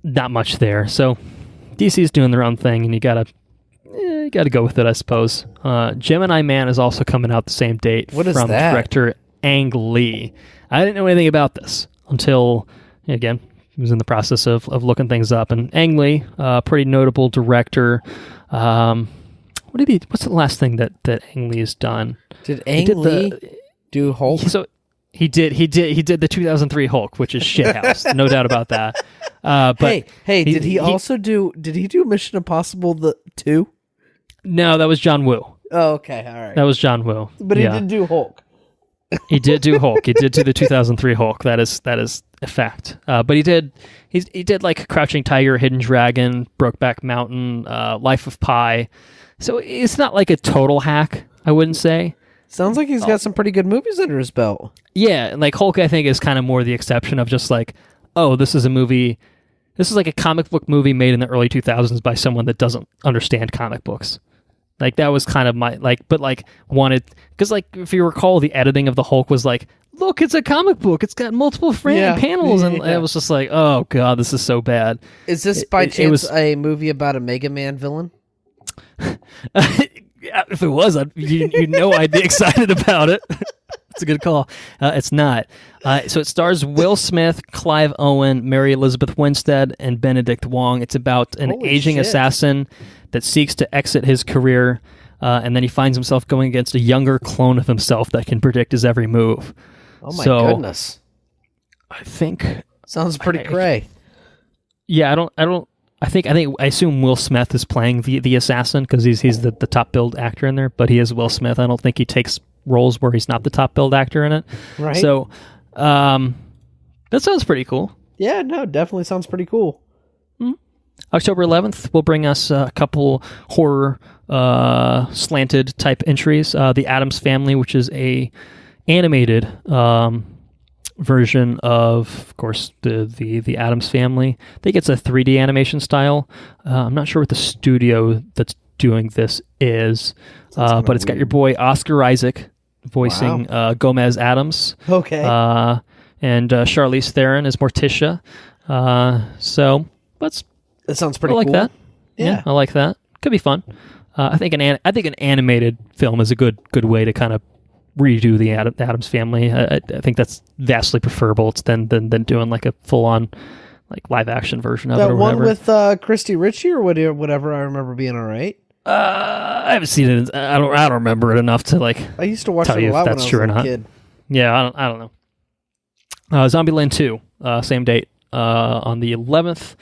not much there. So DC's doing their own thing, and you gotta go with it, I suppose. Gemini Man is also coming out the same date. What is from that? Director Ang Lee. I didn't know anything about this until, again, he was in the process of looking things up. And Ang Lee, pretty notable director. What's the last thing that Ang Lee has done? Did Ang Lee do Hulk? He did the 2003 Hulk, which is shithouse, no doubt about that. But did he do Mission Impossible 2? No, that was John Woo. Oh, okay, all right. That was John Woo. But he did do Hulk. He did do Hulk. He did do the 2003 Hulk. That is a fact. But he did like Crouching Tiger, Hidden Dragon, Brokeback Mountain, Life of Pi. So it's not like a total hack, I wouldn't say. Sounds like he's got some pretty good movies under his belt. Yeah, like Hulk, I think, is kind of more the exception of just like, oh, this is a movie. This is like a comic book movie made in the early 2000s by someone that doesn't understand comic books. Like, that was kind of my, wanted, because, if you recall, the editing of the Hulk was like, look, it's a comic book. It's got multiple panels, and it was just like, oh, God, this is so bad. Is this, by chance, a movie about a Mega Man villain? If it was, I'd be excited about it. It's a good call. It's not. So it stars Will Smith, Clive Owen, Mary Elizabeth Winstead, and Benedict Wong. It's about an aging assassin that seeks to exit his career, and then he finds himself going against a younger clone of himself that can predict his every move. Oh my goodness! I think sounds pretty cray. Yeah, I assume Will Smith is playing the assassin because he's the top billed actor in there, but he is Will Smith. I don't think he takes roles where he's not the top billed actor in it. Right. So, that sounds pretty cool. Yeah, no, definitely sounds pretty cool. October 11th will bring us a couple horror slanted type entries. The Addams Family, which is a animated version of course, the Addams Family. I think it's a 3D animation style. I'm not sure what the studio that's doing this is, but it's got your boy Oscar Isaac voicing Gomez Addams. Okay. And Charlize Theron is Morticia. So that sounds pretty cool. I like that. Yeah, I like that. Could be fun. I think an animated film is a good way to kind of redo the Addams Family. I think that's vastly preferable than doing like a full on like live action version of it or whatever. That one with Christy Ritchie or whatever. I remember being all right. I haven't seen it. I don't remember it enough to like. I used to watch tell it a you lot if when that's I was true or a not. kid. Yeah, I don't know. Zombieland 2, same date, on the 11th.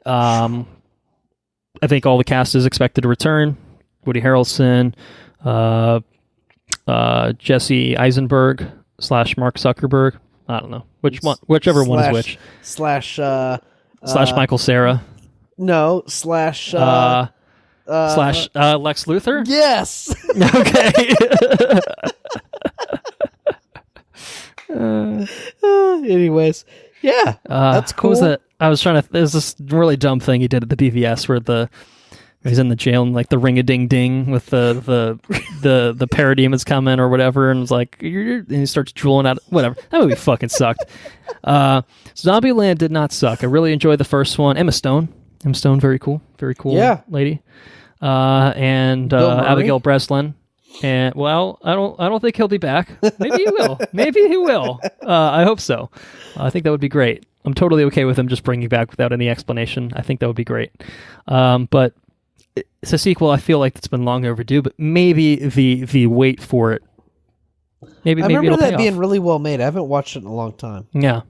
I think all the cast is expected to return. Woody Harrelson, Jesse Eisenberg / Mark Zuckerberg. I don't know whichever one is which. Slash Michael Cera. No, slash Lex Luthor. Yes. Okay. Anyways, yeah, that's cool. What was that? I was trying to. There's this really dumb thing he did at the BVS where he's in the jail and like the ring a ding ding with the parademons coming or whatever, and it's like and he starts drooling out whatever. That movie fucking sucked. Zombieland did not suck. I really enjoyed the first one. Emma Stone, very cool lady. And Abigail Breslin. And well, I don't think he'll be back. Maybe he will. I hope so. I think that would be great. I'm totally okay with him just bringing back without any explanation. I think that would be great. But it's a sequel. I feel like it's been long overdue. But maybe the wait for it. Maybe I remember it'll that pay being off. really well made. I haven't watched it in a long time. Yeah.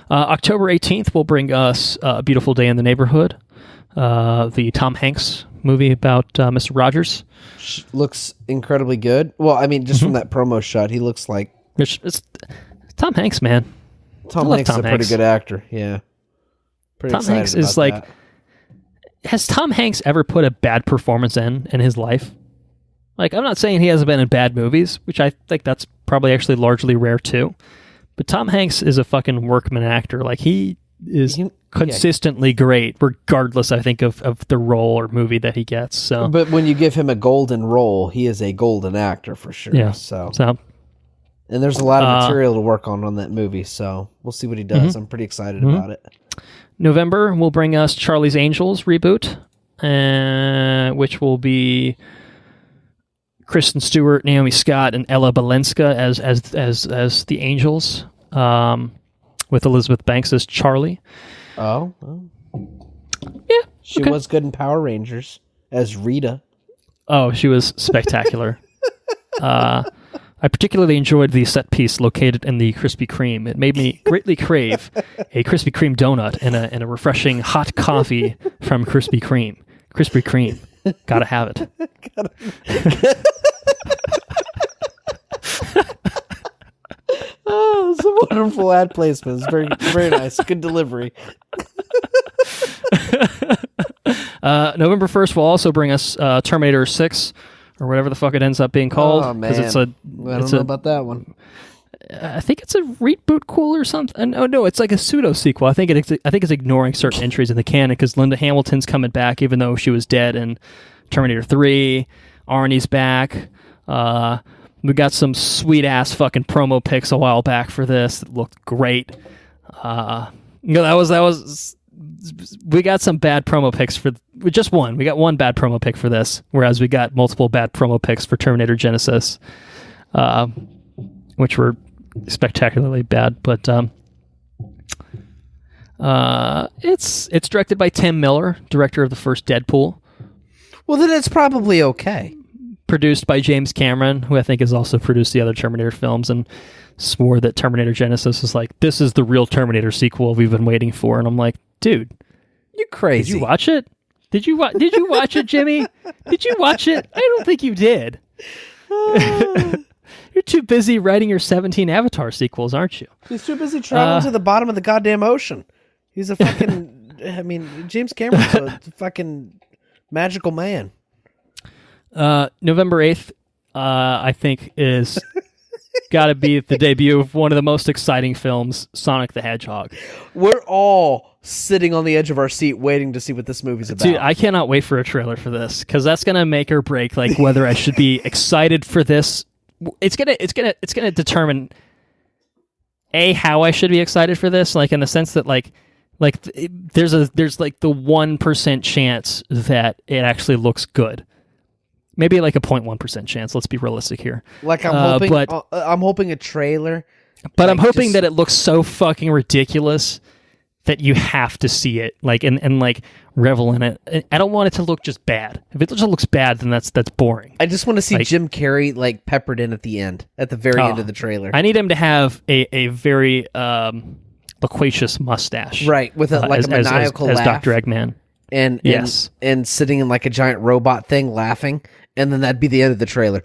October 18th will bring us A Beautiful Day in the Neighborhood, the Tom Hanks movie about Mr. Rogers. Looks incredibly good. Well, I mean, just from that promo shot, he looks like... It's Tom Hanks, man. Tom Hanks is a pretty good actor, yeah. Tom Hanks is like... that. Has Tom Hanks ever put a bad performance in his life? Like, I'm not saying he hasn't been in bad movies, which I think that's probably actually largely rare too. But Tom Hanks is a fucking workman actor. Like, he is consistently great, regardless, I think, of the role or movie that he gets. So, but when you give him a golden role, he is a golden actor for sure. Yeah. So and there's a lot of material to work on that movie. So we'll see what he does. I'm pretty excited about it. November will bring us Charlie's Angels reboot, which will be Kristen Stewart, Naomi Scott, and Ella Balenska as the Angels, with Elizabeth Banks as Charlie. Oh. Yeah. She was good in Power Rangers as Rita. Oh, she was spectacular. I particularly enjoyed the set piece located in the Krispy Kreme. It made me greatly crave a Krispy Kreme donut and a refreshing hot coffee from Krispy Kreme. Krispy Kreme. Gotta have it. Oh, it's a wonderful ad placement. It's very, very nice. Good delivery. November 1st will also bring us Terminator 6, or whatever the fuck it ends up being called. Oh, man. I don't know about that one. I think it's a reboot cool or something. Oh, no, it's like a pseudo-sequel. I think it's ignoring certain entries in the canon, because Linda Hamilton's coming back, even though she was dead in Terminator 3. Arnie's back. We got some sweet-ass fucking promo pics a while back for this. It looked great. That was... We got some bad promo pics for just one. We got one bad promo pic for this, whereas we got multiple bad promo pics for Terminator Genesis, which were spectacularly bad. But it's directed by Tim Miller, director of the first Deadpool. Well, then it's probably okay. Produced by James Cameron, who I think has also produced the other Terminator films, and swore that Terminator Genesis was like, this is the real Terminator sequel we've been waiting for. And I'm like, dude, you're crazy. Did you watch it? Did you watch it, Jimmy? Did you watch it? I don't think you did. You're too busy writing your 17 Avatar sequels, aren't you? He's too busy traveling to the bottom of the goddamn ocean. He's a fucking... I mean, James Cameron's a fucking magical man. November 8th, I think, is got to be the debut of one of the most exciting films, Sonic the Hedgehog. We're all sitting on the edge of our seat waiting to see what this movie's about. Dude, I cannot wait for a trailer for this, because that's going to make or break like whether I should be excited for this. It's gonna determine how I should be excited for this, like in the sense that there's like the 1% chance that it actually looks good. Maybe like a 0.1% chance. Let's be realistic here. Like I'm hoping a trailer. But I'm hoping that it looks so fucking ridiculous that you have to see it, like and like revel in it. I don't want it to look just bad. If it just looks bad, then that's boring. I just want to see Jim Carrey like peppered in at the end, at the very end of the trailer. I need him to have a very loquacious mustache, right, with a maniacal laugh, as Dr. Eggman, and sitting in like a giant robot thing laughing. And then that'd be the end of the trailer.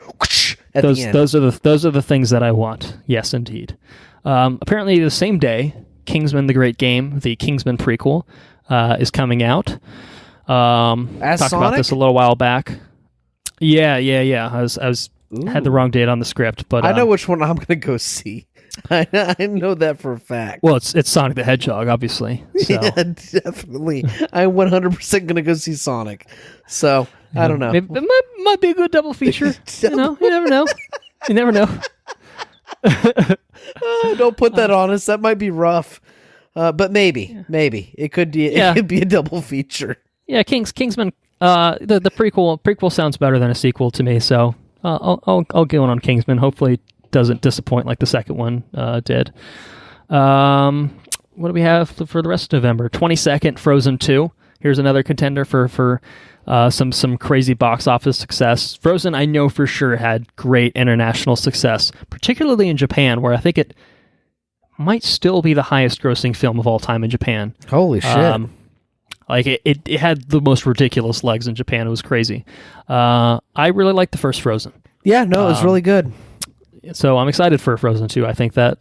The end. Those are the things that I want. Yes, indeed. Apparently, the same day, Kingsman: The Great Game, the Kingsman prequel, is coming out. As talked Sonic? about this a little while back. Yeah. I was had the wrong date on the script, but I know which one I'm gonna go see. I know that for a fact. Well, it's Sonic the Hedgehog, obviously. So. Yeah, definitely. I'm 100% gonna go see Sonic. So I don't know. Maybe, it might be a good double feature. You never know. You never know. Don't put that on us. That might be rough. But maybe it could be. It could be a double feature. Yeah, Kingsman. The prequel sounds better than a sequel to me. So I'll go on Kingsman. Hopefully, it doesn't disappoint like the second one did. What do we have for the rest of November? 22nd, Frozen 2. Here's another contender for some crazy box office success. Frozen, I know for sure, had great international success, particularly in Japan, where I think it might still be the highest grossing film of all time in Japan. Holy shit. Like it had the most ridiculous legs in Japan. It was crazy. I really liked the first Frozen. Yeah, no, it was really good. So I'm excited for Frozen 2. I think that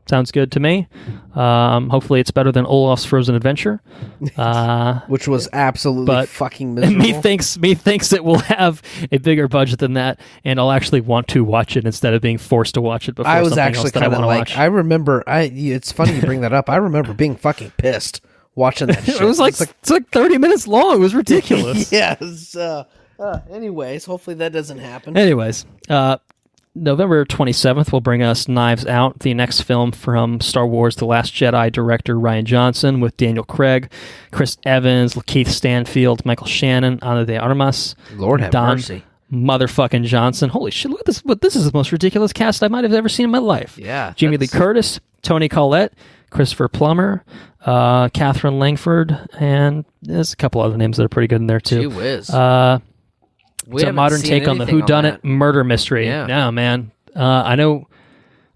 sounds good to me. Hopefully it's better than Olaf's Frozen Adventure. Which was absolutely fucking miserable. Me thinks it will have a bigger budget than that, and I'll actually want to watch it instead of being forced to watch it before I was something actually else that I want to like, watch. I remember, it's funny you bring that up. I remember being fucking pissed watching that shit. It was like, it's like 30 minutes long. It was ridiculous. Yes. Anyways, hopefully that doesn't happen. Anyways, November 27th will bring us Knives Out, the next film from Star Wars The Last Jedi director Rian Johnson, with Daniel Craig, Chris Evans, Lakeith Stanfield, Michael Shannon, Ana de Armas, Lord have Don mercy. Motherfucking Johnson. Holy shit, look at this. This is the most ridiculous cast I might have ever seen in my life. Yeah. Jamie Lee Curtis, Toni Collette, Christopher Plummer, Catherine Langford, and there's a couple other names that are pretty good in there too. Gee whiz. It's a modern take on the whodunit murder mystery. Yeah. No, man. I know.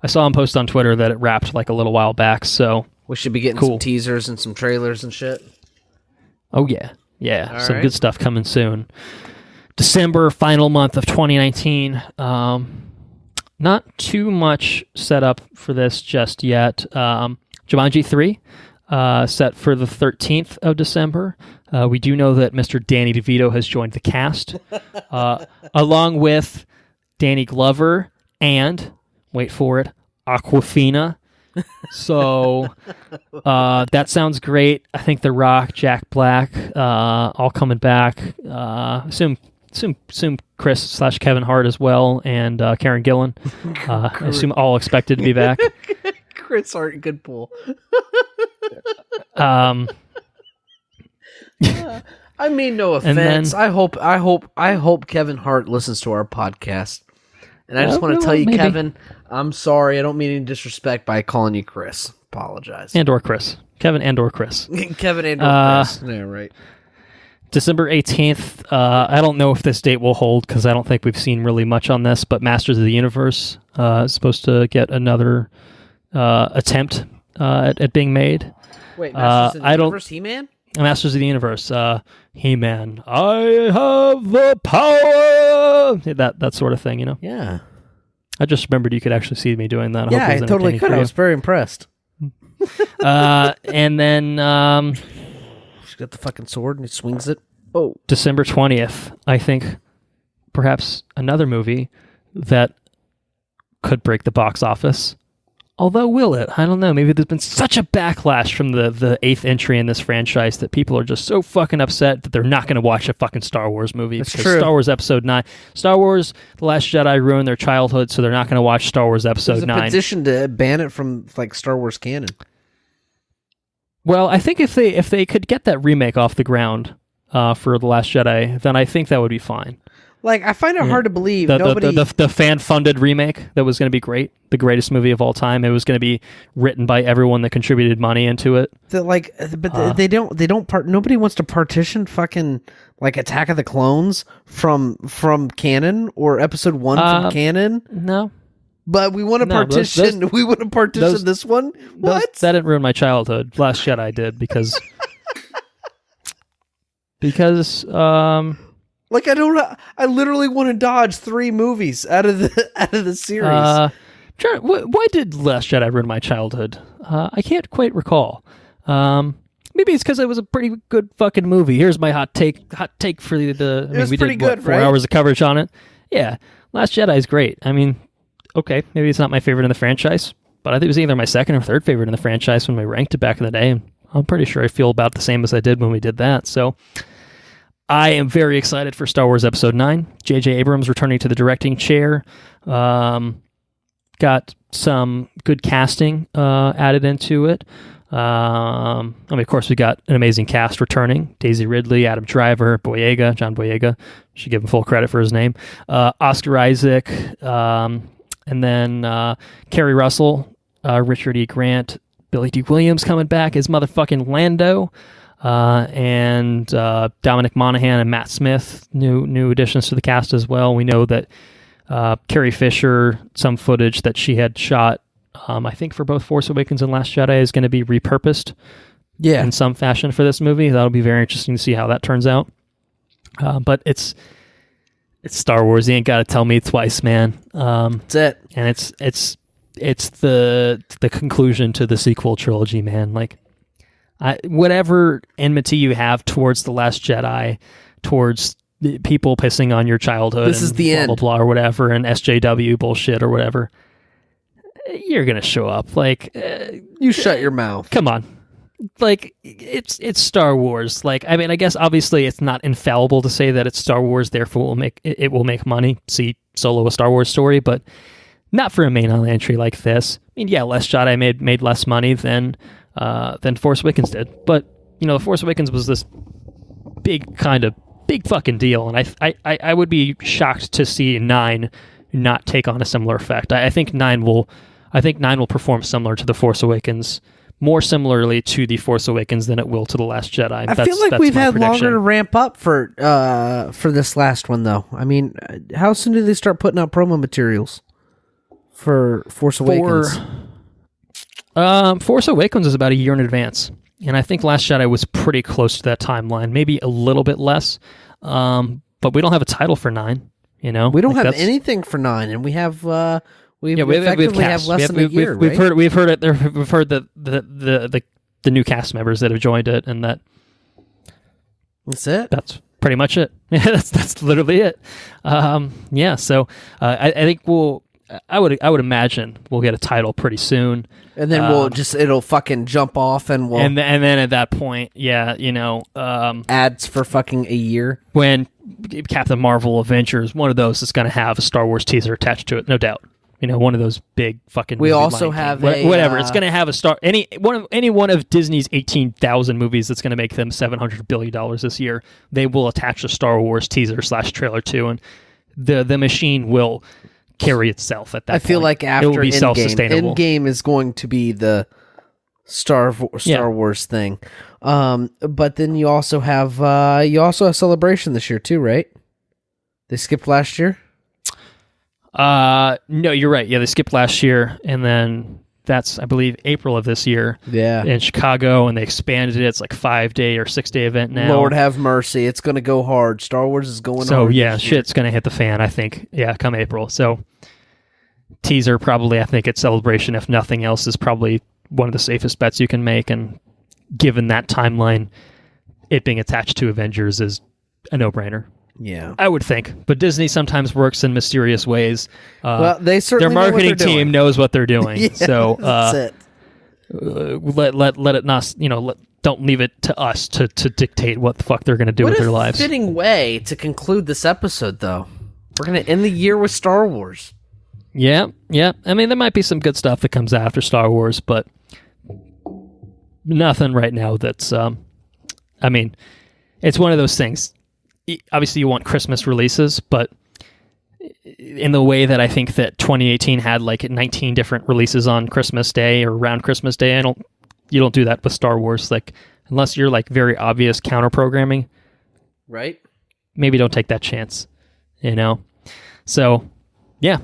I saw him post on Twitter that it wrapped like a little while back. So we should be getting some teasers and some trailers and shit. Oh yeah, All some right. good stuff coming soon. December, final month of 2019. Not too much set up for this just yet. Jumanji 3. Set for the 13th of December. We do know that Mr. Danny DeVito has joined the cast, along with Danny Glover and, wait for it, Awkwafina. So that sounds great. I think The Rock, Jack Black, all coming back. Assume Chris / Kevin Hart as well, and Karen Gillan. I assume all expected to be back. Chris Hart, good pull. I mean, no offense. I hope Kevin Hart listens to our podcast. And I just want to tell you, maybe. Kevin, I'm sorry. I don't mean any disrespect by calling you Chris. Apologize. And/or Chris. Kevin and/or Chris. Kevin and/or Chris. Yeah, right. December 18th. I don't know if this date will hold because I don't think we've seen really much on this, but Masters of the Universe is supposed to get another attempt at being made. Wait, Masters of the Universe, He-Man? Masters of the Universe, He-Man. I have the power. That sort of thing, you know. Yeah. I just remembered you could actually see me doing that. Yeah, I totally could. I was very impressed. And then She's got the fucking sword and he swings it. Oh, December 20th. I think perhaps another movie that could break the box office. Although, will it? I don't know. Maybe there's been such a backlash from the eighth entry in this franchise that people are just so fucking upset that they're not going to watch a fucking Star Wars movie. That's because true. Star Wars Episode 9. Star Wars The Last Jedi ruined their childhood, so they're not going to watch Star Wars Episode 9. There's a petition to ban it from like Star Wars canon. Well, I think if they could get that remake off the ground for The Last Jedi, then I think that would be fine. Like, I find it hard to believe the fan-funded remake that was going to be great, the greatest movie of all time. It was going to be written by everyone that contributed money into it. Nobody wants to partition fucking like Attack of the Clones from canon or Episode 1 from canon. No, but we want to partition. We want to partition this one. What? That didn't ruin my childhood. Last Jedi did because Like I literally want to dodge 3 movies out of the series. Why did Last Jedi ruin my childhood? I can't quite recall. Maybe it's because it was a pretty good fucking movie. Here's my hot take. Hot take for the. It was pretty good, 4 right? hours of coverage on it. Yeah, Last Jedi is great. I mean, okay, maybe it's not my favorite in the franchise, but I think it was either my second or third favorite in the franchise when we ranked it back in the day. And I'm pretty sure I feel about the same as I did when we did that. So I am very excited for Star Wars Episode 9. J.J. Abrams returning to the directing chair. Got some good casting added into it. I mean, of course, we got an amazing cast returning. Daisy Ridley, Adam Driver, John Boyega. Should give him full credit for his name. Oscar Isaac, and then Kerry Russell, Richard E. Grant, Billy D. Williams coming back as motherfucking Lando, and Dominic Monaghan and Matt Smith, new additions to the cast as well. We know that Carrie Fisher, some footage that she had shot, I think for both Force Awakens and Last Jedi, is going to be repurposed in some fashion for this movie. That'll be very interesting to see how that turns out. But it's Star Wars. You ain't got to tell me twice, man. That's it. And it's the conclusion to the sequel trilogy, man. Like, whatever enmity you have towards The Last Jedi, towards people pissing on your childhood, this is the blah, end. blah, blah, or whatever, and SJW bullshit or whatever, you're gonna show up. Like, you shut your mouth. Come on. Like, it's Star Wars. Like, I mean, I guess obviously it's not infallible to say that it's Star Wars, therefore it will make money. See Solo, a Star Wars story, but not for a main entry like this. I mean, yeah, Last Jedi made less money than Force Awakens did, but you know, Force Awakens was this big fucking deal, and I would be shocked to see 9 not take on a similar effect. I think 9 will perform similar to The Force Awakens, more similarly to The Force Awakens than it will to The Last Jedi. I feel like we've had longer to ramp up for this last one, though. I mean, how soon do they start putting out promo materials for Force Awakens? Force Awakens is about a year in advance, and I think Last Jedi was pretty close to that timeline, maybe a little bit less. But we don't have a title for 9. You know, we don't have anything for 9, and we have effectively have less than a year. We've heard it. We've heard the new cast members that have joined it, and that's it. That's pretty much it. that's literally it. Yeah. So I think I would imagine we'll get a title pretty soon, and then it'll fucking jump off, and we'll and then at that point, yeah, you know, ads for fucking a year when Captain Marvel, Avengers, one of those is going to have a Star Wars teaser attached to it, no doubt. You know, one of those big fucking. We also have whatever. It's going to have any one of Disney's 18,000 movies that's going to make them $700 billion this year. They will attach a Star Wars teaser / trailer to, and the machine will carry itself at that point. I feel like after it will be self-sustainable. Endgame is going to be the Star Wars thing. But then you also have Celebration this year too, right? They skipped last year? No, you're right. Yeah, they skipped last year, and then that's, I believe, April of this year. Yeah. In Chicago, and they expanded it. It's like 5-day or 6-day event now. Lord have mercy. It's going to go hard. Star Wars is going hard. So, yeah, shit's going to hit the fan, I think. Yeah, come April. So, teaser probably, I think, at Celebration, if nothing else, is probably one of the safest bets you can make. And given that timeline, it being attached to Avengers is a no-brainer. Yeah, I would think, but Disney sometimes works in mysterious ways. Well, they certainly their marketing team knows what they're doing. Yeah, so that's it. Let it not. You know, don't leave it to us to dictate what the fuck they're going to do with their lives. What a fitting way to conclude this episode, though. We're going to end the year with Star Wars. Yeah. I mean, there might be some good stuff that comes after Star Wars, but nothing right now that's. I mean, it's one of those things. Obviously, you want Christmas releases, but in the way that I think that 2018 had like 19 different releases on Christmas Day or around Christmas Day, you don't do that with Star Wars. Like, unless you're like very obvious counter programming, right? Maybe don't take that chance. You know, so yeah.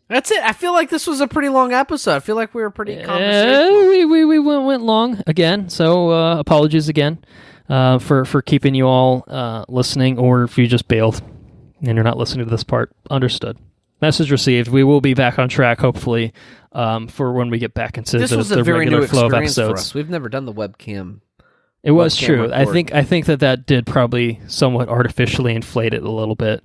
That's it. I feel like this was a pretty long episode. I feel like we were pretty conversational. We went long again, so apologies again. For keeping you all listening, or if you just bailed and you're not listening to this part, understood. Message received. We will be back on track, hopefully, for when we get back into this was the a very regular new flow of experience episodes. for us. We've never done the webcam It was true. record. I think that did probably somewhat artificially inflate it a little bit.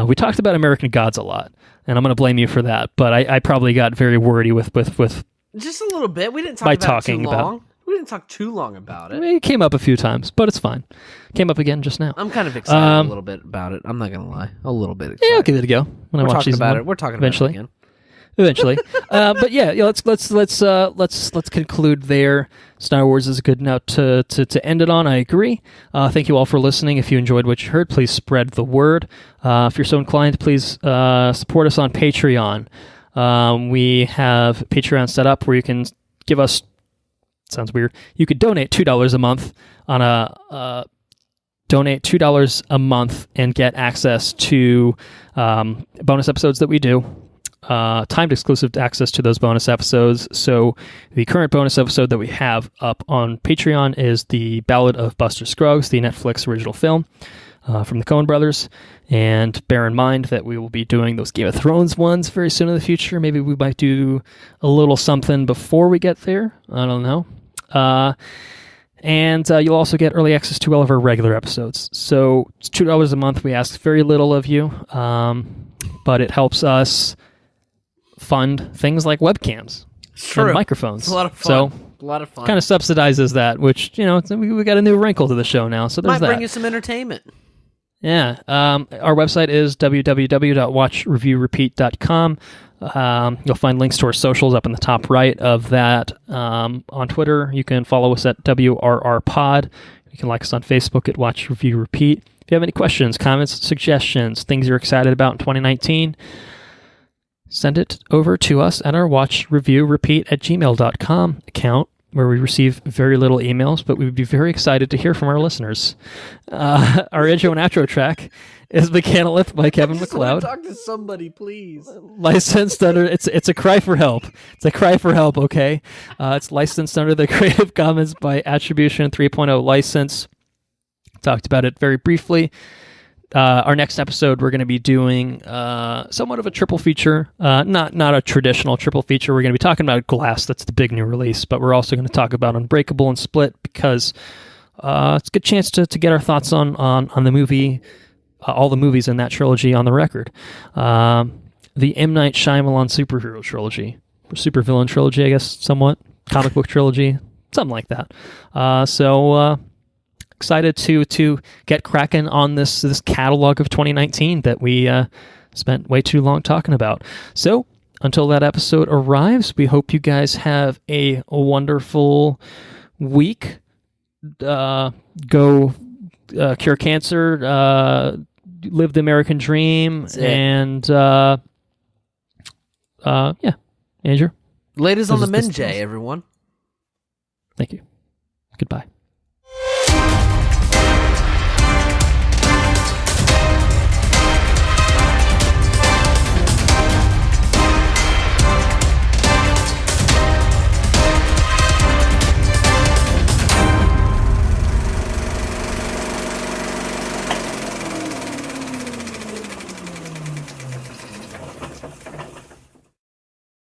We talked about American Gods a lot, and I'm going to blame you for that. But I probably got very wordy with Just a little bit. We didn't talk by about talking it too about. long. We didn't talk too long about it. It came up a few times, but it's fine. Came up again just now. I'm kind of excited a little bit about it. I'm not gonna lie, a little bit excited. Yeah, I'll give it a go when I watch talking season about one. it. We're talking eventually. about it again. Eventually, but yeah, let's conclude there. Star Wars is a good note to end it on. I agree. Thank you all for listening. If you enjoyed what you heard, please spread the word. If you're so inclined, please support us on Patreon. We have Patreon set up where you can give us. Sounds weird. You could donate $2 a month on donate $2 a month and get access to bonus episodes that we do. Timed exclusive access to those bonus episodes. So the current bonus episode that we have up on Patreon is the Ballad of Buster Scruggs, the Netflix original film from the Coen brothers. And bear in mind that we will be doing those Game of Thrones ones very soon in the future. Maybe we might do a little something before we get there. I don't know. And you'll also get early access to all of our regular episodes. So it's $2 a month. We ask very little of you, but it helps us fund things like webcams and microphones. It's a lot of fun. So a lot of fun. kind of subsidizes that, which, we got a new wrinkle to the show now. So there's Might that. bring you some entertainment. Yeah. Our website is www.watchreviewrepeat.com. You'll find links to our socials up in the top right of that. On Twitter, you can follow us at WRRPod. You can like us on Facebook at Watch Review Repeat. If you have any questions, comments, suggestions, things you're excited about in 2019, send it over to us at our watchreviewrepeat@gmail.com account, where we receive very little emails, but we would be very excited to hear from our listeners. Our intro and outro track is Mechanolith by Kevin MacLeod. Talk to somebody, please. Licensed under, it's a cry for help. It's a cry for help, okay? It's licensed under the Creative Commons by Attribution 3.0 license. Talked about it very briefly. Our next episode, we're going to be doing somewhat of a triple feature. Not a traditional triple feature. We're going to be talking about Glass. That's the big new release. But we're also going to talk about Unbreakable and Split because it's a good chance to get our thoughts on the movie, all the movies in that trilogy on the record. The M. Night Shyamalan superhero trilogy. Or supervillain trilogy, I guess, somewhat. Comic book trilogy. Something like that. Excited to get cracking on this catalog of 2019 that we spent way too long talking about. So until that episode arrives, we hope you guys have a wonderful week. Go cure cancer, live the American dream, and yeah, Andrew. Ladies on the Minjay, everyone. Thank you. Goodbye.